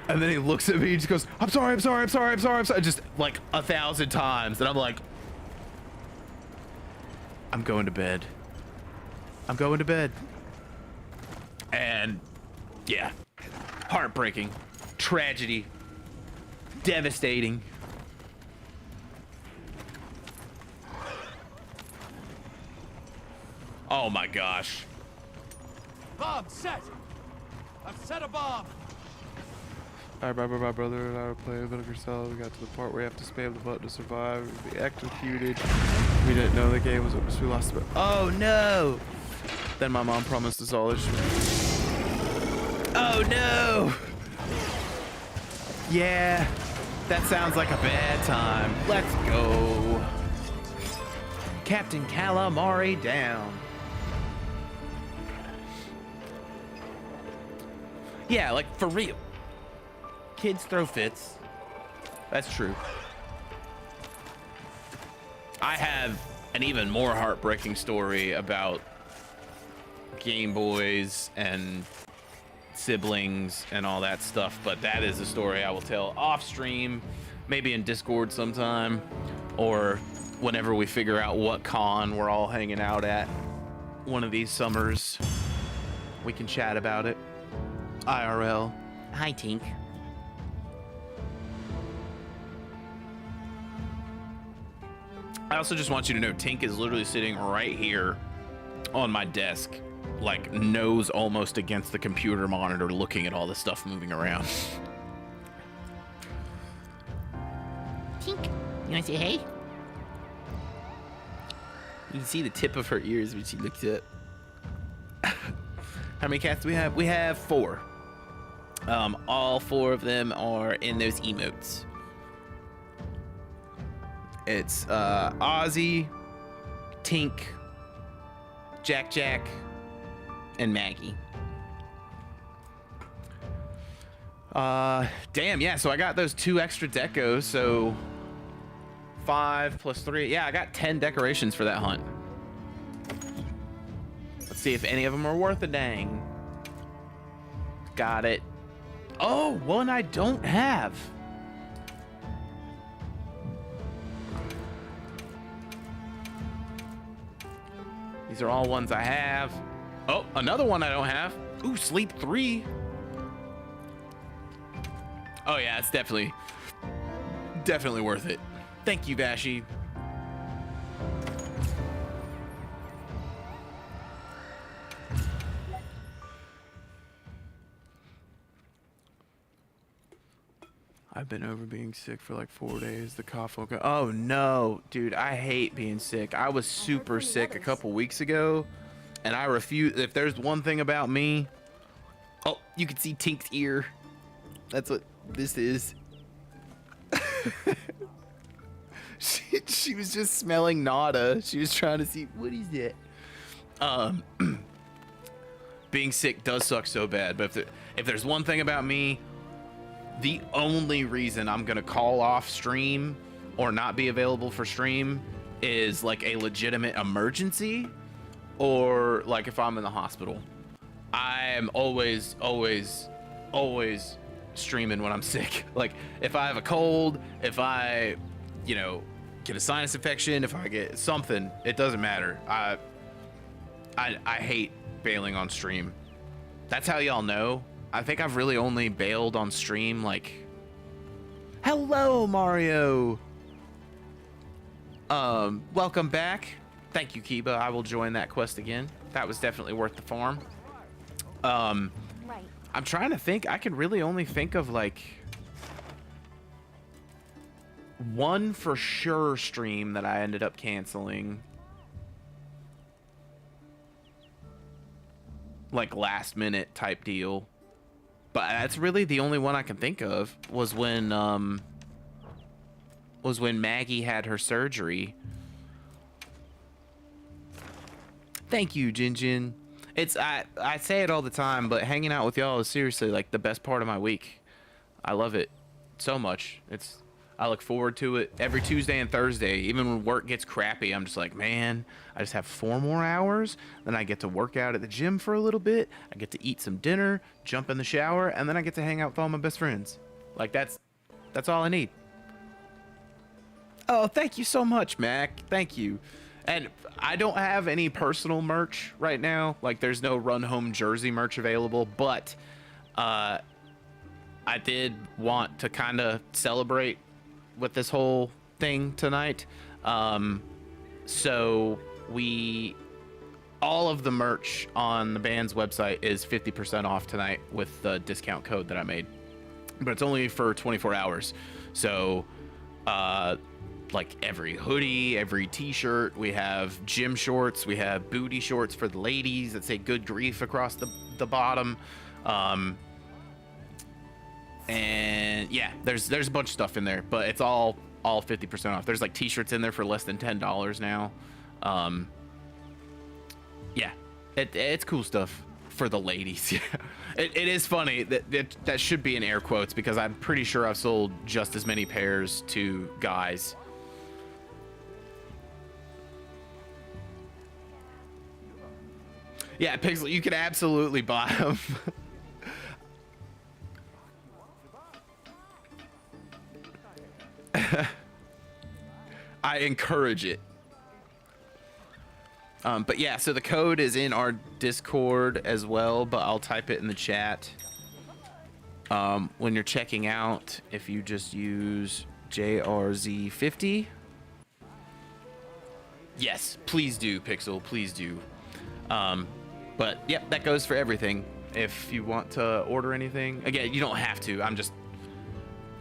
And then he looks at me and just goes, I'm sorry, I'm sorry, I'm sorry, I'm sorry, I'm sorry. Just like 1,000 times. And I'm like, I'm going to bed. I'm going to bed. And yeah, heartbreaking, tragedy, devastating. Oh my gosh. Bomb set! I've set a bomb! I remember my brother and I were playing Metal Gear Solid. We got to the part where you have to spam the button to survive and be executed. We didn't know the game was over, so we lost the. Oh no! Then my mom promised us all that she. Oh no! Yeah, that sounds like a bad time. Let's go. Captain Calamari down. Yeah, like for real. Kids throw fits. That's true. I have an even more heartbreaking story about Game Boys and siblings and all that stuff, but that is a story I will tell off stream, maybe in Discord sometime, or whenever we figure out what con we're all hanging out at one of these summers. We can chat about it. IRL. Hi, Tink. I also just want you to know Tink is literally sitting right here on my desk, like nose almost against the computer monitor, looking at all the stuff moving around. Tink, you wanna say hey? You can see the tip of her ears when she looks up. How many cats do we have? We have 4. All 4 of them are in those emotes. It's Ozzy, Tink, Jack, and Maggie. Damn, yeah, so I got those 2 extra decos, so 5 plus 3. Yeah, I got 10 decorations for that hunt. Let's see if any of them are worth a dang. Got it. Oh, one I don't have. These are all ones I have. Oh, another one I don't have. Ooh, Sleep 3. Oh yeah, it's definitely worth it. Thank you, Vashi. I've been over being sick for like 4 days. The cough will go. Oh no, dude, I hate being sick. I was super sick a couple weeks ago, and I refuse. If there's one thing about me, oh, you can see Tink's ear. That's what this is. She was just smelling nada. She was trying to see what is it. Being sick does suck so bad, but if there's one thing about me, the only reason I'm gonna call off stream or not be available for stream is like a legitimate emergency, or like if I'm in the hospital. I am always streaming when I'm sick. Like if I have a cold, if I, you know, get a sinus infection, if I get something, it doesn't matter. I hate bailing on stream. That's how y'all know. I think I've really only bailed on stream like, hello Mario. Welcome back. Thank you, Kiba. I will join that quest again. That was definitely worth the farm. Right. I'm trying to think. I can really only think of like one for sure stream that I ended up canceling. Like last minute type deal. But that's really the only one I can think of was when Maggie had her surgery. Thank you, Jinjin. It's I say it all the time, but hanging out with y'all is seriously like the best part of my week. I love it so much. I look forward to it every Tuesday and Thursday. Even when work gets crappy, I'm just like, man, I just have 4 more hours. Then I get to work out at the gym for a little bit. I get to eat some dinner, jump in the shower, and then I get to hang out with all my best friends. Like that's all I need. Oh, thank you so much, Mac. Thank you. And I don't have any personal merch right now. Like there's no Run Home jersey merch available, but I did want to kind of celebrate with this whole thing tonight. So all of the merch on the band's website is 50% off tonight with the discount code that I made, but it's only for 24 hours. So like every hoodie, every t-shirt, we have gym shorts, we have booty shorts for the ladies that say good grief across the bottom. And yeah, there's a bunch of stuff in there, but it's all 50% off. There's like t-shirts in there for less than $10 now. Yeah, it's cool stuff for the ladies. Yeah, it is funny that should be in air quotes because I'm pretty sure I've sold just as many pairs to guys. Yeah, Pixel, you can absolutely buy them. I encourage it. But yeah, so the code is in our Discord as well, but I'll type it in the chat. When you're checking out, if you just use JRZ50. Yes, please do, Pixel, please do. But yep, that goes for everything. If you want to order anything, again, you don't have to.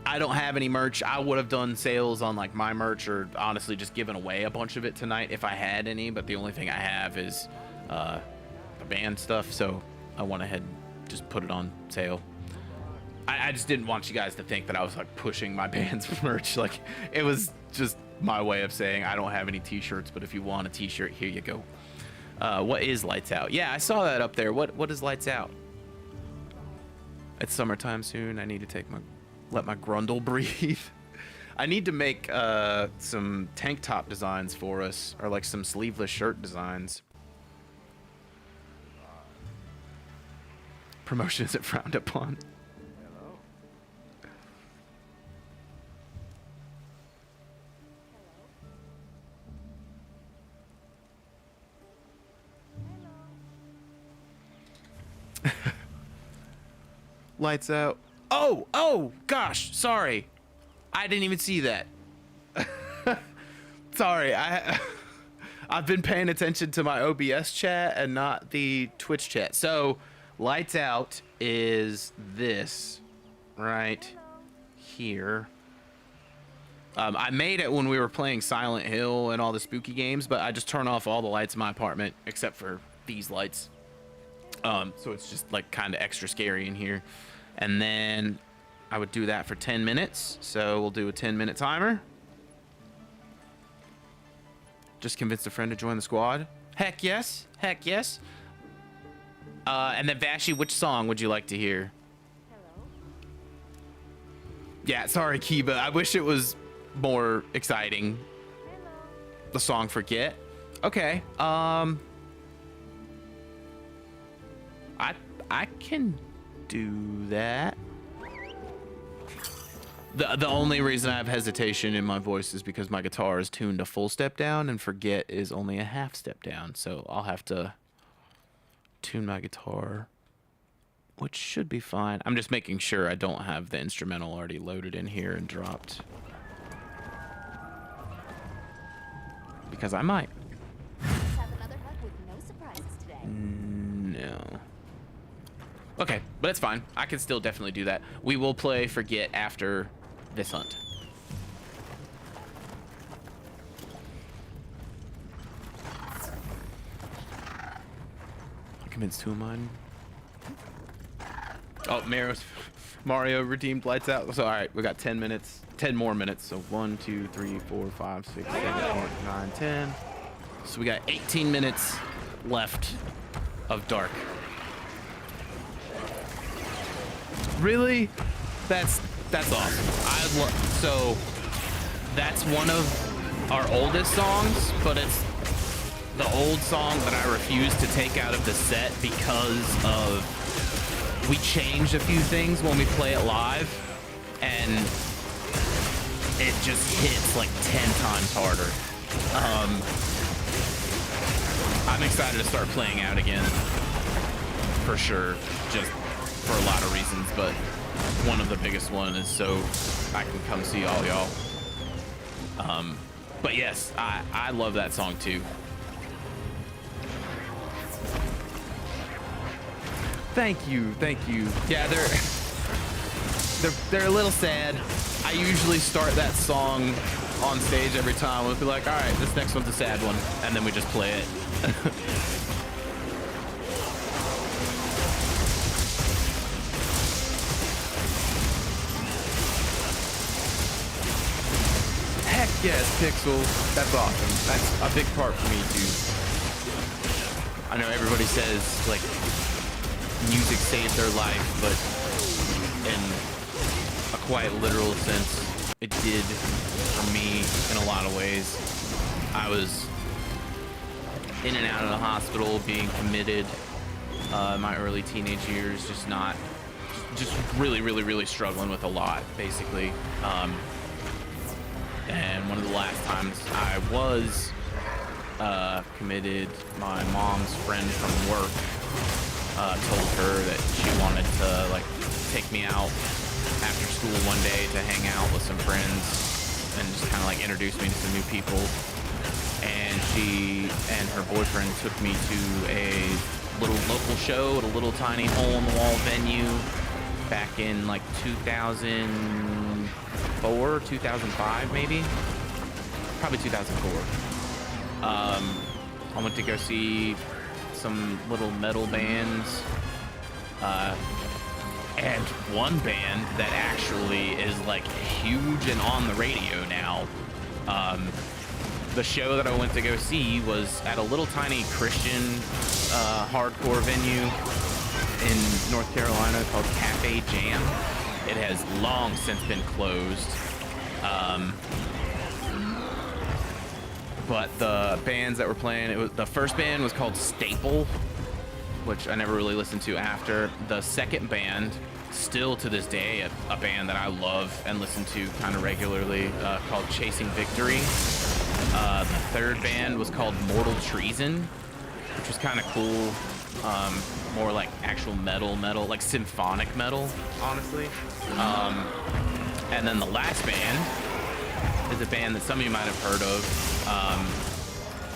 I don't have any merch. I would have done sales on like my merch or honestly just given away a bunch of it tonight if I had any, but the only thing I have is the band stuff, so I went ahead and just put it on sale. I just didn't want you guys to think that I was like pushing my band's merch. Like it was just my way of saying I don't have any t-shirts, but if you want a t-shirt, here you go. What is Lights Out? Yeah, I saw that up there. What is Lights Out? It's summertime soon. I need to let my grundle breathe. I need to make some tank top designs for us, or like some sleeveless shirt designs. Promotion isn't frowned upon. Lights Out. Oh, gosh, sorry. I didn't even see that. Sorry, I've been paying attention to my OBS chat and not the Twitch chat. So, Lights Out is this right here. I made it when we were playing Silent Hill and all the spooky games, but I just turn off all the lights in my apartment except for these lights. So it's just like kind of extra scary in here. And then I would do that for 10 minutes. So we'll do a 10-minute timer. Just convinced a friend to join the squad. Heck yes. Heck yes. And then Vashi, which song would you like to hear? Yeah, sorry, Kiba. I wish it was more exciting. The song Forget. Okay. I can do that. The only reason I have hesitation in my voice is because my guitar is tuned a full step down and Forget is only a half step down. So I'll have to tune my guitar, which should be fine. I'm just making sure I don't have the instrumental already loaded in here and dropped. Because I might. Let's have another hug with no surprises today. No. Okay, but it's fine. I can still definitely do that. We will play Forget after this hunt. I'm convinced two of mine. Oh, Mario redeemed lights out. So, all right, we got 10 minutes, 10 more minutes. So 1, 2, 3, 4, 5, 6, 7, 8, 9, 10. So we got 18 minutes left of dark. Really? That's awesome. So that's one of our oldest songs, but it's the old song that I refuse to take out of the set because of we changed a few things when we play it live, and it just hits like 10 times harder. I'm excited to start playing out again, for sure, just for a lot of reasons, but one of the biggest one is so I can come see all y'all. But yes, I love that song too. Thank you. Yeah, they're a little sad. I usually start that song on stage every time. We'll be like, all right, this next one's a sad one, and then we just play it. Heck yes, Pixel. That's awesome. That's a big part for me too. I know everybody says like music saved their life, but in a quite literal sense, it did for me in a lot of ways. I was in and out of the hospital, being committed in my early teenage years, just really struggling with a lot, basically. And one of the last times I was committed, my mom's friend from work told her that she wanted to like take me out after school one day to hang out with some friends and just kind of like introduce me to some new people. And she and her boyfriend took me to a little local show at a little tiny hole-in-the-wall venue back in like 2004, 2005 maybe, probably 2004. I went to go see some little metal bands, and one band that actually is like huge and on the radio now. The show that I went to go see was at a little tiny Christian hardcore venue in North Carolina called Cafe Jam. It has long since been closed. But the bands that were playing, the first band was called Staple, which I never really listened to after. The second band, still to this day, a band that I love and listen to kind of regularly, called Chasing Victory. The third band was called Mortal Treason, which was kind of cool. More like actual metal, like symphonic metal, honestly. And then the last band is a band that some of you might have heard of.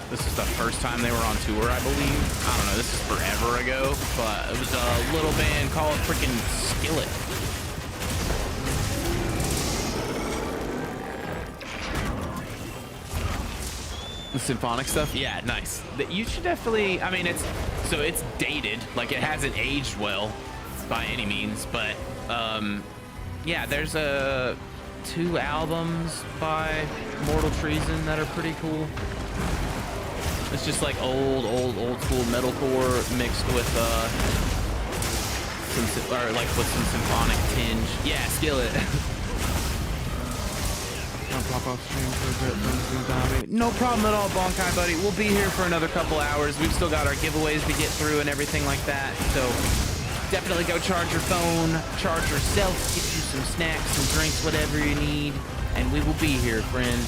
This is the first time they were on tour, I believe. I don't know, this is forever ago, but it was a little band called freaking Skillet. The symphonic stuff? Yeah, nice. You should definitely, I mean, it's dated, like it hasn't aged well by any means, but yeah, there's 2 albums by Mortal Treason that are pretty cool. It's just like old school metalcore mixed with some symphonic tinge. Yeah, Skillet. I'll pop off stream for a bit. Thanks, and Tommy. No problem at all, Bonkai buddy. We'll be here for another couple hours. We've still got our giveaways to get through and everything like that. So definitely go charge your phone, charge yourself, get you some snacks, some drinks, whatever you need, and we will be here, friend.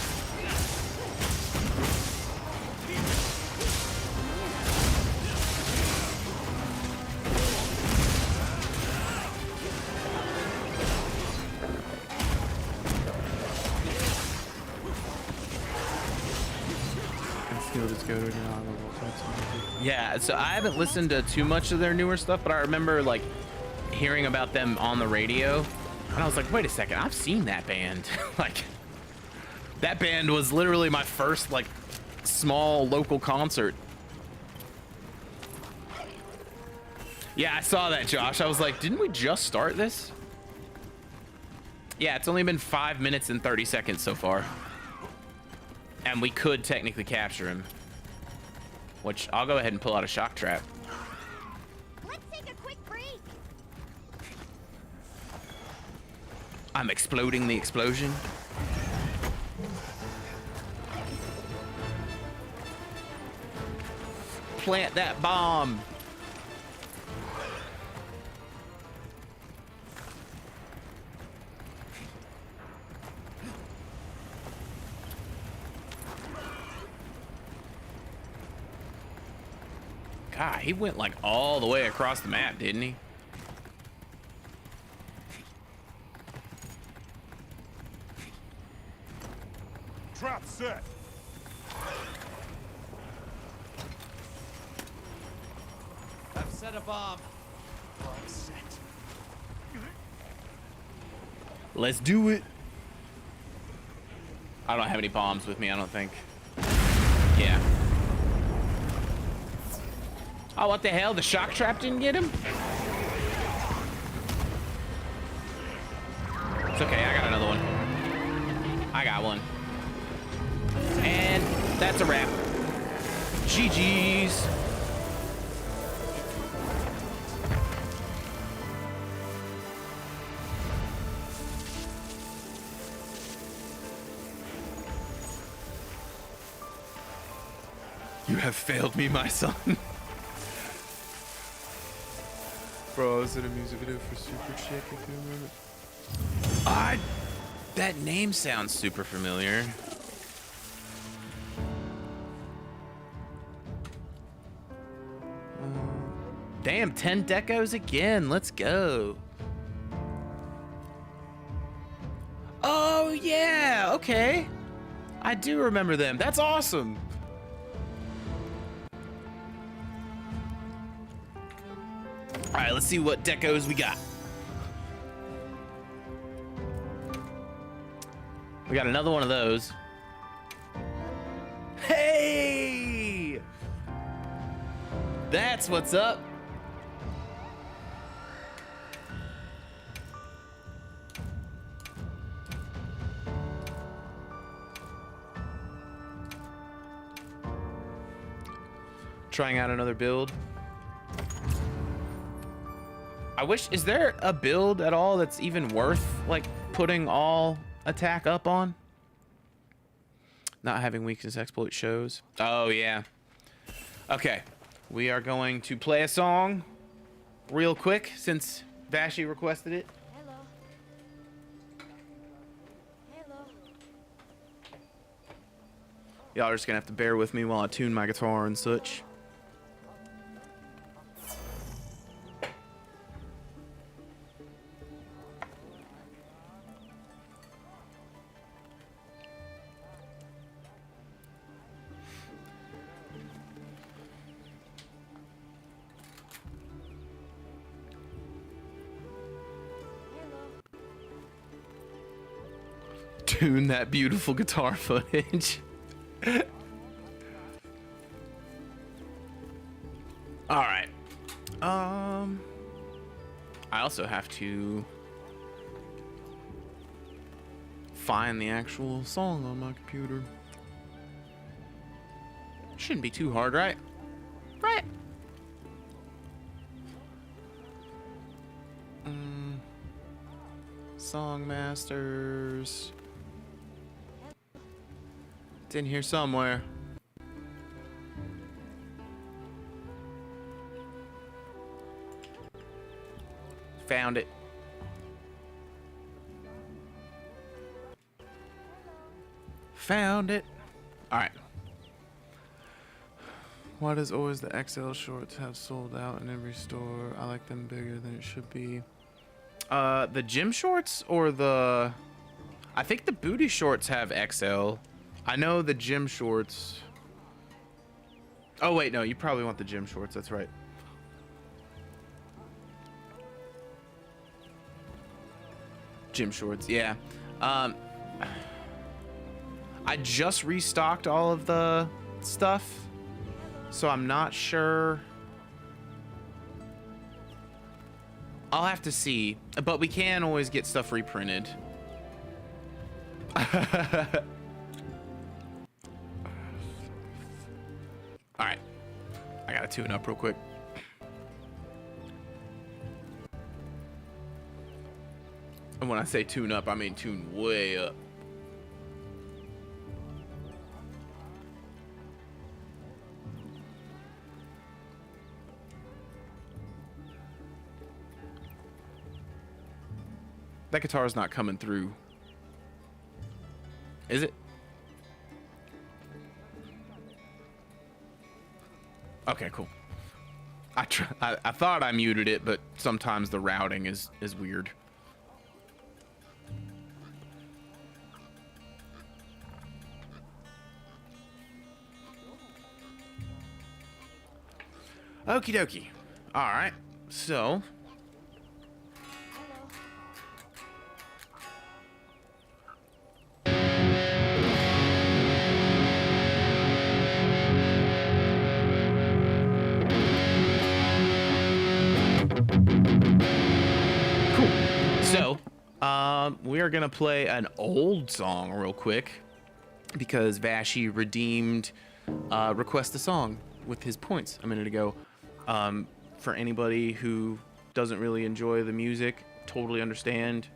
Yeah, so I haven't listened to too much of their newer stuff, but I remember like hearing about them on the radio, and I was like, wait a second, I've seen that band. Like, that band was literally my first like small local concert. Yeah, I saw that, Josh. I was like, didn't we just start this? Yeah, it's only been 5 minutes and 30 seconds so far. And we could technically capture him. Which, I'll go ahead and pull out a shock trap. Let's take a quick break. I'm exploding the explosion. Plant that bomb. God, he went like all the way across the map, didn't he? Trap set. I've set a bomb. Bomb set. Let's do it. I don't have any bombs with me, I don't think. Yeah. Oh, what the hell? The shock trap didn't get him? It's okay, I got another one. I got one. And that's a wrap. GG's. You have failed me, my son. Bro, I was in a music video for Super Chick, if you remember. That name sounds super familiar. Damn, 10 decos again. Let's go. Oh, yeah. Okay. I do remember them. That's awesome. All right, let's see what decos we got. We got another one of those. Hey! That's what's up. Trying out another build. I wish, is there a build at all that's even worth like putting all attack up on? Not having weakness exploit shows. Oh yeah. Okay, we are going to play a song real quick since Vashi requested it. Hello. Hello. Y'all are just gonna have to bear with me while I tune my guitar and such. Tune that beautiful guitar footage. All right. I also have to find the actual song on my computer. Shouldn't be too hard, right? Right. Song Masters. It's in here somewhere. Found it. Found it. All right. Why does always the XL shorts have sold out in every store? I like them bigger than it should be. The gym shorts or the... I think the booty shorts have XL. I know the gym shorts... Oh, wait, no. You probably want the gym shorts. That's right. Gym shorts, yeah. I just restocked all of the stuff, so I'm not sure. I'll have to see, but we can always get stuff reprinted. All right, I gotta tune up real quick. And when I say tune up, I mean tune way up. That guitar's not coming through. Is it? Okay, cool. I thought I muted it, but sometimes the routing is weird. Okie dokie. All right. So. Cool. So, we are going to play an old song real quick because Vashi redeemed Request a Song with his points a minute ago. For anybody who doesn't really enjoy the music, totally understand.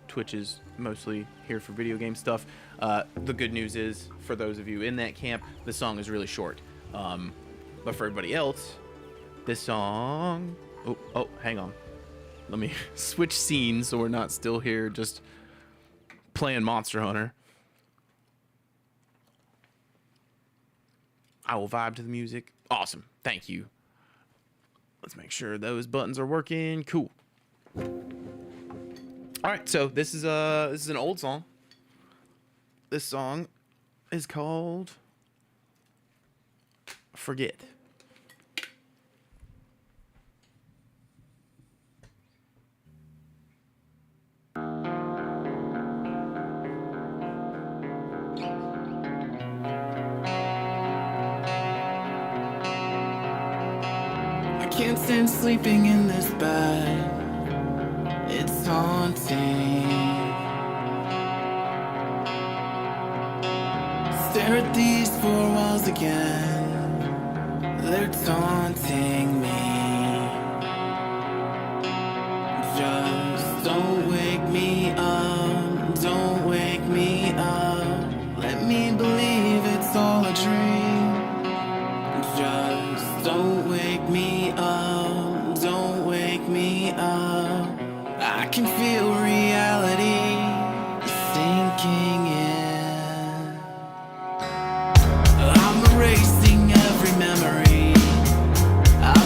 Twitch is mostly here for video game stuff. The good news is, for those of you in that camp, the song is really short. But for everybody else, this song... Oh, hang on. Let me switch scenes so we're not still here just playing Monster Hunter. I will vibe to the music. Awesome. Thank you. Let's make sure those buttons are working. Cool. All right, so this is an old song. This song is called Forget. Can't stand sleeping in this bed. It's haunting. Stare at these four walls again. They're taunting me. Just don't wake me up. Don't wake me up. Let me believe it's all a dream. Just don't wake me up, don't wake me up. I can feel reality sinking in. I'm erasing every memory. I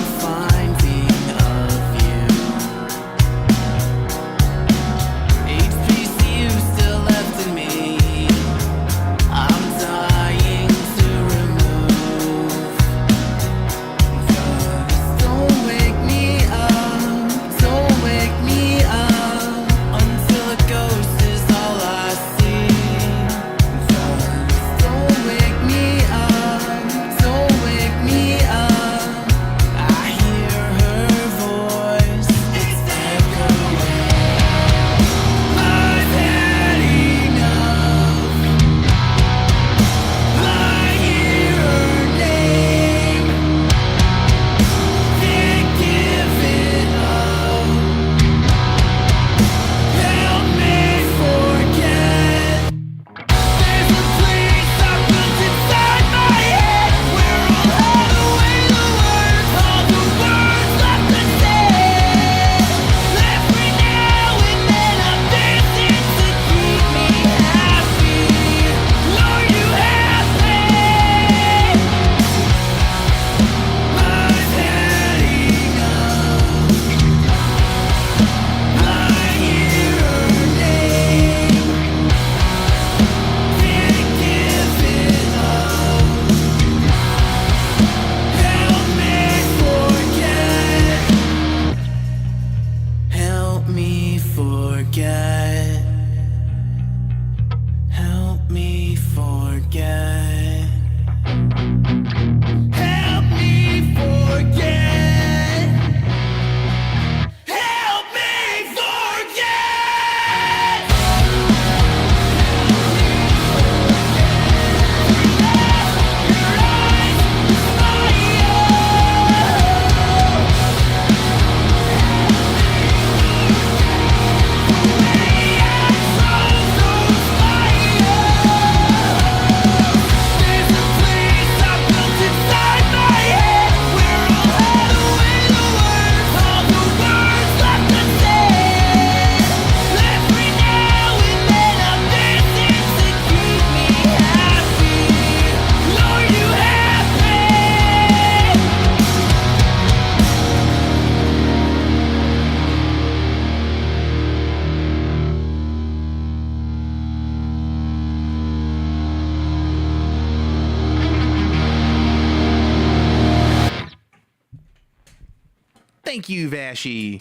Thank you, Vashi,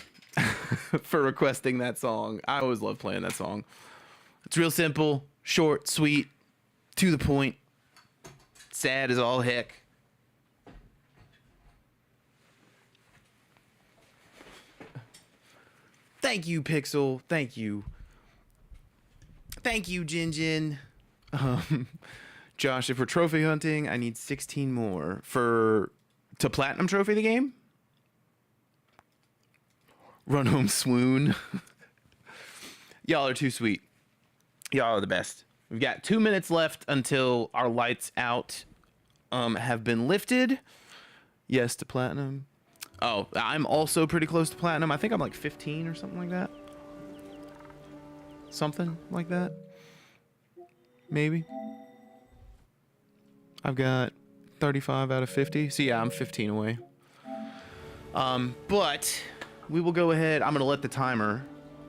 for requesting that song. I always love playing that song. It's real simple, short, sweet, to the point, sad as all heck. Thank you, Pixel. Thank you. Thank you, Jin Jin. Josh, if we're trophy hunting, I need 16 more to platinum trophy the game. Run home swoon. Y'all are too sweet. Y'all are the best. We've got 2 minutes left until our lights out have been lifted. Yes to platinum. Oh, I'm also pretty close to platinum. I think I'm like 15 or something like that. Something like that. Maybe. I've got 35 out of 50. So yeah, I'm 15 away. But we will go ahead. I'm going to let the timer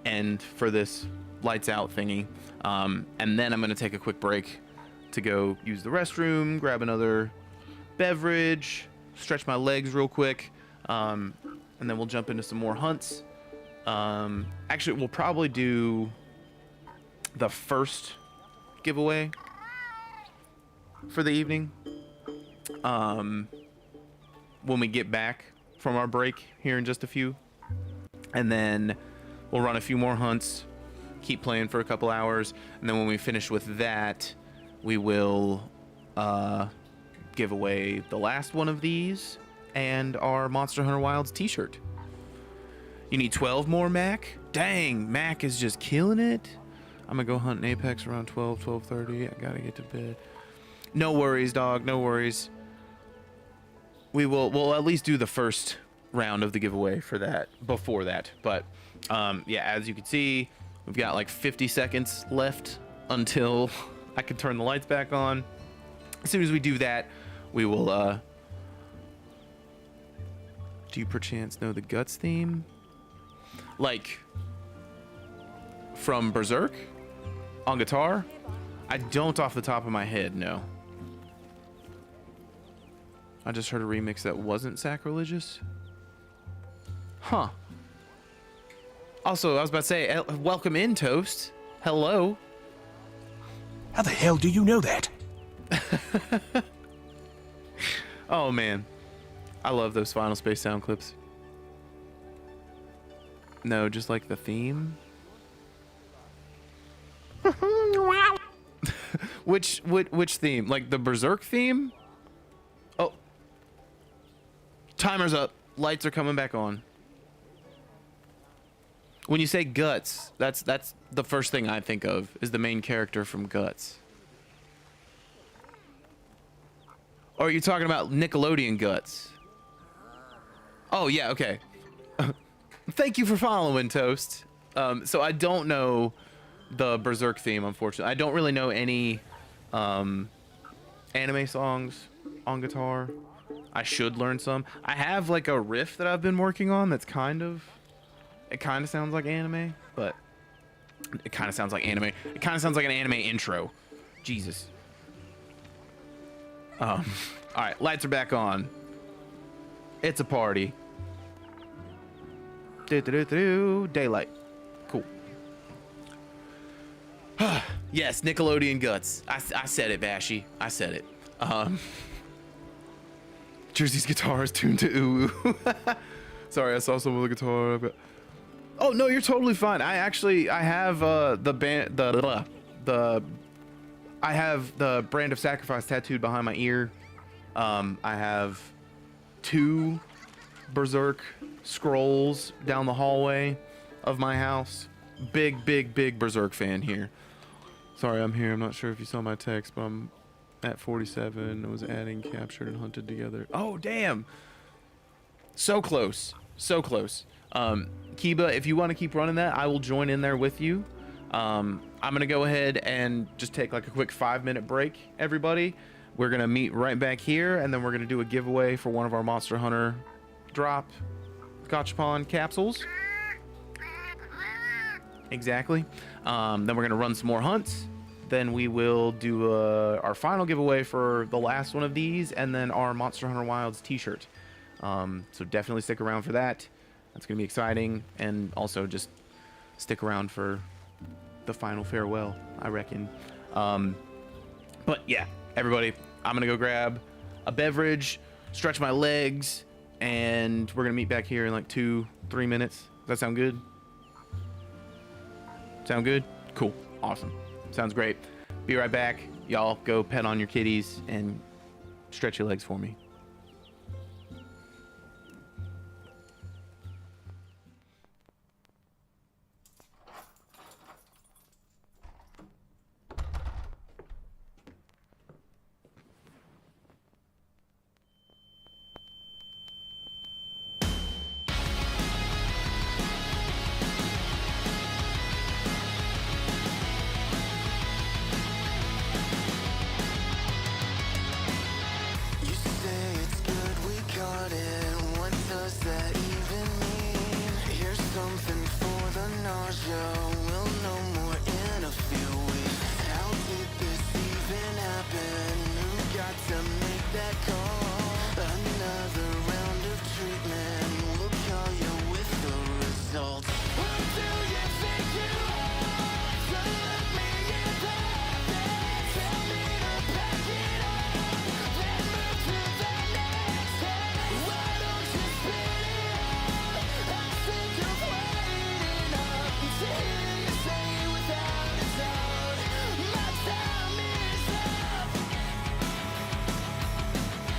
end for this lights out thingy. And then I'm going to take a quick break to go use the restroom, grab another beverage, stretch my legs real quick. And then we'll jump into some more hunts. Actually, we'll probably do the first giveaway for the evening when we get back from our break here in just a few. And then we'll run a few more hunts, keep playing for a couple hours, and then when we finish with that, we will give away the last one of these and our Monster Hunter Wilds t-shirt. You need 12 more, Mac? Dang, Mac is just killing it. I'm gonna go hunt in Apex around 12:30. I gotta get to bed. No worries, dog, no worries. We'll at least do the first round of the giveaway for that, before that. But yeah, as you can see, we've got like 50 seconds left until I can turn the lights back on. As soon as we do that, we will do you perchance know the Guts theme? Like from Berserk on guitar? I don't off the top of my head, no. I just heard a remix that wasn't sacrilegious. Huh. Also, I was about to say, welcome in, Toast. Hello. How the hell do you know that? Oh, man. I love those Final Space sound clips. No, just like the theme. Which theme? Like the Berserk theme? Oh. Timer's up. Lights are coming back on. When you say Guts, that's the first thing I think of, is the main character from Guts. Or are you talking about Nickelodeon Guts? Oh, yeah, okay. Thank you for following, Toast. So I don't know the Berserk theme, unfortunately. I don't really know any anime songs on guitar. I should learn some. I have like a riff that I've been working on that's it kind of sounds like anime, but it kind of sounds like anime. It kind of sounds like an anime intro. Jesus. All right, lights are back on. It's a party. Daylight. Cool. Yes, Nickelodeon Guts. I said it, Vashi. I said it. Jersey's guitar is tuned to ooh. Sorry, I saw some with the guitar. I've got... Oh no, you're totally fine. I have I have the Brand of Sacrifice tattooed behind my ear. I have 2 Berserk scrolls down the hallway of my house. Big Berserk fan here. Sorry, I'm here. I'm not sure if you saw my text, but I'm at 47. I was adding captured and hunted together. Oh, damn. So close. So close. Kiba, if you want to keep running that, I will join in there with you. I'm going to go ahead and just take like a quick 5-minute break, everybody. We're going to meet right back here, and then we're going to do a giveaway for one of our Monster Hunter drop Gachapon capsules. Exactly. Then we're going to run some more hunts. Then we will do our final giveaway for the last one of these, and then our Monster Hunter Wilds t-shirt. So definitely stick around for that. That's gonna be exciting, and also just stick around for the final farewell, I reckon. But yeah, everybody, I'm gonna go grab a beverage, stretch my legs, and we're gonna meet back here in like 2-3 minutes. Does that sound good? Sound good? Cool. Awesome. Sounds great. Be right back. Y'all go pet on your kitties and stretch your legs for me. You say it's good we got it. What does that even mean? Here's something for the nausea. We'll know more in a few weeks. How did this even happen? Who got to make that call? Another round of treatment. We'll call you with the results. Who do you think you are? So let me in there. Tell me to pack it up. Then move to the next step. Why don't you spit it out? I'm sick of waiting up to hear you say without a doubt, my time is up.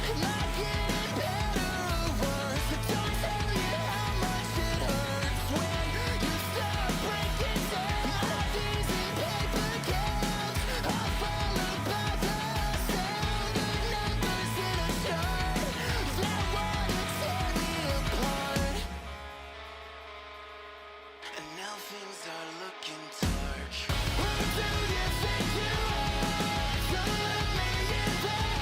Am I getting better or worse? But don't tell you how much it hurts when you start breaking down. My D's in paper counts are followed by the sound of numbers in a chart that wanna tear me apart. And now things are looking dark. Who do you think you are? So let me in there.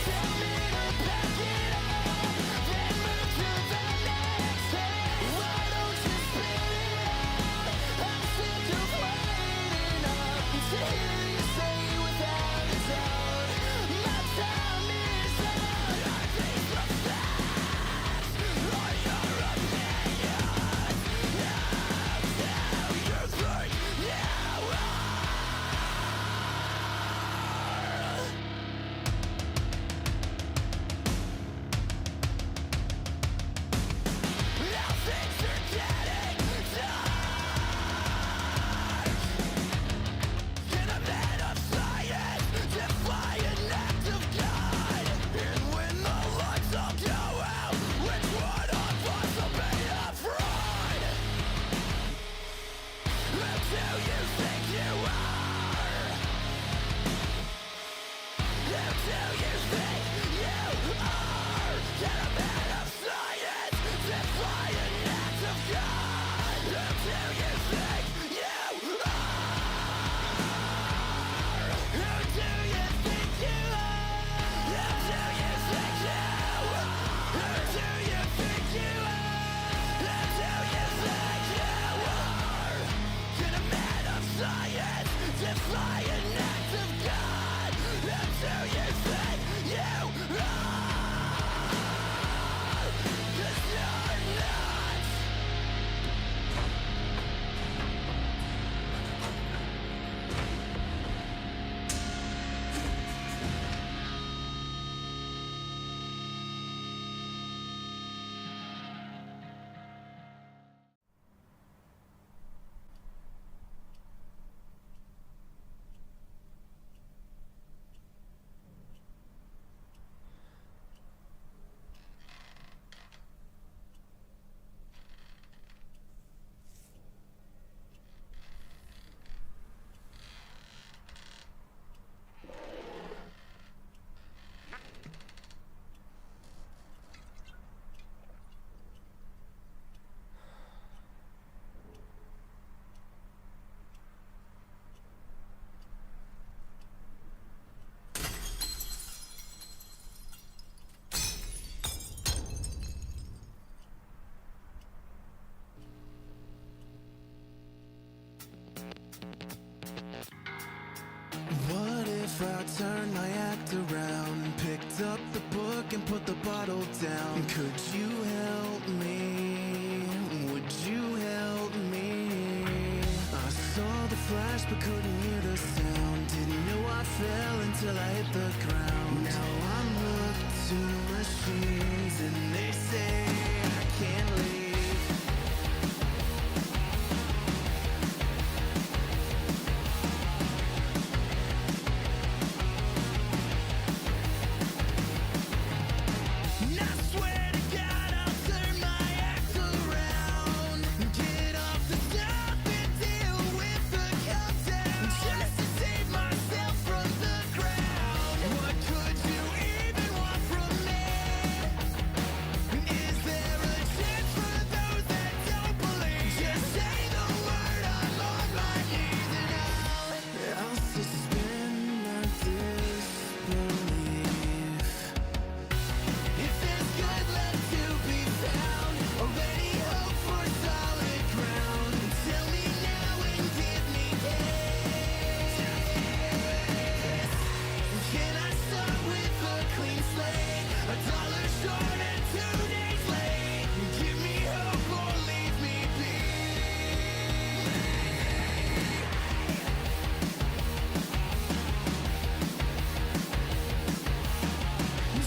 Tell me to pack it up. Then move to the next step. Why don't you spit it out? I'm sick of waiting up to hear you say without a doubt, my time is up. Nothing's the facts or your opinions. Now tell you think you are. Now things are getting dark. In a man of science, defy an act of God. And when the lights all go out, which one of us will pay up front? Who do you think you are? Who do you think you are? Get a man of science, defy an act of God. Who do you think you are? Who do you think you are? Who do you think you are? Who do you think you are? Who do you think you are? Get a man of science, defy an act of God. Who do you think you are? 'Cause you're not. What if I turned my act around, picked up the book and put the bottle down? Could you help me? Would you help me? I saw the flash but couldn't hear the sound. Didn't know I fell until I hit the ground. Now I'm hooked to machines and they say I can't leave. And I swear to God I'll turn my act around. Get off the top and deal with the countdown. Just to save myself from the ground. What could you even want from me? Is there a chance for those that don't believe? Just say the word, I'm on my knees and I'll suspend my disbelief. If there's good left to be found, already hope for solid ground. Tell me now and give me kiss. Can I start with a clean slate? $1 short and 2 days late. Give me hope or leave me be.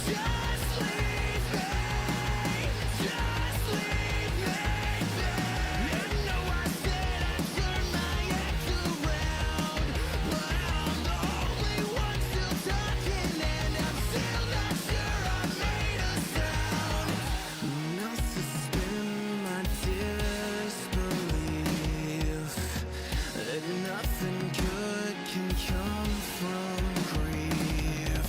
Just leave me. Just leave me be. I know I said I'd turn my act around, but I'm the only one still talking, and I'm still not sure I made a sound. And I'll suspend my disbelief that nothing good can come from grief.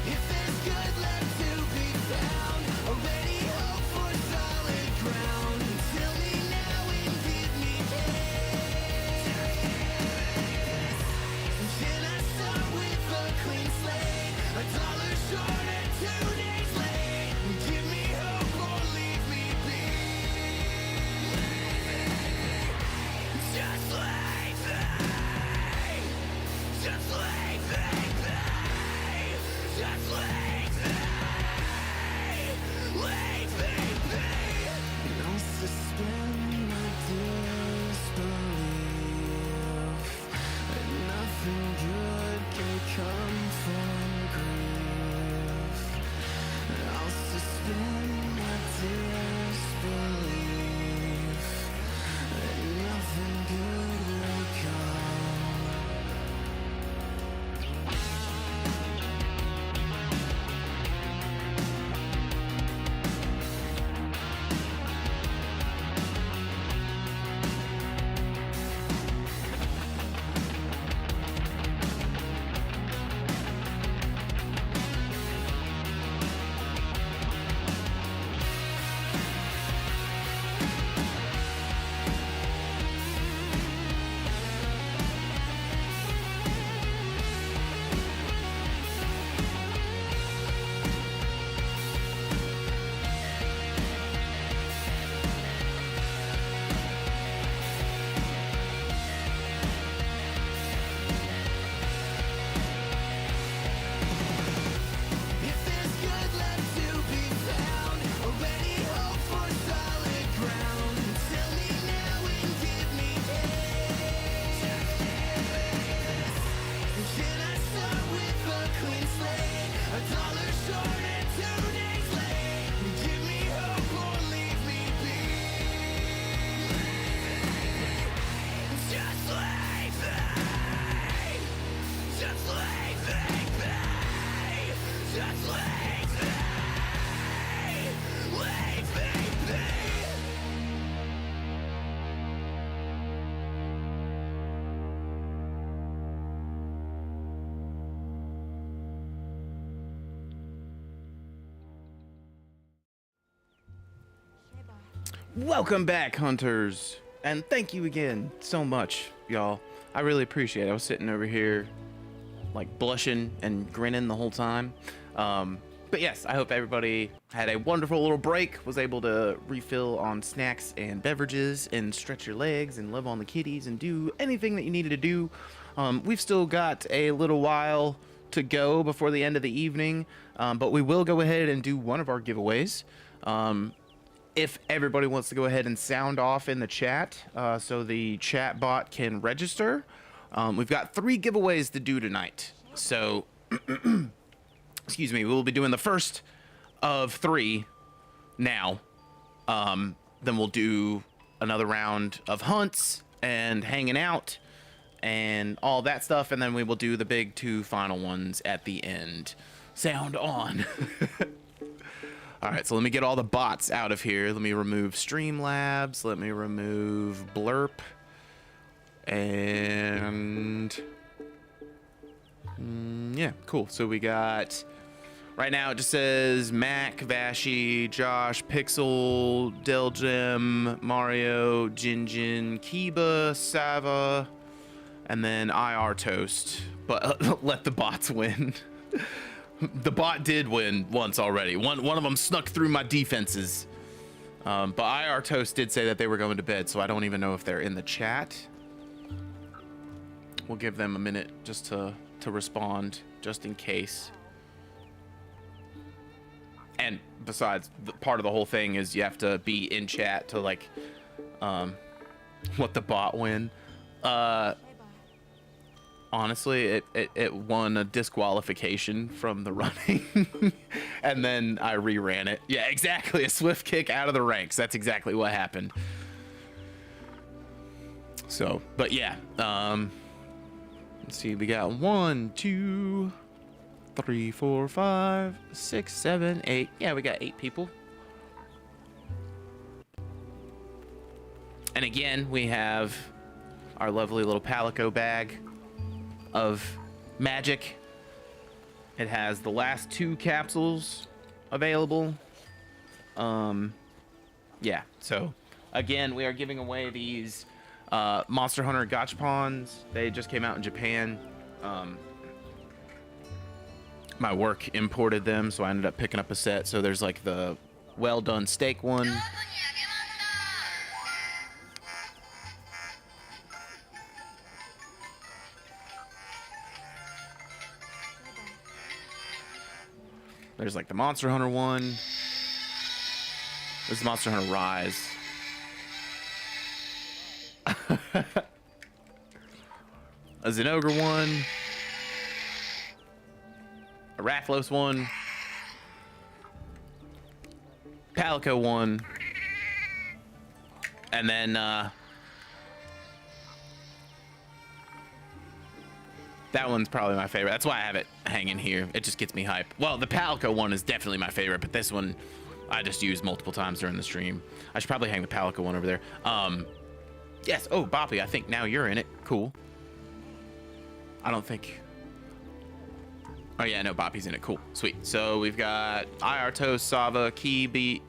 If there's good left to be found, already hope for solid ground. Tell me now and give me kiss. Can I start with a clean slate? $1 short and 2 days late. Give me hope or leave me be. Just leave me. Just leave me be. Just leave me. Leave me be. And I'll suspend my disbelief that nothing good can come from grief. I'll suspend my disbelief that nothing good will come. If there's good left to be found, already hope for solid ground. Tell me now and give me kiss. Can I start with a clean slate? $1 short and 2 days late. Give me hope or leave me be. Just leave me. Just leave me be. Just leave me. Leave me be. Welcome back, hunters, and thank you again so much, y'all. I really appreciate it. I was sitting over here, like, blushing and grinning the whole time. But yes, I hope everybody had a wonderful little break, was able to refill on snacks and beverages, and stretch your legs and love on the kitties and do anything that you needed to do. We've still got a little while to go before the end of the evening, but we will go ahead and do one of our giveaways. if everybody wants to go ahead and sound off in the chat, so the chat bot can register. We've got 3 giveaways to do tonight. So, excuse me, we'll be doing the first of 3 now. Then we'll do another round of hunts and hanging out and all that stuff, and then we will do the big 2 final ones at the end. Sound on. All right, so let me get all the bots out of here. Let me remove Streamlabs. Let me remove Blurp. And yeah, cool. So we got, right now it just says Mac, Vashi, Josh, Pixel, Delgem, Mario, Jinjin, Kiba, Sava, and then IR Toast. But let the bots win. The bot did win once already. One of them snuck through my defenses. But IR Toast did say that they were going to bed, so I don't even know if they're in the chat. We'll give them a minute just to respond, just in case. And besides, part of the whole thing is you have to be in chat to like let the bot win. Honestly, it won a disqualification from the running, and then I reran it. Yeah, exactly. A swift kick out of the ranks. That's exactly what happened. So, but yeah. Let's see. We got 1, 2, 3, 4, 5, 6, 7, 8. Yeah, we got 8 people. And again, we have our lovely little Palico bag of magic. It has the last 2 capsules available. Yeah, so again, we are giving away these Monster Hunter gachapons. They just came out in Japan. My work imported them, so I ended up picking up a set. So there's like the well done steak one. There's like the Monster Hunter one. This is Monster Hunter Rise. A Zenogre one. A Rathlos one. Palico one. And then that one's probably my favorite. That's why I have it hanging here. It just gets me hype. Well, the Palico one is definitely my favorite, but this one I just used multiple times during the stream. I should probably hang the Palico one over there. Yes. Oh, Boppy, I think now you're in it. Cool. I don't think... Oh, yeah, no, Boppy's in it. Cool. Sweet. So we've got IR Toast, Sava, Kiba,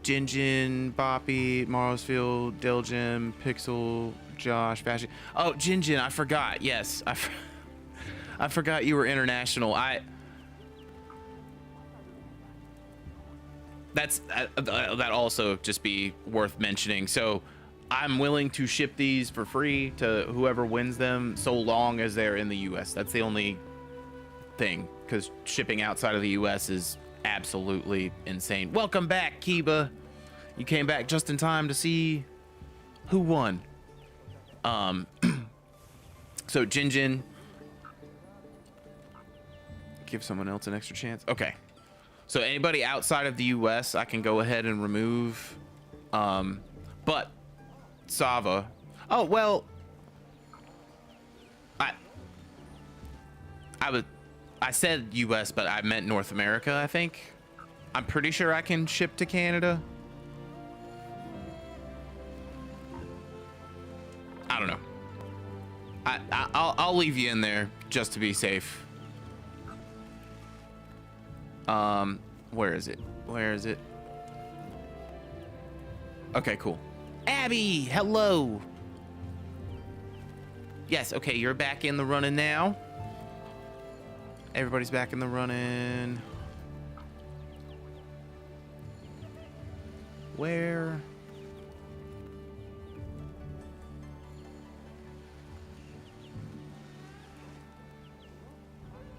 Jinjin, Boppy, Marlsfield, Delgem, Pixel, Josh, Vashi. Oh, Jinjin, I forgot. Yes, I forgot you were international. That also just be worth mentioning. So I'm willing to ship these for free to whoever wins them, so long as they're in the US. That's the only thing, because shipping outside of the US is absolutely insane. Welcome back, Kiba. You came back just in time to see who won. So Jinjin, give someone else an extra chance. Okay. So anybody outside of the US, I can go ahead and remove. But Sava. Oh, well, I said US, but I meant North America, I think. I'm pretty sure I can ship to Canada. I don't know. I'll leave you in there just to be safe. Where is it? Where is it? Okay, cool. Abby, hello. Yes, okay, you're back in the running now. Everybody's back in the running. Where?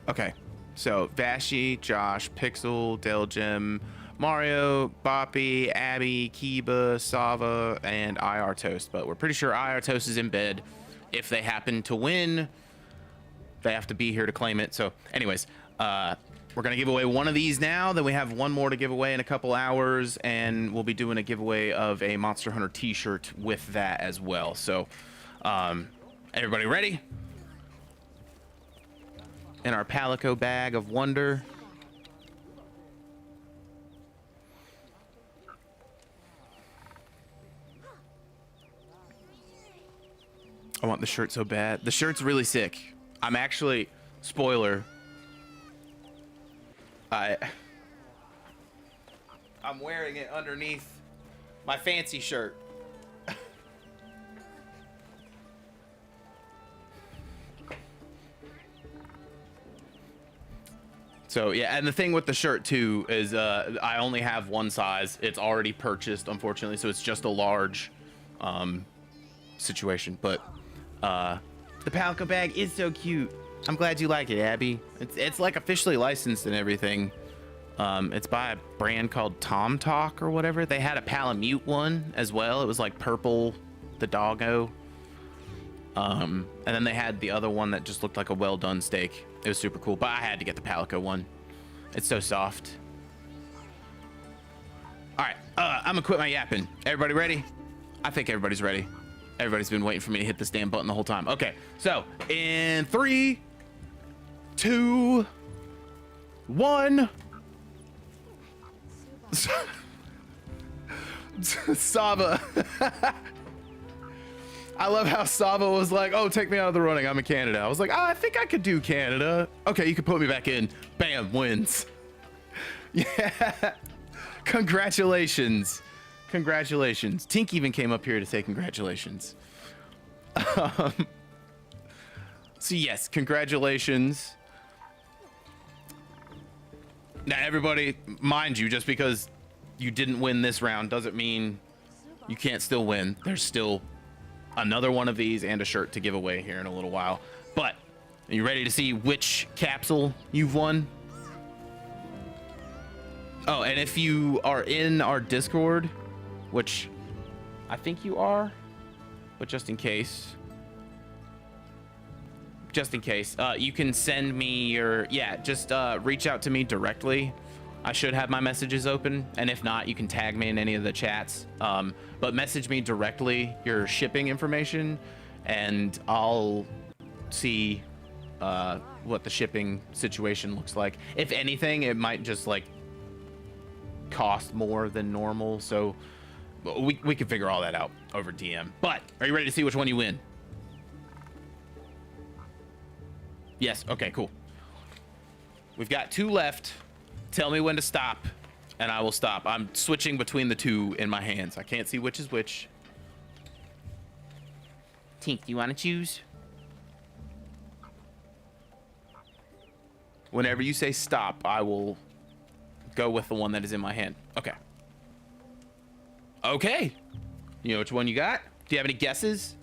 Okay, so Vashi, Josh, Pixel, Delgem, Mario, Boppy, Abby, Kiba, Sava, and IR Toast. But we're pretty sure IR Toast is in bed. If they happen to win, they have to be here to claim it. So anyways, we're going to give away one of these now. Then we have one more to give away in a couple hours. And we'll be doing a giveaway of a Monster Hunter t-shirt with that as well. So everybody ready? In our Palico bag of wonder. I want the shirt so bad. The shirt's really sick. I'm actually, spoiler, I'm wearing it underneath my fancy shirt. So yeah, and the thing with the shirt too is I only have one size. It's already purchased, unfortunately, so it's just a large situation. But the Palico bag is so cute. I'm glad you like it, Abby. It's like officially licensed and everything. It's by a brand called Tom Talk or whatever. They had a Palamute one as well. It was like purple, the doggo. And then they had the other one that just looked like a well done steak. It was super cool, but I had to get the Palico one. It's so soft. All right, I'm gonna quit my yapping. Everybody ready? I think everybody's ready. Everybody's been waiting for me to hit this damn button the whole time. Okay, so in 3, 2, 1. Sava. I love how Sava was like, oh, take me out of the running. I'm in Canada. I was like, oh, I think I could do Canada. Okay, you can put me back in. Bam, wins. Yeah. Congratulations. Congratulations. Tink even came up here to say congratulations. So yes, congratulations. Now everybody, mind you, just because you didn't win this round doesn't mean you can't still win. There's still another one of these and a shirt to give away here in a little while. But are you ready to see which capsule you've won? Oh, and if you are in our Discord, which I think you are, but just in case, you can send me your, just reach out to me directly. I should have my messages open, and if not, you can tag me in any of the chats. But message me directly your shipping information, and I'll see what the shipping situation looks like. If anything, it might just like cost more than normal, so we can figure all that out over DM. But are you ready to see which one you win? Yes. Okay, cool. We've got 2 left. Tell me when to stop, and I will stop. I'm switching between the 2 in my hands. I can't see which is which. Tink, do you want to choose? Whenever you say stop, I will go with the one that is in my hand. Okay. Okay. You know which one you got? Do you have any guesses?